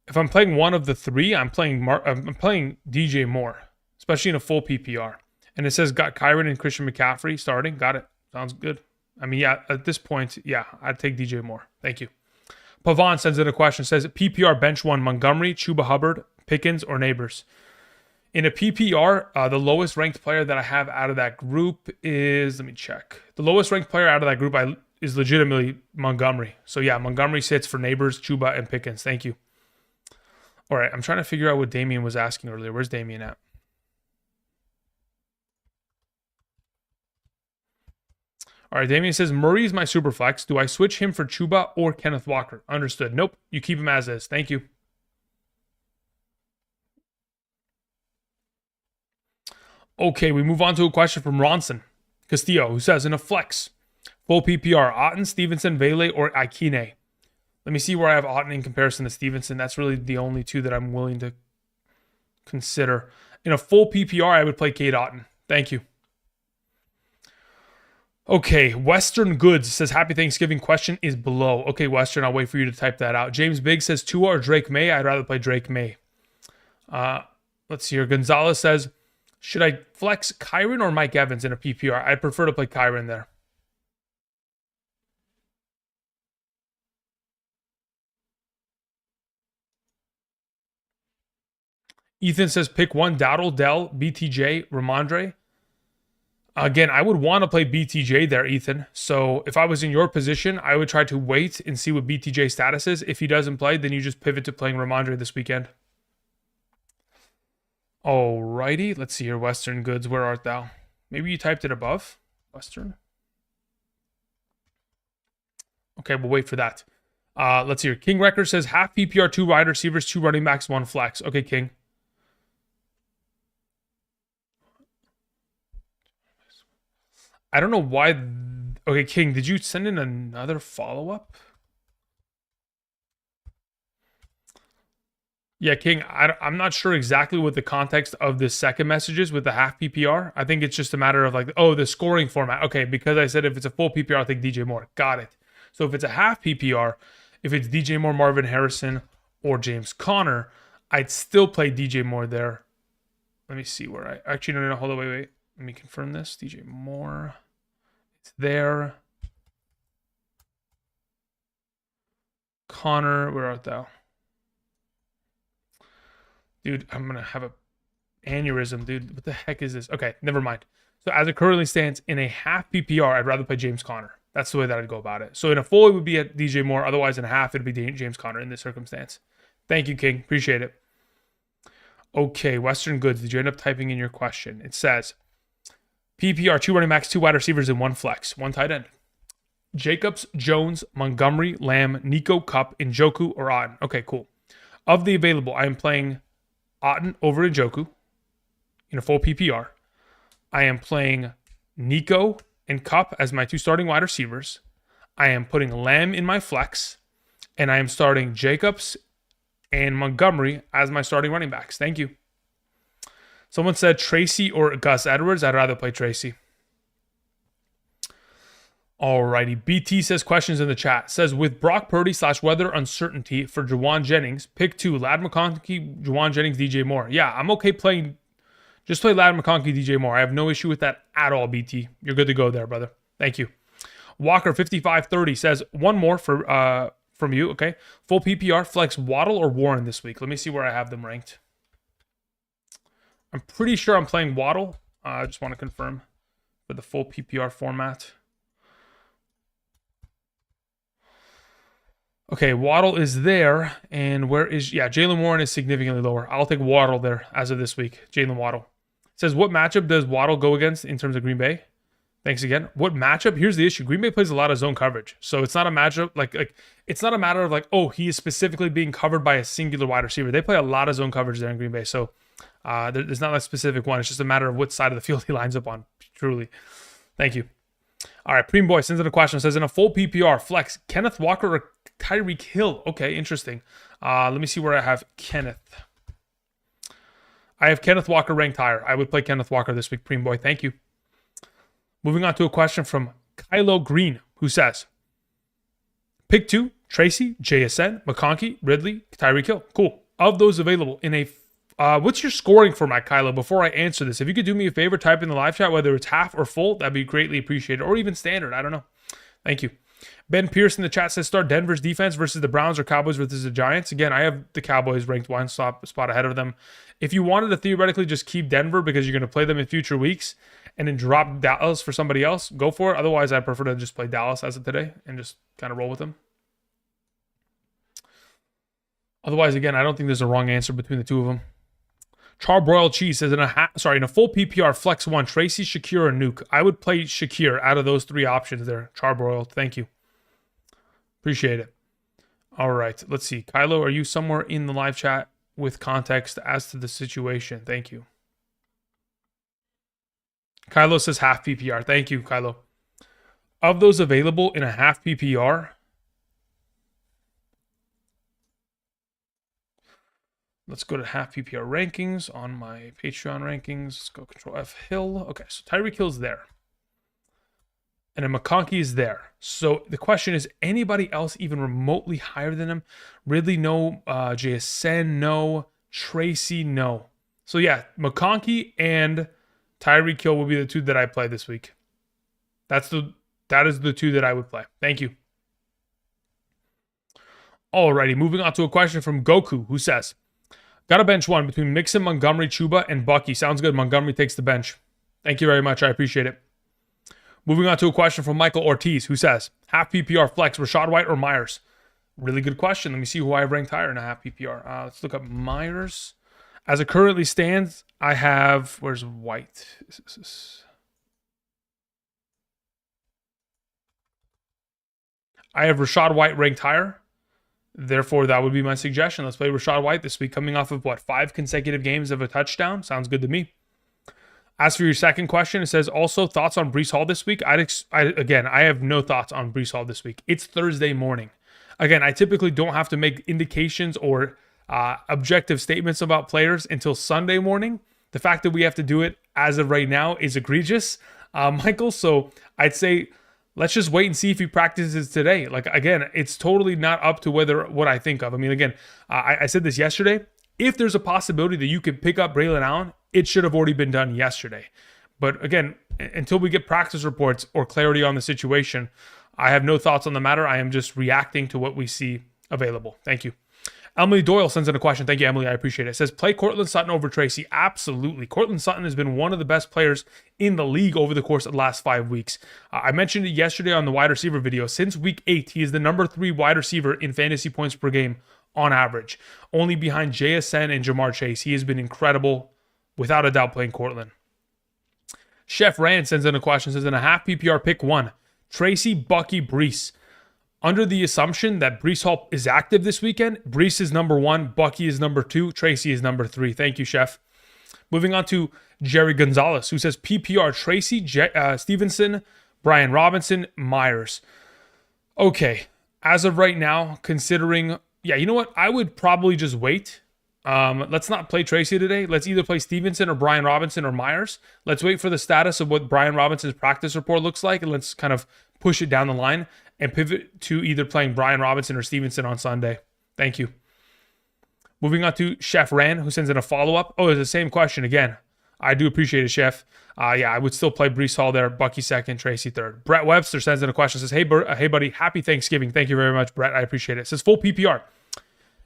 If I'm playing one of the 3, I'm playing DJ Moore, especially in a full PPR. And it says got Kyron and Christian McCaffrey starting. Got it. Sounds good. At this point, I'd take DJ Moore. Thank you. Pavan sends in a question. Says PPR bench 1, Montgomery, Chuba Hubbard, Pickens, or Neighbors. In a PPR, the lowest ranked player that I have out of that group is, let me check. The lowest ranked player out of that group is legitimately Montgomery. So yeah, Montgomery sits for Neighbors, Chuba, and Pickens. Thank you. All right, I'm trying to figure out what Damien was asking earlier. Where's Damien at? All right, Damien says, Murray is my super flex. Do I switch him for Chuba or Kenneth Walker? Understood. Nope. You keep him as is. Thank you. Okay, we move on to a question from Ronson Castillo, who says, in a flex, full PPR, Otten, Stevenson, Vele, or Aikine? Let me see where I have Otten in comparison to Stevenson. That's really the only two that I'm willing to consider. In a full PPR, I would play Cade Otten. Thank you. Okay, Western Goods says, happy Thanksgiving, question is below. Okay, Western, I'll wait for you to type that out. James Biggs says, Tua or Drake May? I'd rather play Drake May. Let's see here. Gonzalez says, should I flex Kyron or Mike Evans in a PPR? I'd prefer to play Kyron there. Ethan says, pick one, Dowdle, Dell, BTJ, Ramondre. Again, I would want to play BTJ there, Ethan. So if I was in your position, I would try to wait and see what BTJ status is. If he doesn't play, then you just pivot to playing Ramondre this weekend. Alrighty, let's see here. Western Goods, where art thou? Maybe you typed it above, Western. Okay, we'll wait for that. Let's see here. King Record says half PPR, 2 wide receivers, 2 running backs, 1 flex. Okay, King. I don't know why. Okay, King, did you send in another follow-up? Yeah, King, I'm not sure exactly what the context of the second message is with the half PPR. I think it's just a matter of like, oh, the scoring format. Okay, because I said if it's a full PPR, I'll take DJ Moore. Got it. So if it's a half PPR, if it's DJ Moore, Marvin Harrison, or James Conner, I'd still play DJ Moore there. Let me see where I... Actually, no, hold on, wait. Let me confirm this. DJ Moore. It's there. Connor, where art thou? Dude, I'm going to have a aneurysm, dude. What the heck is this? Okay, never mind. So as it currently stands, in a half PPR, I'd rather play James Conner. That's the way that I'd go about it. So in a full, it would be at DJ Moore. Otherwise, in a half, it would be James Conner in this circumstance. Thank you, King. Appreciate it. Okay, Western Goods. Did you end up typing in your question? It says, PPR, 2 running backs, 2 wide receivers, and 1 flex. 1 tight end. Jacobs, Jones, Montgomery, Lamb, Nico, Kupp, Njoku, or Otten. Okay, cool. Of the available, I am playing Otten over Njoku in a full PPR. I am playing Nico and Kupp as my 2 starting wide receivers. I am putting Lamb in my flex. And I am starting Jacobs and Montgomery as my starting running backs. Thank you. Someone said Tracy or Gus Edwards. I'd rather play Tracy. Alrighty. BT says questions in the chat. Says with Brock Purdy / weather uncertainty for Juwan Jennings, pick 2, Ladd McConkey, Juwan Jennings, DJ Moore. Yeah, I'm okay playing. Just play Ladd McConkey, DJ Moore. I have no issue with that at all, BT. You're good to go there, brother. Thank you. Walker 5530 says one more for from you. Okay. Full PPR, flex Waddle or Warren this week. Let me see where I have them ranked. I'm pretty sure I'm playing Waddle. I just want to confirm for the full PPR format. Okay, Waddle is there. And where is... Yeah, Jalen Warren is significantly lower. I'll take Waddle there as of this week. Jalen Waddle. It says, what matchup does Waddle go against in terms of Green Bay? Thanks again. What matchup? Here's the issue. Green Bay plays a lot of zone coverage. So it's not a matchup like it's not a matter of like, oh, he is specifically being covered by a singular wide receiver. They play a lot of zone coverage there in Green Bay. So there's not a specific one. It's just a matter of what side of the field he lines up on. Truly. Thank you. All right, Preem Boy sends in a question. Says, in a full PPR, flex Kenneth Walker or Tyreek Hill? Okay, interesting. Let me see where I have Kenneth. I have Kenneth Walker ranked higher. I would play Kenneth Walker this week, Preem Boy. Thank you. Moving on to a question from Kylo Green, who says, pick 2, Tracy, JSN, McConkey, Ridley, Tyreek Hill. Cool. Of those available in a... what's your scoring format, Kylo? Before I answer this, if you could do me a favor, type in the live chat, whether it's half or full, that'd be greatly appreciated. Or even standard. I don't know. Thank you. Ben Pierce in the chat says start Denver's defense versus the Browns or Cowboys versus the Giants. Again, I have the Cowboys ranked one spot ahead of them. If you wanted to theoretically just keep Denver because you're going to play them in future weeks and then drop Dallas for somebody else, go for it. Otherwise, I prefer to just play Dallas as of today and just kind of roll with them. Otherwise, again, I don't think there's a wrong answer between the two of them. Charbroiled Cheese says in a full PPR flex one, Tracy, Shakir, or Nuke. I would play Shakir out of those three options there. Charbroiled, thank you. Appreciate it. All right, let's see. Kylo, are you somewhere in the live chat with context as to the situation? Thank you. Kylo says half PPR. Thank you, Kylo. Of those available in a half PPR, let's go to half PPR rankings on my Patreon rankings. Let's go Control F Hill. Okay, so Tyreek Hill's there. And then McConkey is there. So the question is, anybody else even remotely higher than him? Ridley, no. JSN, no. Tracy, no. So yeah, McConkey and Tyreek Hill will be the two that I play this week. That is the two that I would play. Thank you. Alrighty, moving on to a question from Goku, who says, got a bench one between Mixon, Montgomery, Chuba, and Bucky. Sounds good. Montgomery takes the bench. Thank you very much. I appreciate it. Moving on to a question from Michael Ortiz, who says, half PPR flex, Rachaad White or Myers? Really good question. Let me see who I have ranked higher in a half PPR. Let's look up Myers. As it currently stands, I have, where's White? I have Rachaad White ranked higher. Therefore, that would be my suggestion. Let's play Rachaad White this week, coming off of, 5 consecutive games of a touchdown? Sounds good to me. As for your second question, it says, also thoughts on Breece Hall this week? Again, I have no thoughts on Breece Hall this week. It's Thursday morning. Again, I typically don't have to make indications or objective statements about players until Sunday morning. The fact that we have to do it as of right now is egregious, Michael. So I'd say let's just wait and see if he practices today. Again, it's totally not up to what I think of. I mean, again, I said this yesterday. If there's a possibility that you could pick up Braylon Allen, it should have already been done yesterday. But again, until we get practice reports or clarity on the situation, I have no thoughts on the matter. I am just reacting to what we see available. Thank you. Emily Doyle sends in a question. Thank you, Emily. I appreciate it. It says, play Courtland Sutton over Tracy. Absolutely. Courtland Sutton has been one of the best players in the league over the course of the last 5 weeks. I mentioned it yesterday on the wide receiver video. Since week 8, he is the number 3 wide receiver in fantasy points per game on average. Only behind JSN and Jamar Chase. He has been incredible, without a doubt, playing Courtland. Chef Rand sends in a question. Says, in a half PPR, pick one. Tracy, Bucky, Breece. Under the assumption that Breece Hall is active this weekend, Breece is number 1, Bucky is number 2, Tracy is number 3. Thank you, Chef. Moving on to Jerry Gonzalez, who says PPR, Tracy, Stevenson, Brian Robinson, Myers. Okay, as of right now, considering, yeah, you know what? I would probably just wait. Let's not play Tracy today. Let's either play Stevenson or Brian Robinson or Myers. Let's wait for the status of what Brian Robinson's practice report looks like, and let's kind of push it down the line and pivot to either playing Brian Robinson or Stevenson on Sunday. Thank you. Moving on to Chef Rand, who sends in a follow-up. Oh, it's the same question again. I do appreciate it, Chef. Yeah, I would still play Breece Hall there, Bucky second, Tracy third. Brett Webster sends in a question. Says, hey, buddy, happy Thanksgiving. Thank you very much, Brett. I appreciate it. Says, full PPR.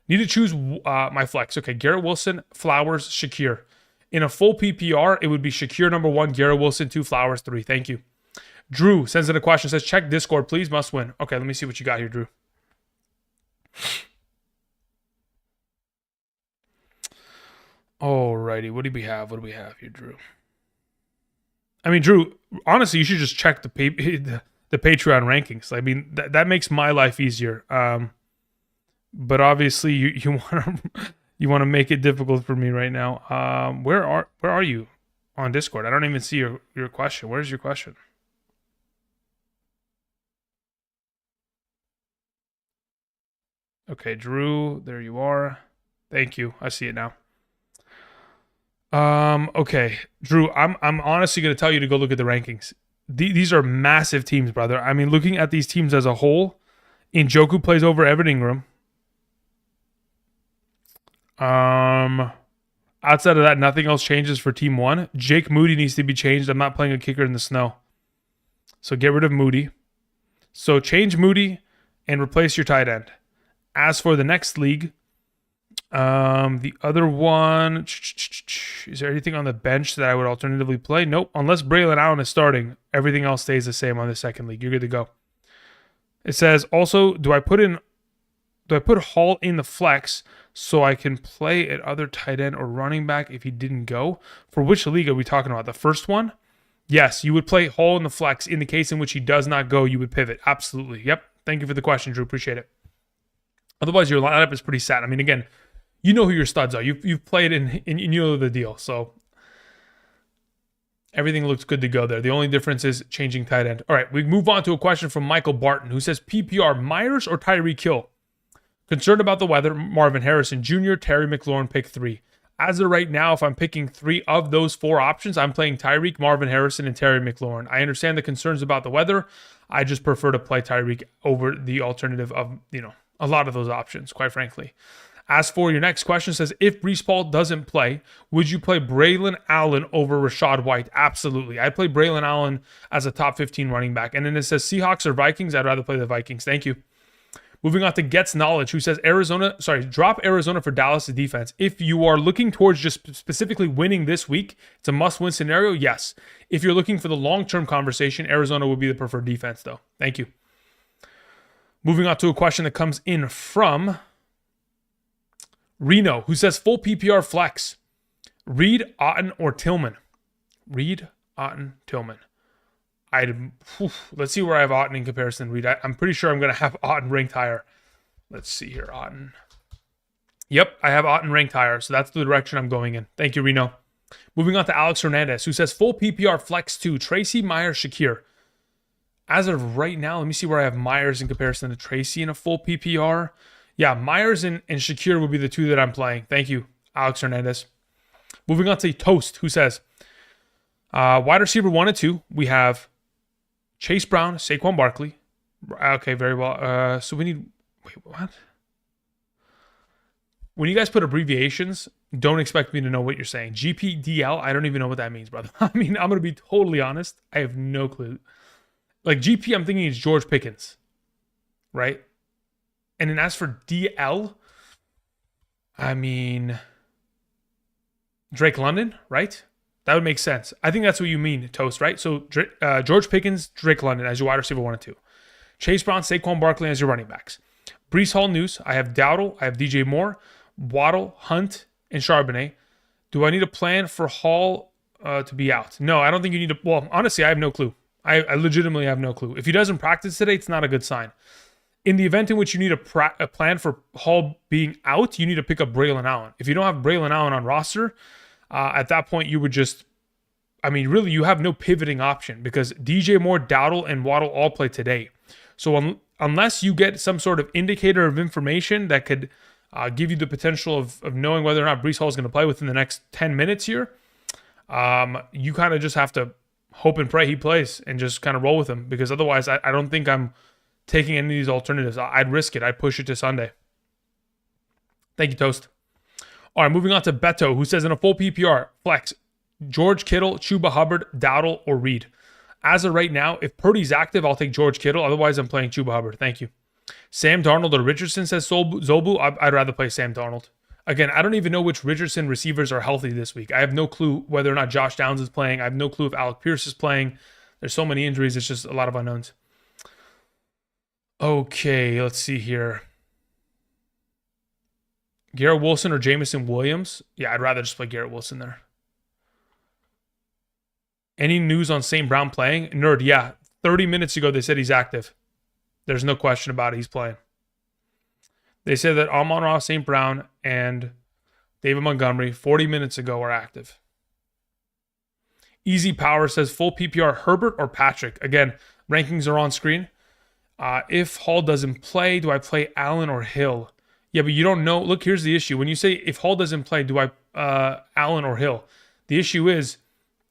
Need to choose my flex. Okay, Garrett Wilson, Flowers, Shakir. In a full PPR, it would be Shakir number 1, Garrett Wilson 2, Flowers 3. Thank you. Drew sends in a question. Says, check Discord, please. Must win. Okay, let me see what you got here, Drew. Alrighty, what do we have? What do we have here, Drew? I mean, Drew, honestly, you should just check the Patreon rankings. I mean, that makes my life easier. But obviously, you want to make it difficult for me right now. Where are you on Discord? I don't even see your question. Where's your question? Okay, Drew, there you are. Thank you. I see it now. Okay, Drew, I'm honestly going to tell you to go look at the rankings. These are massive teams, brother. I mean, looking at these teams as a whole, Njoku plays over Evan Ingram. Outside of that, nothing else changes for Team 1. Jake Moody needs to be changed. I'm not playing a kicker in the snow. So get rid of Moody. So change Moody and replace your tight end. As for the next league, the other one, is there anything on the bench that I would alternatively play? Nope. Unless Braylon Allen is starting, everything else stays the same on the second league. You're good to go. It says also, do I put Hall in the flex so I can play at other tight end or running back if he didn't go? For which league are we talking about? The first one? Yes, you would play Hall in the flex. In the case in which he does not go, you would pivot. Absolutely. Yep. Thank you for the question, Drew. Appreciate it. Otherwise, your lineup is pretty set. I mean, again, you know who your studs are. You've played and you know the deal. So everything looks good to go there. The only difference is changing tight end. All right, we move on to a question from Michael Barton, who says PPR, Myers or Tyreek Hill? Concerned about the weather, Marvin Harrison Jr., Terry McLaurin, pick 3. As of right now, if I'm picking 3 of those 4 options, I'm playing Tyreek, Marvin Harrison, and Terry McLaurin. I understand the concerns about the weather. I just prefer to play Tyreek over the alternative of, a lot of those options, quite frankly. As for your next question, says, if Breece Hall doesn't play, would you play Braylon Allen over Rachaad White? Absolutely. I'd play Braylon Allen as a top 15 running back. And then it says Seahawks or Vikings. I'd rather play the Vikings. Thank you. Moving on to Gets Knowledge, who says drop Arizona for Dallas' defense. If you are looking towards just specifically winning this week, it's a must-win scenario, yes. If you're looking for the long-term conversation, Arizona would be the preferred defense, though. Thank you. Moving on to a question that comes in from Reno, who says full PPR flex. Reed, Otten, or Tillman? Reed, Otten, Tillman. Let's see where I have Otten in comparison to Reed. I'm pretty sure I'm going to have Otten ranked higher. Let's see here, Otten. Yep, I have Otten ranked higher, so that's the direction I'm going in. Thank you, Reno. Moving on to Alex Hernandez, who says full PPR flex 2, Tracy, Myers, Shakir. As of right now, let me see where I have Myers in comparison to Tracy in a full PPR. Yeah, Myers and Shakir would be the 2 that I'm playing. Thank you, Alex Hernandez. Moving on to Toast, who says, wide receiver 1 and 2, we have Chase Brown, Saquon Barkley. Okay, very well. So we need, wait, what? When you guys put abbreviations, don't expect me to know what you're saying. GPDL, I don't even know what that means, brother. I mean, I'm going to be totally honest. I have no clue. Like GP, I'm thinking it's George Pickens, right? And then as for DL, I mean, Drake London, right? That would make sense. I think that's what you mean, Toast, right? So George Pickens, Drake London as your wide receiver 1 and 2. Chase Brown, Saquon Barkley as your running backs. Breece Hall news. I have Dowdle. I have DJ Moore, Waddle, Hunt, and Charbonnet. Do I need a plan for Hall to be out? No, I don't think you need to. Well, honestly, I have no clue. I legitimately have no clue. If he doesn't practice today, it's not a good sign. In the event in which you need a plan for Hall being out, you need to pick up Braylon Allen. If you don't have Braylon Allen on roster, at that point you would just, I mean, really you have no pivoting option because DJ Moore, Dowdle, and Waddle all play today. So unless you get some sort of indicator of information that could give you the potential of knowing whether or not Breece Hall is going to play within the next 10 minutes here, you kind of just have to hope and pray he plays and just kind of roll with him because otherwise I don't think I'm taking any of these alternatives. I'd risk it. I'd push it to Sunday. Thank you, Toast. All right, moving on to Beto, who says in a full PPR, flex, George Kittle, Chuba Hubbard, Dowdle, or Reed. As of right now, if Purdy's active, I'll take George Kittle. Otherwise, I'm playing Chuba Hubbard. Thank you. Sam Darnold or Richardson, says Zobu. I'd rather play Sam Darnold. Again, I don't even know which Richardson receivers are healthy this week. I have no clue whether or not Josh Downs is playing. I have no clue if Alec Pierce is playing. There's so many injuries. It's just a lot of unknowns. Okay, let's see here. Garrett Wilson or Jamison Williams? Yeah, I'd rather just play Garrett Wilson there. Any news on St. Brown playing? Nerd, yeah. 30 minutes ago, they said he's active. There's no question about it. He's playing. They said that Amon-Ra St. Brown and David Montgomery 40 minutes ago are active. Easy Power says full PPR Herbert or Patrick. Again, rankings are on screen. If Hall doesn't play, do I play Allen or Hill? Yeah, but you don't know. Look, here's the issue. When you say if Hall doesn't play, do I Allen or Hill? The issue is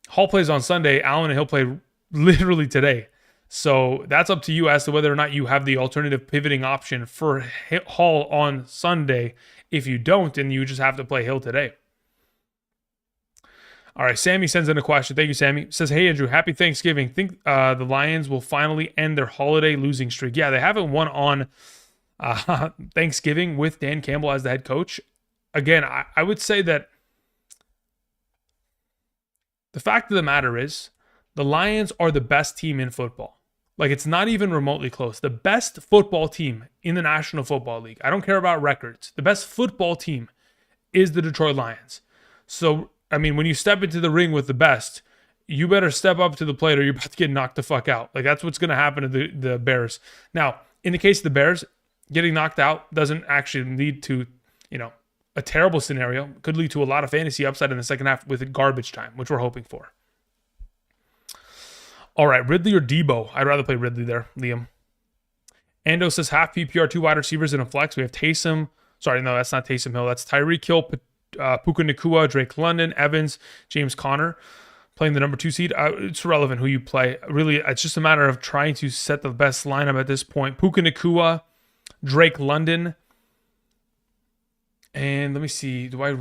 Hall plays on Sunday. Allen and Hill play literally today. So that's up to you as to whether or not you have the alternative pivoting option for Hall on Sunday. If you don't, then you just have to play Hill today. All right, Sammy sends in a question. Thank you, Sammy. Says, hey, Andrew, happy Thanksgiving. Think the Lions will finally end their holiday losing streak. Yeah, they haven't won on Thanksgiving with Dan Campbell as the head coach. Again, I would say that the fact of the matter is the Lions are the best team in football. Like, it's not even remotely close. The best football team in the National Football League, I don't care about records, the best football team is the Detroit Lions. So, I mean, when you step into the ring with the best, you better step up to the plate or you're about to get knocked the fuck out. Like, that's what's going to happen to the Bears. Now, in the case of the Bears, getting knocked out doesn't actually lead to, a terrible scenario. It could lead to a lot of fantasy upside in the second half with garbage time, which we're hoping for. All right, Ridley or Debo? I'd rather play Ridley there, Liam. Ando says half PPR, 2 wide receivers in a flex. We have Taysom. Sorry, no, that's not Taysom Hill. That's Tyreek Hill, Puka Nacua, Drake London, Evans, James Conner. Playing the number 2 seed. It's relevant who you play. Really, it's just a matter of trying to set the best lineup at this point. Puka Nacua, Drake London. And let me see. Do I...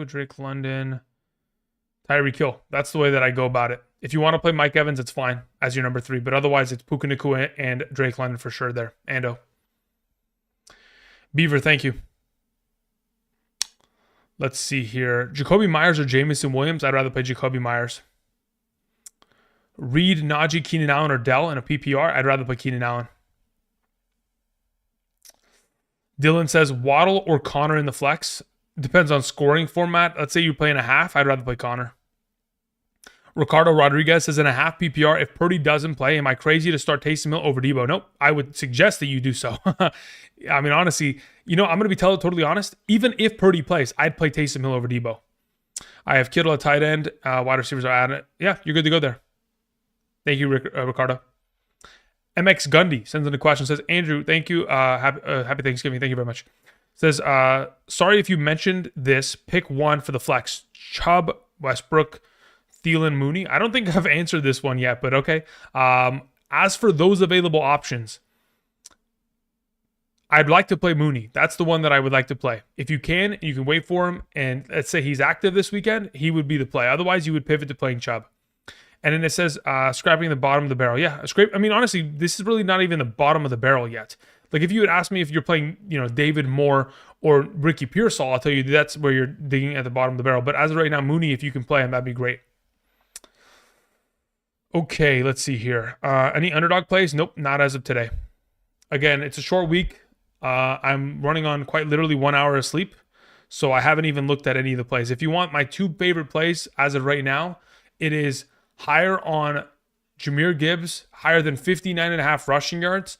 Drake London... Tyreek Hill. That's the way that I go about it. If you want to play Mike Evans, it's fine as your number 3. But otherwise, it's Puka Nacua and Drake London for sure there. Ando. Beaver, thank you. Let's see here. Jacoby Myers or Jamison Williams? I'd rather play Jacoby Myers. Reed, Najee, Keenan Allen, or Dell in a PPR? I'd rather play Keenan Allen. Dylan says Waddle or Connor in the flex. Depends on scoring format. Let's say you're playing a half. I'd rather play Connor. Ricardo Rodriguez says in a half PPR, if Purdy doesn't play, am I crazy to start Taysom Hill over Debo? Nope. I would suggest that you do so. I mean, honestly, I'm going to be totally honest. Even if Purdy plays, I'd play Taysom Hill over Debo. I have Kittle at tight end. Wide receivers are at it. Yeah, you're good to go there. Thank you, Ricardo. MX Gundy sends in a question. Says, Andrew, thank you. Happy Thanksgiving. Thank you very much. Says, sorry if you mentioned this. Pick one for the flex. Chubb, Westbrook, Thielen, Mooney. I don't think I've answered this one yet, but okay. As for those available options, I'd like to play Mooney. That's the one that I would like to play. If you can wait for him, and let's say he's active this weekend, he would be the play. Otherwise, you would pivot to playing Chubb. And then it says, scraping the bottom of the barrel. Yeah, I mean, honestly, this is really not even the bottom of the barrel yet. Like, if you had asked me if you're playing, David Moore or Ricky Pearsall, I'll tell you that's where you're digging at the bottom of the barrel. But as of right now, Mooney, if you can play him, that'd be great. Okay, let's see here. Any underdog plays? Nope, not as of today. Again, it's a short week. I'm running on quite literally 1 hour of sleep, so I haven't even looked at any of the plays. If you want my 2 favorite plays as of right now, it is higher on Jahmyr Gibbs, higher than 59.5 rushing yards,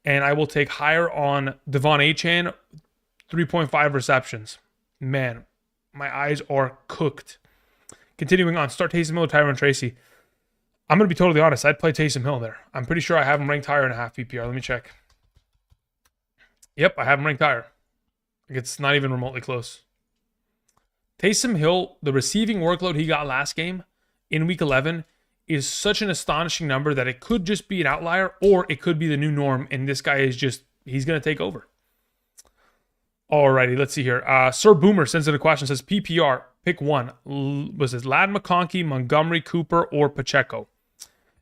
and I will take higher on Devon Achane, 3.5 receptions. Man, my eyes are cooked. Continuing on, start Taysom Hill, Tyron Tracy. I'm going to be totally honest. I'd play Taysom Hill there. I'm pretty sure I have him ranked higher in a half PPR. Let me check. Yep, I have him ranked higher. Like, it's not even remotely close. Taysom Hill, the receiving workload he got last game in Week 11 is such an astonishing number that it could just be an outlier or it could be the new norm, and this guy is just, he's going to take over. Alrighty, let's see here. Sir Boomer sends in a question, says PPR, pick one. Was it Ladd McConkey, Montgomery, Cooper, or Pacheco?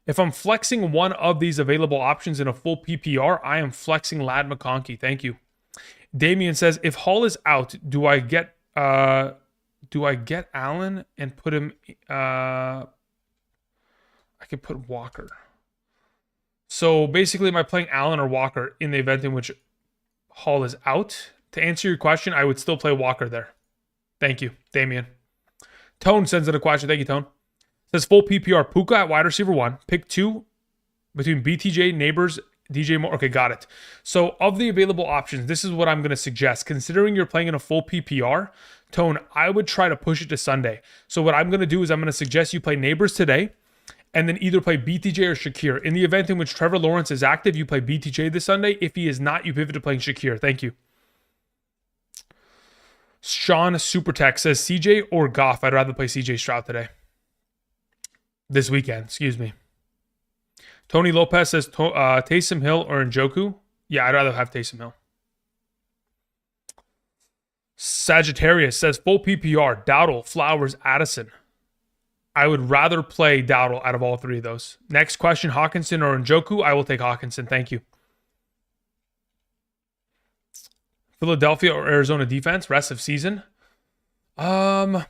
If I'm flexing one of these available options in a full PPR, I am flexing Ladd McConkey. Thank you. Damien says, if Hall is out, do I get Allen and put him? I could put Walker. So basically, am I playing Allen or Walker in the event in which Hall is out? To answer your question, I would still play Walker there. Thank you, Damien. Tone sends in a question. Thank you, Tone. Says full PPR, Puka at wide receiver 1. Pick 2 between BTJ, Neighbors, DJ Moore. Okay, got it. So of the available options, this is what I'm going to suggest. Considering you're playing in a full PPR, Tone, I would try to push it to Sunday. So what I'm going to do is I'm going to suggest you play Neighbors today and then either play BTJ or Shakir. In the event in which Trevor Lawrence is active, you play BTJ this Sunday. If he is not, you pivot to playing Shakir. Thank you. Sean Supertech says CJ or Goff. I'd rather play CJ Stroud today. This weekend, excuse me. Tony Lopez says Taysom Hill or Njoku. Yeah, I'd rather have Taysom Hill. Sagittarius says full PPR, Dowdle, Flowers, Addison. I would rather play Dowdle out of all three of those. Next question, Hawkinson or Njoku? I will take Hawkinson. Thank you. Philadelphia or Arizona defense, rest of season? I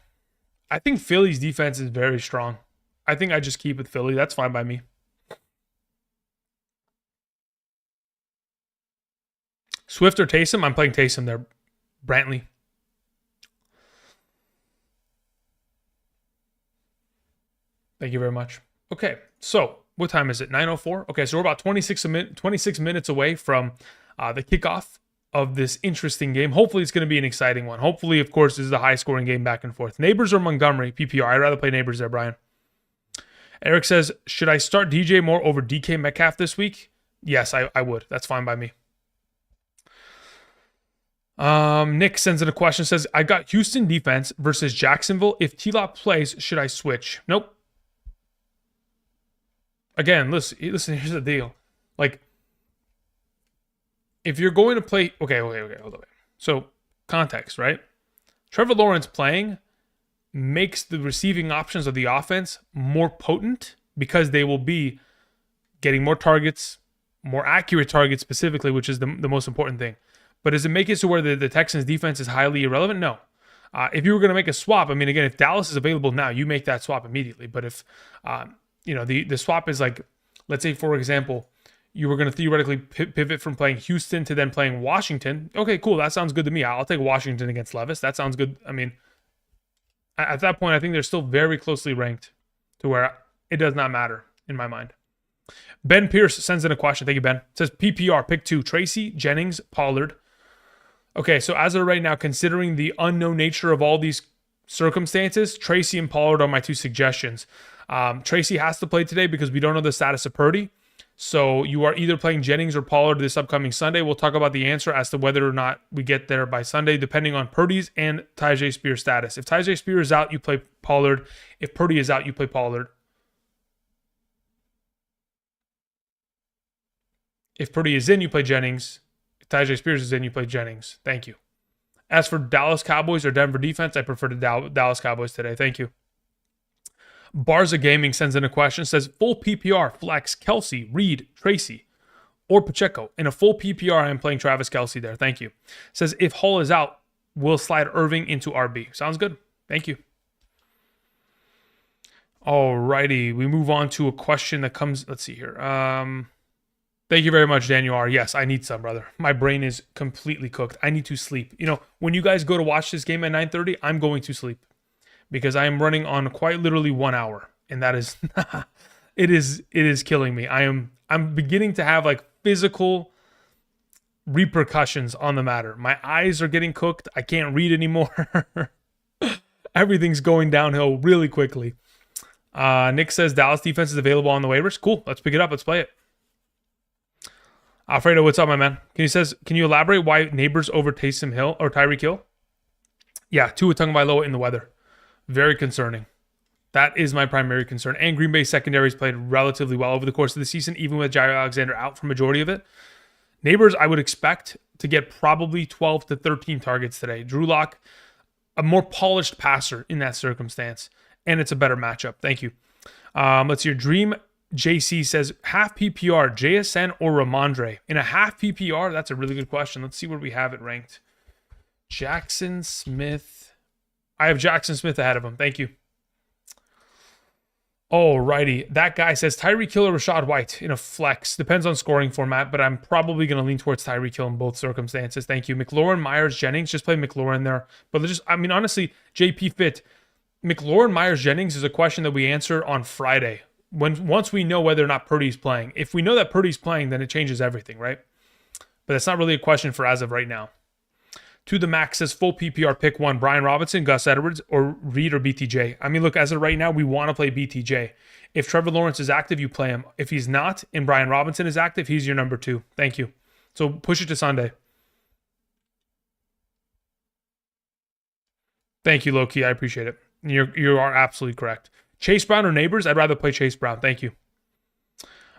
think Philly's defense is very strong. I think I just keep with Philly. That's fine by me. Swift or Taysom? I'm playing Taysom there. Brantley. Thank you very much. Okay, so what time is it? 9:04? Okay, so we're about 26 minutes away from the kickoff of this interesting game. Hopefully it's going to be an exciting one. Hopefully, of course, this is a high-scoring game back and forth. Neighbors or Montgomery? PPR. I'd rather play Neighbors there, Brian. Eric says, should I start DJ Moore over DK Metcalf this week? Yes, I would. That's fine by me. Nick sends in a question, says, I got Houston defense versus Jacksonville. If T-Lop plays, should I switch? Nope. Again, listen, here's the deal. Like, if you're going to play... Okay, hold on. So, context, right? Trevor Lawrence playing makes the receiving options of the offense more potent because they will be getting more targets, more accurate targets specifically, which is the most important thing. But does it make it so where the Texans defense is highly irrelevant? No. If you were going to make a swap, I mean, again, if Dallas is available now, you make that swap immediately. But if, the swap is like, let's say, for example, you were going to theoretically pivot from playing Houston to then playing Washington. Okay, cool. That sounds good to me. I'll take Washington against Levis. That sounds good. I mean, at that point, I think they're still very closely ranked to where it does not matter in my mind. Ben Pierce sends in a question. Thank you, Ben. It says PPR, pick 2, Tracy, Jennings, Pollard. Okay, so as of right now, considering the unknown nature of all these circumstances, Tracy and Pollard are my 2 suggestions. Tracy has to play today because we don't know the status of Purdy. So you are either playing Jennings or Pollard this upcoming Sunday. We'll talk about the answer as to whether or not we get there by Sunday, depending on Purdy's and Tyjae Spears' status. If Tyjae Spears is out, you play Pollard. If Purdy is out, you play Pollard. If Purdy is in, you play Jennings. If Tyjae Spears is in, you play Jennings. Thank you. As for Dallas Cowboys or Denver defense, I prefer the Dallas Cowboys today. Thank you. Barza Gaming sends in a question. Says, full PPR, flex, Kelsey, Reed, Tracy, or Pacheco. In a full PPR, I am playing Travis Kelsey there. Thank you. Says, if Hull is out, we'll slide Irving into RB. Sounds good. Thank you. Alrighty. We move on to a question that comes... Let's see here. Thank you very much, Daniel R. Yes, I need some, brother. My brain is completely cooked. I need to sleep. You know, when you guys go to watch this game at 9:30, I'm going to sleep because I am running on quite literally 1 hour, and that is it is killing me. I'm beginning to have like physical repercussions on the matter. My eyes are getting cooked. I can't read anymore. Everything's going downhill really quickly. Nick says Dallas defense is available on the waivers. Cool. Let's pick it up. Let's play it. Alfredo, what's up, my man? Can you elaborate why Neighbors over Taysom Hill or Tyreek Hill? Yeah, Tua Tagovailoa in the weather. Very concerning. That is my primary concern. And Green Bay secondaries played relatively well over the course of the season, even with Jair Alexander out for majority of it. Neighbors, I would expect to get probably 12 to 13 targets today. Drew Lock, a more polished passer in that circumstance, and it's a better matchup. Thank you. Let's see. Dream JC says, half PPR, JSN or Ramondre? In a half PPR, that's a really good question. Let's see where we have it ranked. Jackson Smith. I have Jackson Smith ahead of him. Thank you. Alrighty. That guy says Tyreek Hill or Rachaad White in a flex. Depends on scoring format, but I'm probably going to lean towards Tyreek Hill in both circumstances. Thank you. McLaurin, Myers, Jennings. Just play McLaurin there. But honestly, JP Fit. McLaurin, Myers, Jennings is a question that we answer on Friday. Once we know whether or not Purdy's playing. If we know that Purdy's playing, then it changes everything, right? But that's not really a question for as of right now. To the max says full PPR pick 1, Brian Robinson, Gus Edwards, or Reed or BTJ. I mean, look, as of right now, we want to play BTJ. If Trevor Lawrence is active, you play him. If he's not and Brian Robinson is active, he's your number 2. Thank you. So push it to Sunday. Thank you, Loki. I appreciate it. You are absolutely correct. Chase Brown or Neighbors? I'd rather play Chase Brown. Thank you.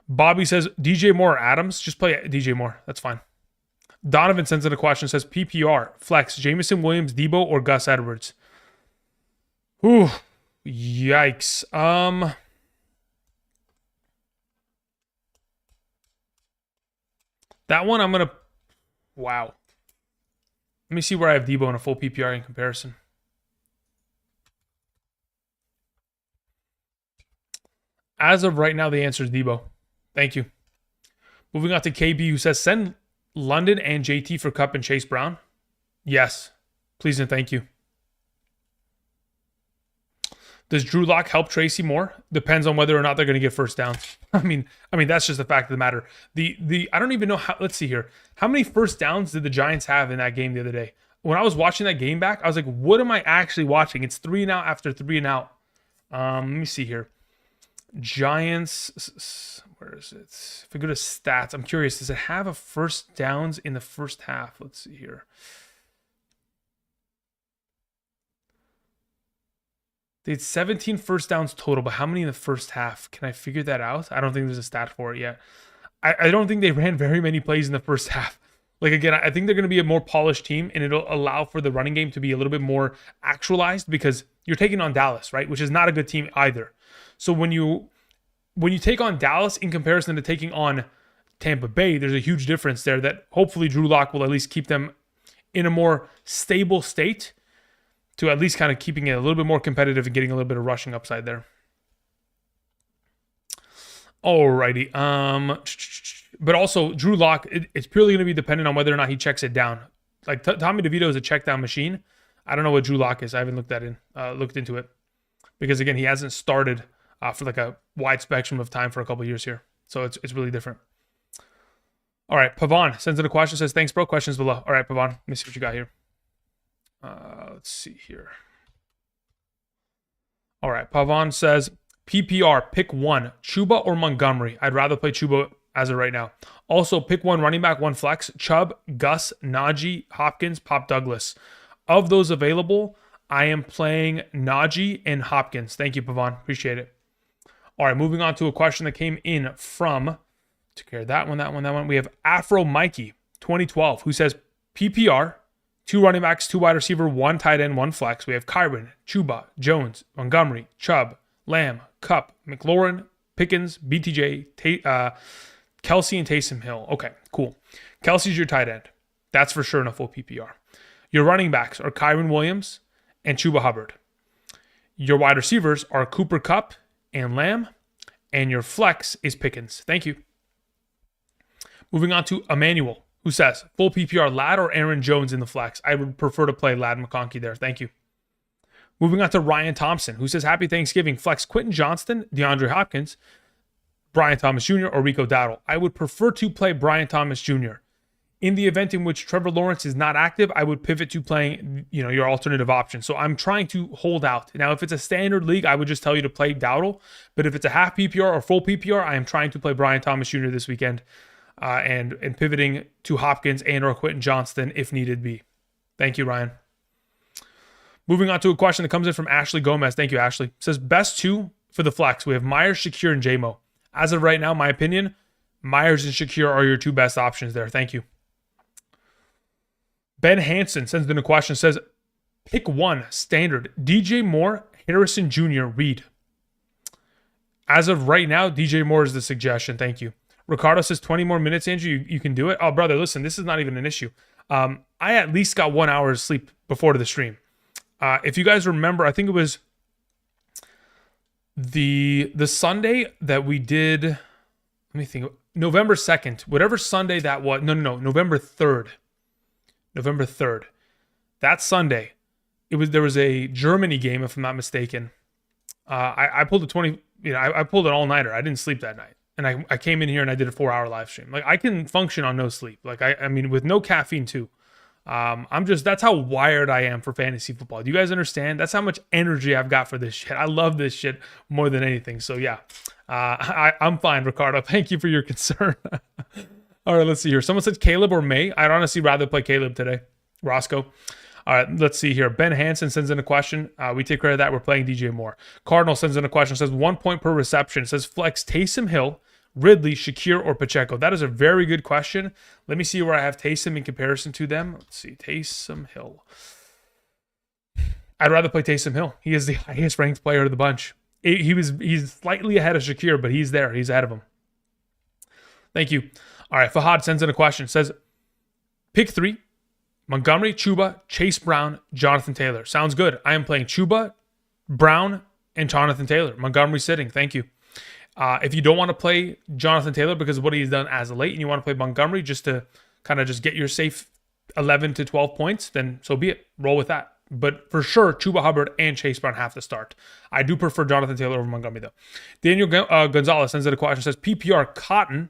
Bobby says DJ Moore or Adams? Just play DJ Moore. That's fine. Donovan sends in a question, says PPR, flex, Jameson Williams, Debo, or Gus Edwards? Ooh, yikes. That one I'm going to, wow. Let me see where I have Debo in a full PPR in comparison. As of right now, the answer is Debo. Thank you. Moving on to KB, who says, send London and JT for Kupp and Chase Brown. Yes. Please and thank you. Does Drew Lock help Tracy more? Depends on whether or not they're going to get first downs. I mean that's just the fact of the matter. I don't even know how. Let's see here. How many first downs did the Giants have in that game the other day? When I was watching that game back, I was like, what am I actually watching? It's 3 and out after 3 and out. Let me see here. Giants, where is it? If I go to stats, I'm curious. Does it have a first downs in the first half? Let's see here. They had 17 first downs total, but how many in the first half? Can I figure that out? I don't think there's a stat for it yet. I don't think they ran very many plays in the first half. Like, again, I think they're going to be a more polished team, and it'll allow for the running game to be a little bit more actualized because you're taking on Dallas, right? Which is not a good team either. So when you take on Dallas in comparison to taking on Tampa Bay, there's a huge difference there that hopefully Drew Lock will at least keep them in a more stable state to at least kind of keeping it a little bit more competitive and getting a little bit of rushing upside there. Alrighty. But also Drew Lock, it's purely going to be dependent on whether or not he checks it down. Like Tommy DeVito is a check down machine. I don't know what Drew Lock is. I haven't looked into it because again, he hasn't started for like a wide spectrum of time for a couple of years here. So it's really different. All right. Pavan sends in a question, says, thanks, bro. Questions below. All right, Pavan, let me see what you got here. Let's see here. All right. Pavan says, PPR, pick one, Chuba or Montgomery. I'd rather play Chuba as of right now. Also, pick one running back, one flex, Chubb, Gus, Najee, Hopkins, Pop Douglas. Of those available, I am playing Najee and Hopkins. Thank you, Pavan. Appreciate it. All right, moving on to a question that came in from, took care of that one. We have Afro Mikey, 2012, who says PPR, 2 running backs, 2 wide receiver, 1 tight end, 1 flex. We have Kyron, Chuba, Jones, Montgomery, Chubb, Lamb, Kupp, McLaurin, Pickens, BTJ, Kelsey, and Taysom Hill. Okay, cool. Kelsey's your tight end. That's for sure in a full PPR. Your running backs are Kyron Williams and Chuba Hubbard. Your wide receivers are Cooper Kupp and Lamb, and your flex is Pickens. Thank you. Moving on to Emmanuel, who says, full PPR, Ladd or Aaron Jones in the flex. I would prefer to play Ladd McConkey there. Thank you. Moving on to Ryan Thompson, who says, happy Thanksgiving. Flex Quentin Johnston, DeAndre Hopkins, Brian Thomas Jr., or Rico Dowdle. I would prefer to play Brian Thomas Jr. In the event in which Trevor Lawrence is not active, I would pivot to playing, your alternative option. So I'm trying to hold out. Now, if it's a standard league, I would just tell you to play Dowdle. But if it's a half PPR or full PPR, I am trying to play Brian Thomas Jr. this weekend and pivoting to Hopkins and or Quentin Johnston if needed be. Thank you, Ryan. Moving on to a question that comes in from Ashley Gomez. Thank you, Ashley. It says, best 2 for the flex. We have Myers, Shakir, and JMO. As of right now, my opinion, Myers and Shakir are your 2 best options there. Thank you. Ben Hansen sends in a question, says, pick 1, standard, DJ Moore, Harrison Jr., Reed. As of right now, DJ Moore is the suggestion. Thank you. Ricardo says 20 more minutes, Andrew. You can do it. Oh, brother, listen, this is not even an issue. I at least got 1 hour of sleep before the stream. If you guys remember, I think it was the Sunday that we did, let me think, November 2nd, whatever Sunday that was. No, November 3rd. November 3rd. That Sunday, there was a Germany game, if I'm not mistaken. I pulled I pulled an all-nighter. I didn't sleep that night. And I came in here and I did a 4-hour live stream. Like, I can function on no sleep. Like, I mean, with no caffeine too. That's how wired I am for fantasy football. Do you guys understand? That's how much energy I've got for this shit. I love this shit more than anything. So yeah, I'm fine, Ricardo. Thank you for your concern. All right, let's see here. Someone said Caleb or May. I'd honestly rather play Caleb today. Roscoe. All right, let's see here. Ben Hansen sends in a question. We take care of that. We're playing DJ Moore. Cardinal sends in a question. Says 1 point per reception. Says flex Taysom Hill, Ridley, Shakir, or Pacheco? That is a very good question. Let me see where I have Taysom in comparison to them. Let's see, Taysom Hill. I'd rather play Taysom Hill. He is the highest ranked player of the bunch. He's slightly ahead of Shakir, but he's there. He's ahead of him. Thank you. All right, Fahad sends in a question. Says, pick 3, Montgomery, Chuba, Chase Brown, Jonathan Taylor. Sounds good. I am playing Chuba, Brown, and Jonathan Taylor. Montgomery sitting. Thank you. If you don't want to play Jonathan Taylor because of what he's done as of late and you want to play Montgomery just to kind of just get your safe 11 to 12 points, then so be it. Roll with that. But for sure, Chuba Hubbard and Chase Brown have to start. I do prefer Jonathan Taylor over Montgomery, though. Daniel Gonzalez sends in a question. Says, PPR Cotton.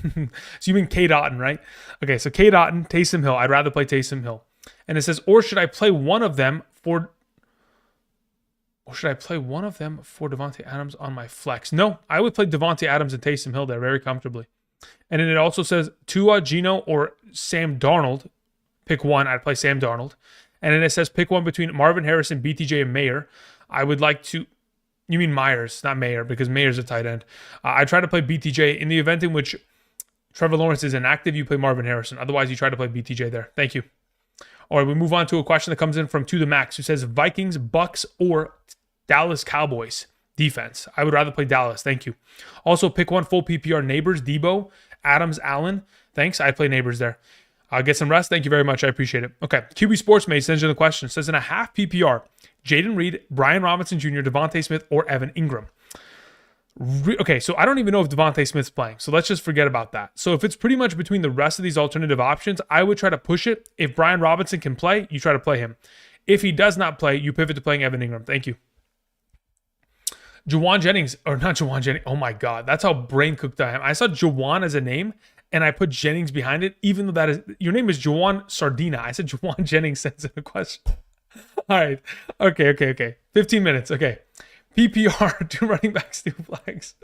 So you mean K. Dotton, right? Okay, so K. Dotton, Taysom Hill. I'd rather play Taysom Hill. And it says, or should I play one of them for Devontae Adams on my flex? No, I would play Devontae Adams and Taysom Hill there very comfortably. And then it also says Tua, Geno, or Sam Darnold. Pick one. I'd play Sam Darnold. And then it says pick one between Marvin Harrison, BTJ, and Mayer. I would like to... You mean Myers, not Mayer, because Mayer's a tight end. I try to play BTJ. In the event in which Trevor Lawrence is inactive, you play Marvin Harrison. Otherwise, you try to play BTJ there. Thank you. All right, we move on to a question that comes in from To The Max, who says Vikings, Bucks, or Dallas Cowboys defense. I would rather play Dallas. Thank you. Also, pick one full PPR. Neighbors, Debo, Adams, Allen. Thanks. I'd play Neighbors there. Get some rest. Thank you very much. I appreciate it. Okay. QB Sportsmate sends you the question. Says in a half PPR, Jaden Reed, Brian Robinson Jr., Devontae Smith, or Evan Ingram. Okay, so I don't even know if Devontae Smith's playing. So let's just forget about that. So if it's pretty much between the rest of these alternative options, I would try to push it. If Brian Robinson can play, you try to play him. If he does not play, you pivot to playing Evan Ingram. Thank you. Juwan Jennings, or not Juwan Jennings. Oh my God, that's how brain cooked I am. I saw Juwan as a name, and I put Jennings behind it, even though that is, your name is Juwan Sardina. I said Juwan Jennings sends in a question. All right. Okay. 15 minutes. Okay. PPR, 2 running backs, 2 flags.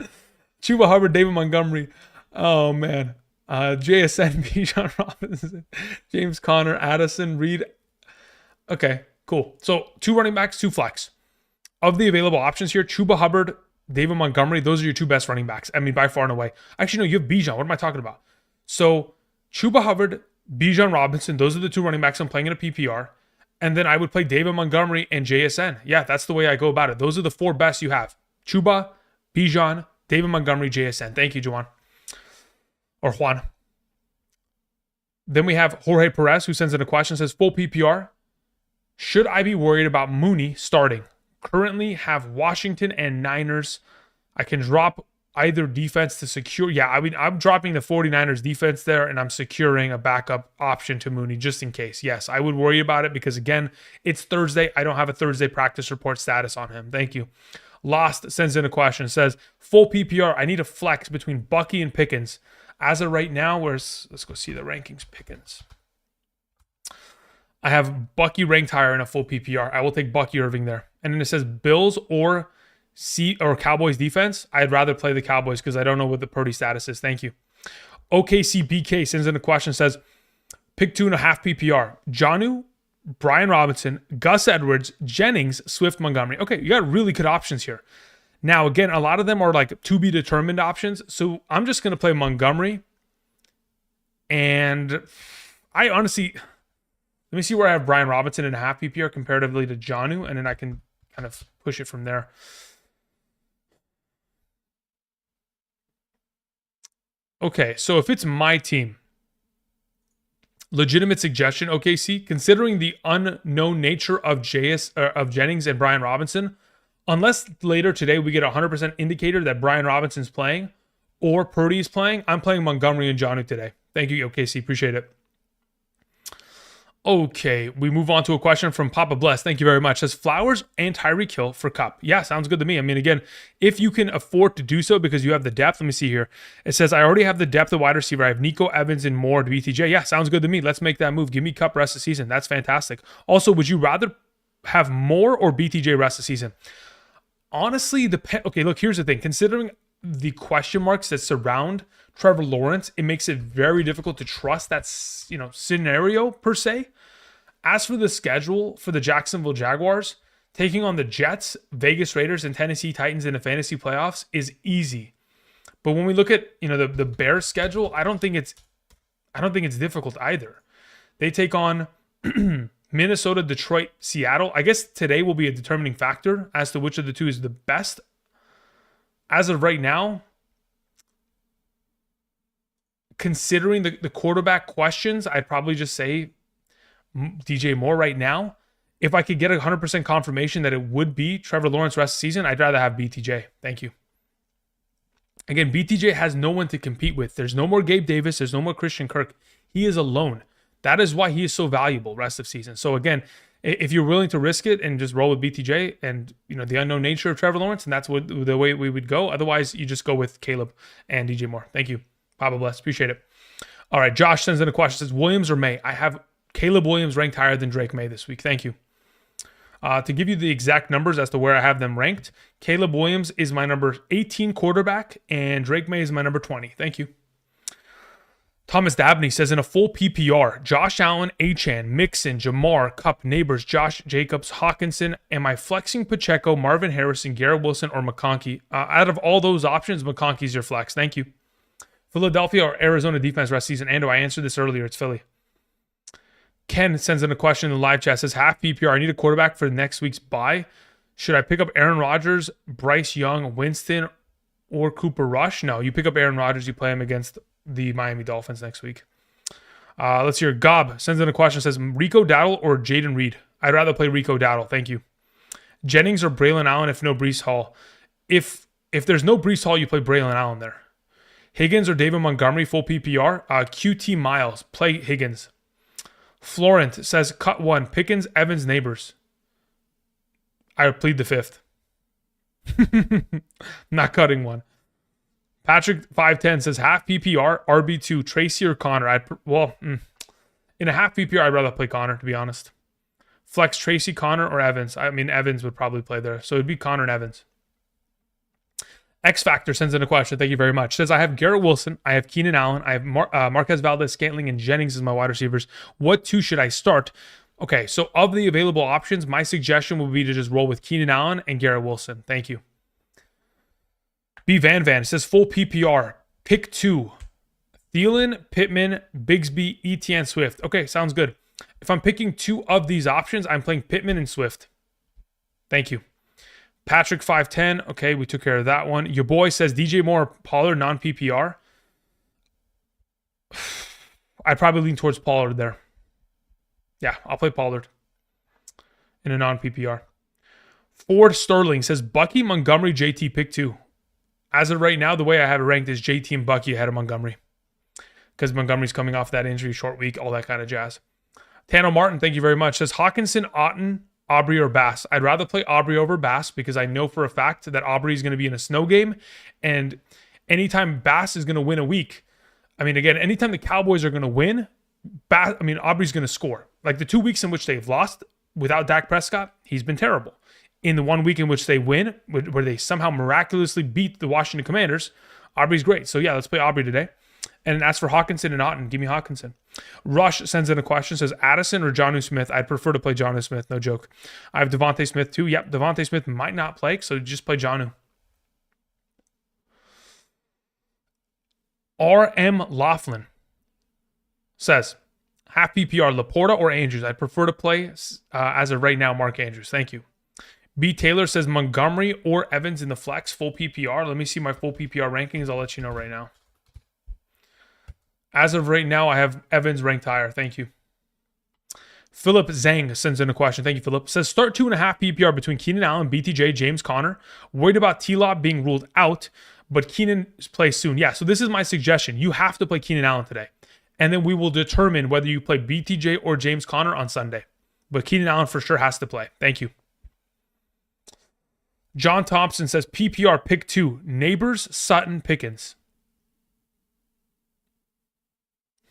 Chuba Hubbard, David Montgomery. Oh, man. JSN, Bijan Robinson, James Conner, Addison, Reed. Okay, cool. So 2 running backs, 2 flags. Of the available options here, Chuba Hubbard, David Montgomery, those are your 2 best running backs. I mean, by far and away. Actually, no, you have Bijan. What am I talking about? So Chuba Hubbard, Bijan Robinson, those are the 2 running backs I'm playing in a PPR. And then I would play David Montgomery and JSN. Yeah, that's the way I go about it. Those are the 4 best you have. Chuba, Bijan, David Montgomery, JSN. Thank you, Juan. Or Juan. Then we have Jorge Perez, who sends in a question, says, full PPR. Should I be worried about Mooney starting? Currently have Washington and Niners. I can drop either defense to secure. Yeah, I mean, I'm dropping the 49ers defense there, and I'm securing a backup option to Mooney just in case. Yes, I would worry about it because, again, it's Thursday. I don't have a Thursday practice report status on him. Thank you. Lost sends in a question. Says, full PPR. I need a flex between Bucky and Pickens. As of right now, let's go see the rankings. Pickens. I have Bucky ranked higher in a full PPR. I will take Bucky Irving there. And then it says Bills or Cowboys defense. I'd rather play the Cowboys because I don't know what the Purdy status is. Thank you. OKC BK sends in a question. Says, pick 2.5 PPR. Jonnu, Brian Robinson, Gus Edwards, Jennings, Swift, Montgomery. Okay, you got really good options here. Now, again, a lot of them are like to be determined options. So I'm just going to play Montgomery. And I honestly, let me see where I have Brian Robinson in a half PPR comparatively to Jonnu, and then I can kind of push it from there. Okay, so if it's my team, legitimate suggestion, OKC, considering the unknown nature of Jennings and Brian Robinson, unless later today we get a 100% indicator that Brian Robinson's playing or Purdy is playing, I'm playing Montgomery and Jonnu today. Thank you, OKC. Appreciate it. Okay, we move on to a question from Papa Bless. Thank you very much. It says Flowers and Tyreek Hill for Cup. Yeah, sounds good to me. I mean, again, if you can afford to do so because you have the depth. Let me see here. It says I already have the depth of wide receiver. I have Nico Evans and Moore to BTJ. Yeah, sounds good to me. Let's make that move. Give me Cup rest of the season. That's fantastic. Also, would you rather have Moore or BTJ rest of the season? Honestly, okay, look, here's the thing. Considering the question marks that surround Trevor Lawrence, it makes it very difficult to trust that, scenario per se. As for the schedule for the Jacksonville Jaguars, taking on the Jets, Vegas Raiders, and Tennessee Titans in the fantasy playoffs is easy. But when we look at, the Bears schedule, I don't think it's difficult either. They take on Minnesota, Detroit, Seattle. I guess today will be a determining factor as to which of the two is the best. As of right now, considering the quarterback questions, I'd probably just say DJ Moore right now. If I could get 100% confirmation that it would be Trevor Lawrence rest of the season, I'd rather have BTJ. Thank you. Again, BTJ has no one to compete with. There's no more Gabe Davis. There's no more Christian Kirk. He is alone. That is why he is so valuable rest of season. So again, if you're willing to risk it and just roll with BTJ and the unknown nature of Trevor Lawrence, and that's the way we would go. Otherwise, you just go with Caleb and DJ Moore. Thank you. Papa bless. Appreciate it. All right, Josh sends in a question. Says Williams or May? I have Caleb Williams ranked higher than Drake May this week. Thank you. To give you the exact numbers as to where I have them ranked, Caleb Williams is my number 18 quarterback, and Drake May is my number 20. Thank you. Thomas Dabney says, in a full PPR, Josh Allen, Achane, Mixon, Jamar, Kupp, Neighbors, Josh Jacobs, Hawkinson, am I flexing Pacheco, Marvin Harrison, Garrett Wilson, or McConkey? Out of all those options, McConkey's your flex. Thank you. Philadelphia or Arizona defense rest season? Ando, I answered this earlier. It's Philly. Ken sends in a question in the live chat. Says, half PPR. I need a quarterback for next week's bye. Should I pick up Aaron Rodgers, Bryce Young, Winston, or Cooper Rush? No, you pick up Aaron Rodgers. You play him against the Miami Dolphins next week. Let's hear. Gob sends in a question. Says, Rico Dowdle or Jaden Reed? I'd rather play Rico Dowdle. Thank you. Jennings or Braylon Allen if no Breece Hall? If there's no Breece Hall, you play Braylon Allen there. Higgins or David Montgomery, full PPR? QT Miles. Play Higgins. Florent says, cut one. Pickens, Evans, Neighbors. I plead the fifth. Not cutting one. Patrick 510 says, half PPR, RB2, Tracy or Connor? In a half PPR, I'd rather play Connor, to be honest. Flex Tracy, Connor, or Evans? I mean, Evans would probably play there. So it'd be Connor and Evans. X Factor sends in a question. Thank you very much. Says, I have Garrett Wilson. I have Keenan Allen. I have Marquez Valdez, Scantling, and Jennings as my wide receivers. What two should I start? Okay, so of the available options, my suggestion would be to just roll with Keenan Allen and Garrett Wilson. Thank you. B Van says, full PPR. Pick two. Thielen, Pittman, Bigsby, Etienne, Swift. Okay, sounds good. If I'm picking two of these options, I'm playing Pittman and Swift. Thank you. Patrick 510. Okay, we took care of that one. Your boy says DJ Moore, Pollard, non-PPR. I'd probably lean towards Pollard there. Yeah, I'll play Pollard in a non-PPR. Ford Sterling says Bucky, Montgomery, JT, pick two. As of right now, the way I have it ranked is JT and Bucky ahead of Montgomery. Because Montgomery's coming off that injury, short week, all that kind of jazz. Tano Martin, thank you very much. Says Hawkinson, Otten, Aubrey, or Bass. I'd rather play Aubrey over Bass because I know for a fact that Aubrey is going to be in a snow game. And anytime Bass is going to win a week, anytime the Cowboys are going to win, Aubrey's going to score. Like the 2 weeks in which they've lost without Dak Prescott, he's been terrible. In the 1 week in which they win, where they somehow miraculously beat the Washington Commanders, Aubrey's great. So yeah, let's play Aubrey today. And as for Hawkinson and Otten, give me Hawkinson. Rush sends in a question, says Addison or Jonnu Smith? I'd prefer to play Jonnu Smith, no joke. I have Devontae Smith too. Yep, Devontae Smith might not play, so just play Jonnu. R.M. Laughlin says, half PPR, Laporta or Andrews? I'd prefer to play, as of right now, Mark Andrews. Thank you. B. Taylor says Montgomery or Evans in the flex, full PPR. Let me see my full PPR rankings. I'll let you know right now. As of right now, I have Evans ranked higher. Thank you. Philip Zhang sends in a question. Thank you, Philip. Says start 2.5 PPR between Keenan Allen, BTJ, James Conner. Worried about T-Lob being ruled out, but Keenan plays soon. Yeah, so this is my suggestion. You have to play Keenan Allen today. And then we will determine whether you play BTJ or James Conner on Sunday. But Keenan Allen for sure has to play. Thank you. John Thompson says PPR pick two. Neighbors, Sutton, Pickens.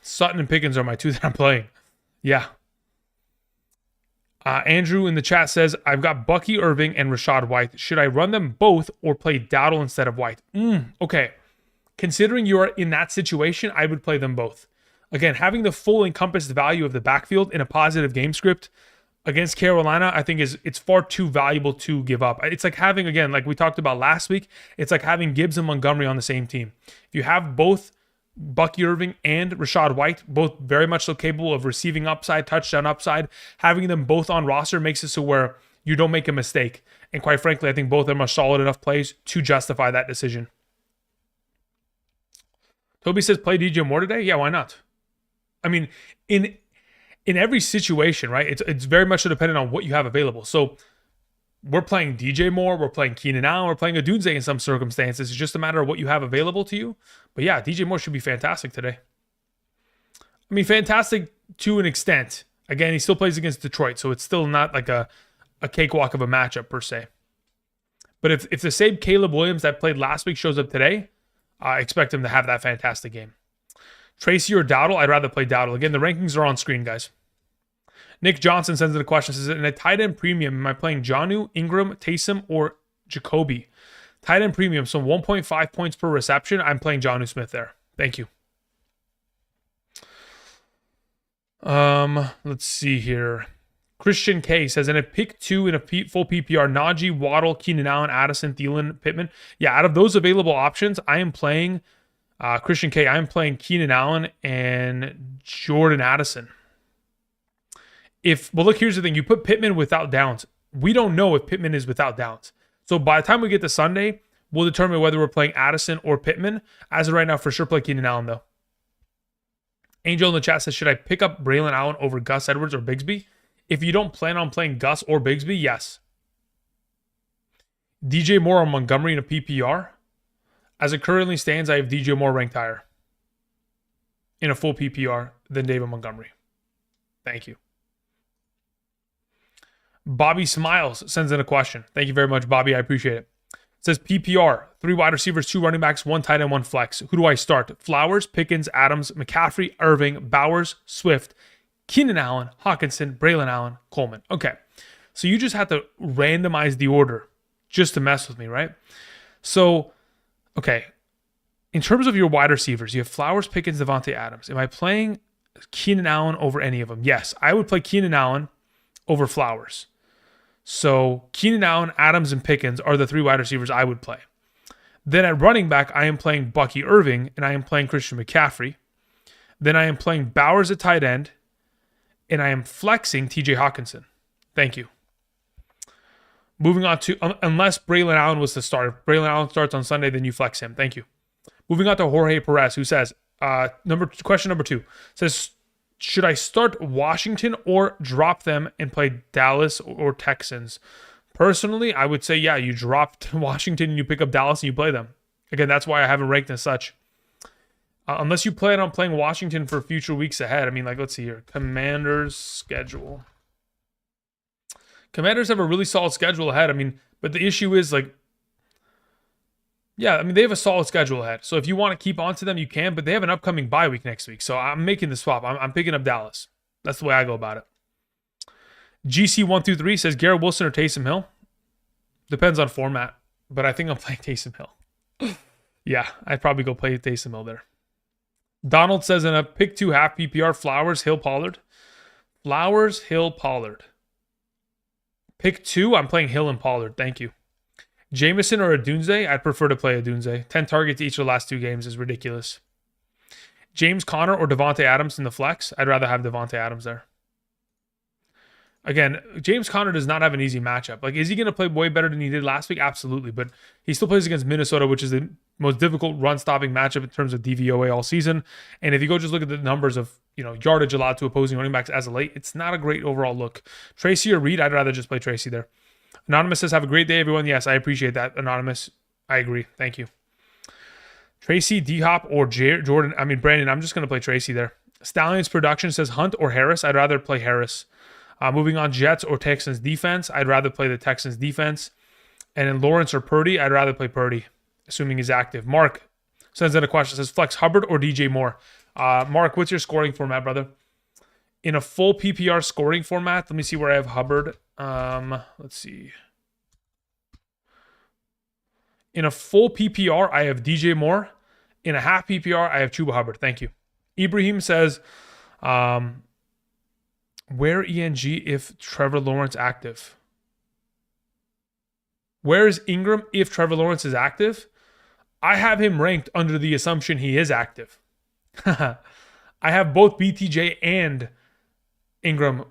Sutton and Pickens are my two that I'm playing. Yeah. Andrew in the chat says, I've got Bucky Irving and Rashad White. Should I run them both or play Dowdle instead of White? Okay. Considering you are in that situation, I would play them both. Again, having the full encompassed value of the backfield in a positive game script against Carolina, I think it's far too valuable to give up. It's like having, again, like we talked about last week, it's like having Gibbs and Montgomery on the same team. If you have both Bucky Irving and Rachaad White, both very much so capable of receiving upside, touchdown upside, having them both on roster makes it so where you don't make a mistake. And quite frankly, I think both of them are solid enough plays to justify that decision. Toby says, play DJ Moore today? Yeah, why not? I mean, in every situation, right? It's very much so dependent on what you have available. So we're playing DJ Moore, we're playing Keenan Allen, we're playing Odunze in some circumstances. It's just a matter of what you have available to you. But yeah, DJ Moore should be fantastic today. I mean, fantastic to an extent. Again, he still plays against Detroit, so it's still not like a cakewalk of a matchup per se. But if the same Caleb Williams that played last week shows up today, I expect him to have that fantastic game. Tracy or Dowdle? I'd rather play Dowdle. Again, the rankings are on screen, guys. Nick Johnson sends in a question. Says, in a tight end premium, am I playing Jonnu, Ingram, Taysom, or Jacoby? Tight end premium, so 1.5 points per reception. I'm playing Jonnu Smith there. Thank you. Let's see here. Christian K says, in a pick 2 in a full PPR, Najee, Waddle, Keenan Allen, Addison, Thielen, Pittman. Yeah, out of those available options, I am playing Christian K. I am playing Keenan Allen and Jordan Addison. Well, look, here's the thing. You put Pittman without Downs. We don't know if Pittman is without Downs. So by the time we get to Sunday, we'll determine whether we're playing Addison or Pittman. As of right now, for sure, play Keenan Allen, though. Angel in the chat says, should I pick up Braylon Allen over Gus Edwards or Bigsby? If you don't plan on playing Gus or Bigsby, yes. DJ Moore or Montgomery in a PPR? As it currently stands, I have DJ Moore ranked higher in a full PPR than David Montgomery. Thank you. Bobby Smiles sends in a question. Thank you very much, Bobby. I appreciate it. It says PPR, 3 wide receivers, 2 running backs, 1 tight end, 1 flex. Who do I start? Flowers, Pickens, Adams, McCaffrey, Irving, Bowers, Swift, Keenan Allen, Hawkinson, Braylon Allen, Coleman. Okay. So you just have to randomize the order just to mess with me, right? So, okay. In terms of your wide receivers, you have Flowers, Pickens, Devontae Adams. Am I playing Keenan Allen over any of them? Yes. I would play Keenan Allen over Flowers. So Keenan Allen, Adams, and Pickens are the 3 wide receivers I would play. Then at running back, I am playing Bucky Irving, and I am playing Christian McCaffrey. Then I am playing Bowers at tight end, and I am flexing TJ Hawkinson. Thank you. Moving on to, unless Braylon Allen was to start. If Braylon Allen starts on Sunday, then you flex him. Thank you. Moving on to Jorge Perez, who says, question number 2, says, should I start Washington or drop them and play Dallas or Texans? Personally, I would say, yeah, you drop Washington and you pick up Dallas and you play them. Again, that's why I haven't ranked as such. Unless you plan on playing Washington for future weeks ahead. I mean, like, let's see here. Commanders schedule. Commanders have a really solid schedule ahead. I mean, but the issue is, like, yeah, I mean, they have a solid schedule ahead. So if you want to keep on to them, you can, but they have an upcoming bye week next week. So I'm making the swap. I'm picking up Dallas. That's the way I go about it. GC123 says, Garrett Wilson or Taysom Hill? Depends on format, but I think I'm playing Taysom Hill. Yeah, I'd probably go play Taysom Hill there. Donald says, in a pick 2 half PPR, Flowers, Hill, Pollard. Flowers, Hill, Pollard. Pick 2, I'm playing Hill and Pollard. Thank you. Jameson or Odunze? I'd prefer to play Odunze. 10 targets each of the last 2 games is ridiculous. James Conner or Devontae Adams in the flex? I'd rather have Devontae Adams there. Again, James Conner does not have an easy matchup. Like, is he going to play way better than he did last week? Absolutely. But he still plays against Minnesota, which is the most difficult run-stopping matchup in terms of DVOA all season. And if you go just look at the numbers of, yardage allowed to opposing running backs as of late, it's not a great overall look. Tracy or Reed? I'd rather just play Tracy there. Anonymous says, have a great day, everyone. Yes, I appreciate that, Anonymous. I agree. Thank you. Tracy, D-Hop, or Brandon, I'm just going to play Tracy there. Stallions Production says Hunt or Harris. I'd rather play Harris. Moving on, Jets or Texans defense. I'd rather play the Texans defense. And then Lawrence or Purdy. I'd rather play Purdy, assuming he's active. Mark sends in a question. Says flex Hubbard or DJ Moore. Mark, what's your scoring format, brother? In a full PPR scoring format, let me see where I have Hubbard. Let's see. In a full PPR, I have DJ Moore. In a half PPR, I have Chuba Hubbard. Thank you. Ibrahim says, Where ENG if Trevor Lawrence active? Where is Ingram if Trevor Lawrence is active? I have him ranked under the assumption he is active. I have both BTJ and Ingram,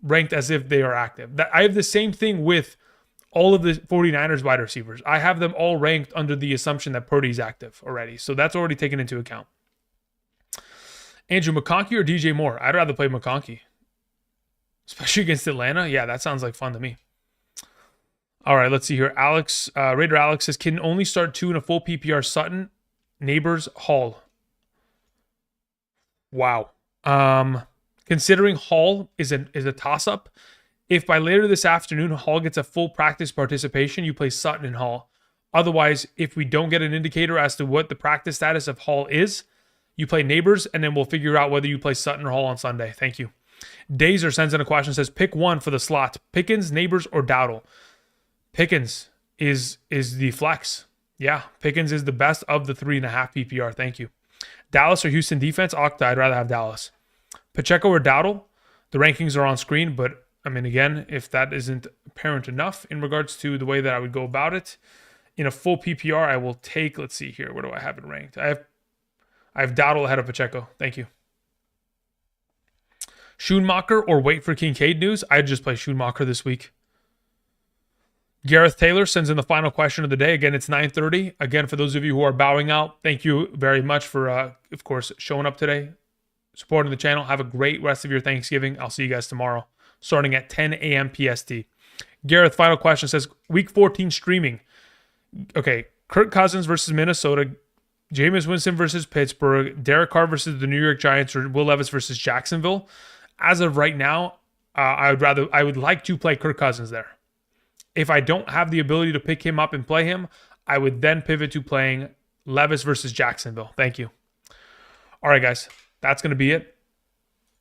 ranked as if they are active. I have the same thing with all of the 49ers wide receivers. I have them all ranked under the assumption that Purdy's active already. So that's already taken into account. Andrew, McConkey or DJ Moore? I'd rather play McConkey. Especially against Atlanta. Yeah, that sounds like fun to me. All right, let's see here. Alex, Raider Alex says, can only start 2 in a full PPR. Sutton, Neighbors, Hall. Wow. Considering Hall is a toss-up, if by later this afternoon Hall gets a full practice participation, you play Sutton and Hall. Otherwise, if we don't get an indicator as to what the practice status of Hall is, you play Neighbors, and then we'll figure out whether you play Sutton or Hall on Sunday. Thank you. Dazer sends in a question, says, pick one for the slot. Pickens, Neighbors, or Dowdle? Pickens is the flex. Yeah, Pickens is the best of the 3.5 PPR. Thank you. Dallas or Houston defense? Octa, I'd rather have Dallas. Pacheco or Dowdle? The rankings are on screen, but I mean, again, if that isn't apparent enough in regards to the way that I would go about it, in a full PPR, I will take, let's see here, where do I have it ranked? I have Dowdle ahead of Pacheco. Thank you. Schoonmaker or wait for Kincaid news? I'd just play Schoonmaker this week. Gareth Taylor sends in the final question of the day. Again, it's 9:30. Again, for those of you who are bowing out, thank you very much for, of course, showing up today, supporting the channel. Have a great rest of your Thanksgiving. I'll see you guys tomorrow, starting at 10 a.m. PST. Gareth, final question, says, Week 14 streaming. Okay, Kirk Cousins versus Minnesota, Jameis Winston versus Pittsburgh, Derek Carr versus the New York Giants, or Will Levis versus Jacksonville. As of right now, I would like to play Kirk Cousins there. If I don't have the ability to pick him up and play him, I would then pivot to playing Levis versus Jacksonville. Thank you. All right, guys, that's going to be it.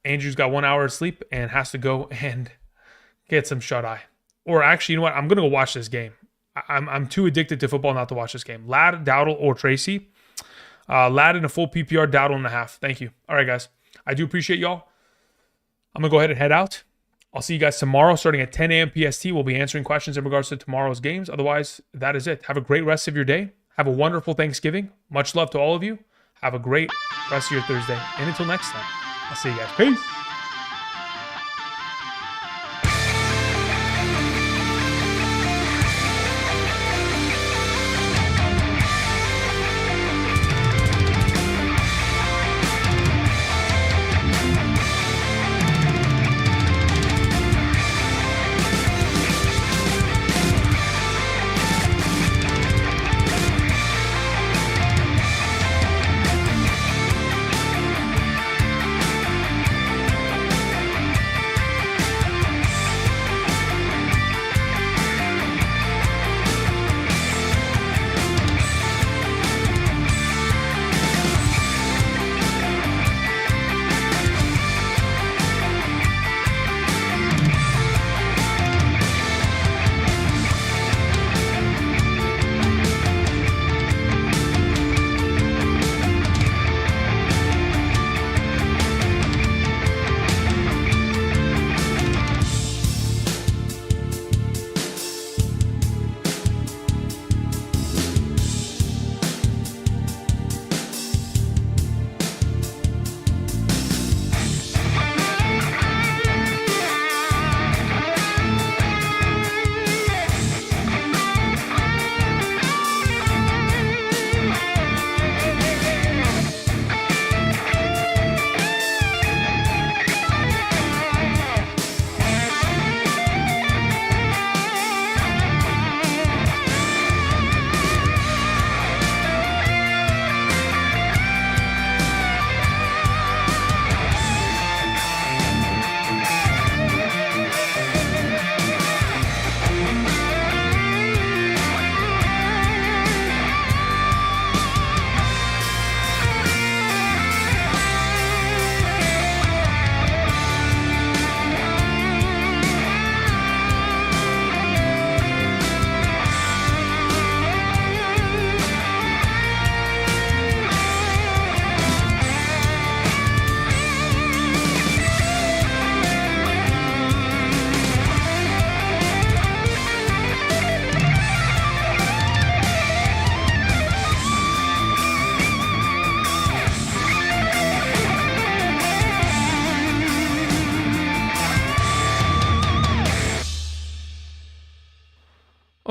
Andrew's got 1 hour of sleep and has to go and get some shut-eye. Or actually, you know what? I'm going to go watch this game. I'm too addicted to football not to watch this game. Ladd, Dowdle, or Tracy. Ladd in a full PPR, Dowdle in a half. Thank you. All right, guys. I do appreciate y'all. I'm going to go ahead and head out. I'll see you guys tomorrow starting at 10 a.m. PST. We'll be answering questions in regards to tomorrow's games. Otherwise, that is it. Have a great rest of your day. Have a wonderful Thanksgiving. Much love to all of you. Have a great rest of your Thursday. And until next time, I'll see you guys. Peace.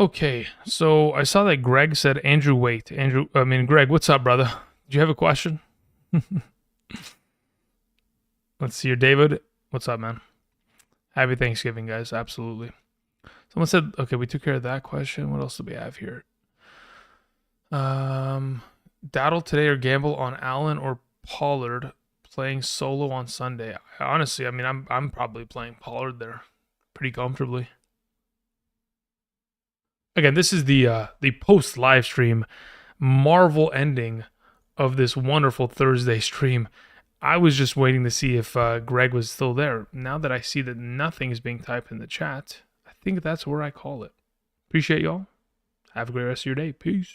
Okay, so I saw that Greg said Andrew wait. Greg, what's up, brother? Do you have a question? Let's see here. David, what's up, man? Happy Thanksgiving, guys. Absolutely. Someone said, okay, we took care of that question. What else do we have here? Daddle today or gamble on Allen or Pollard playing solo on Sunday. Honestly, I'm probably playing Pollard there pretty comfortably. Again, this is the post live stream Marvel ending of this wonderful Thursday stream. I was just waiting to see if Greg was still there. Now that I see that nothing is being typed in the chat, I think that's where I call it. Appreciate y'all. Have a great rest of your day. Peace.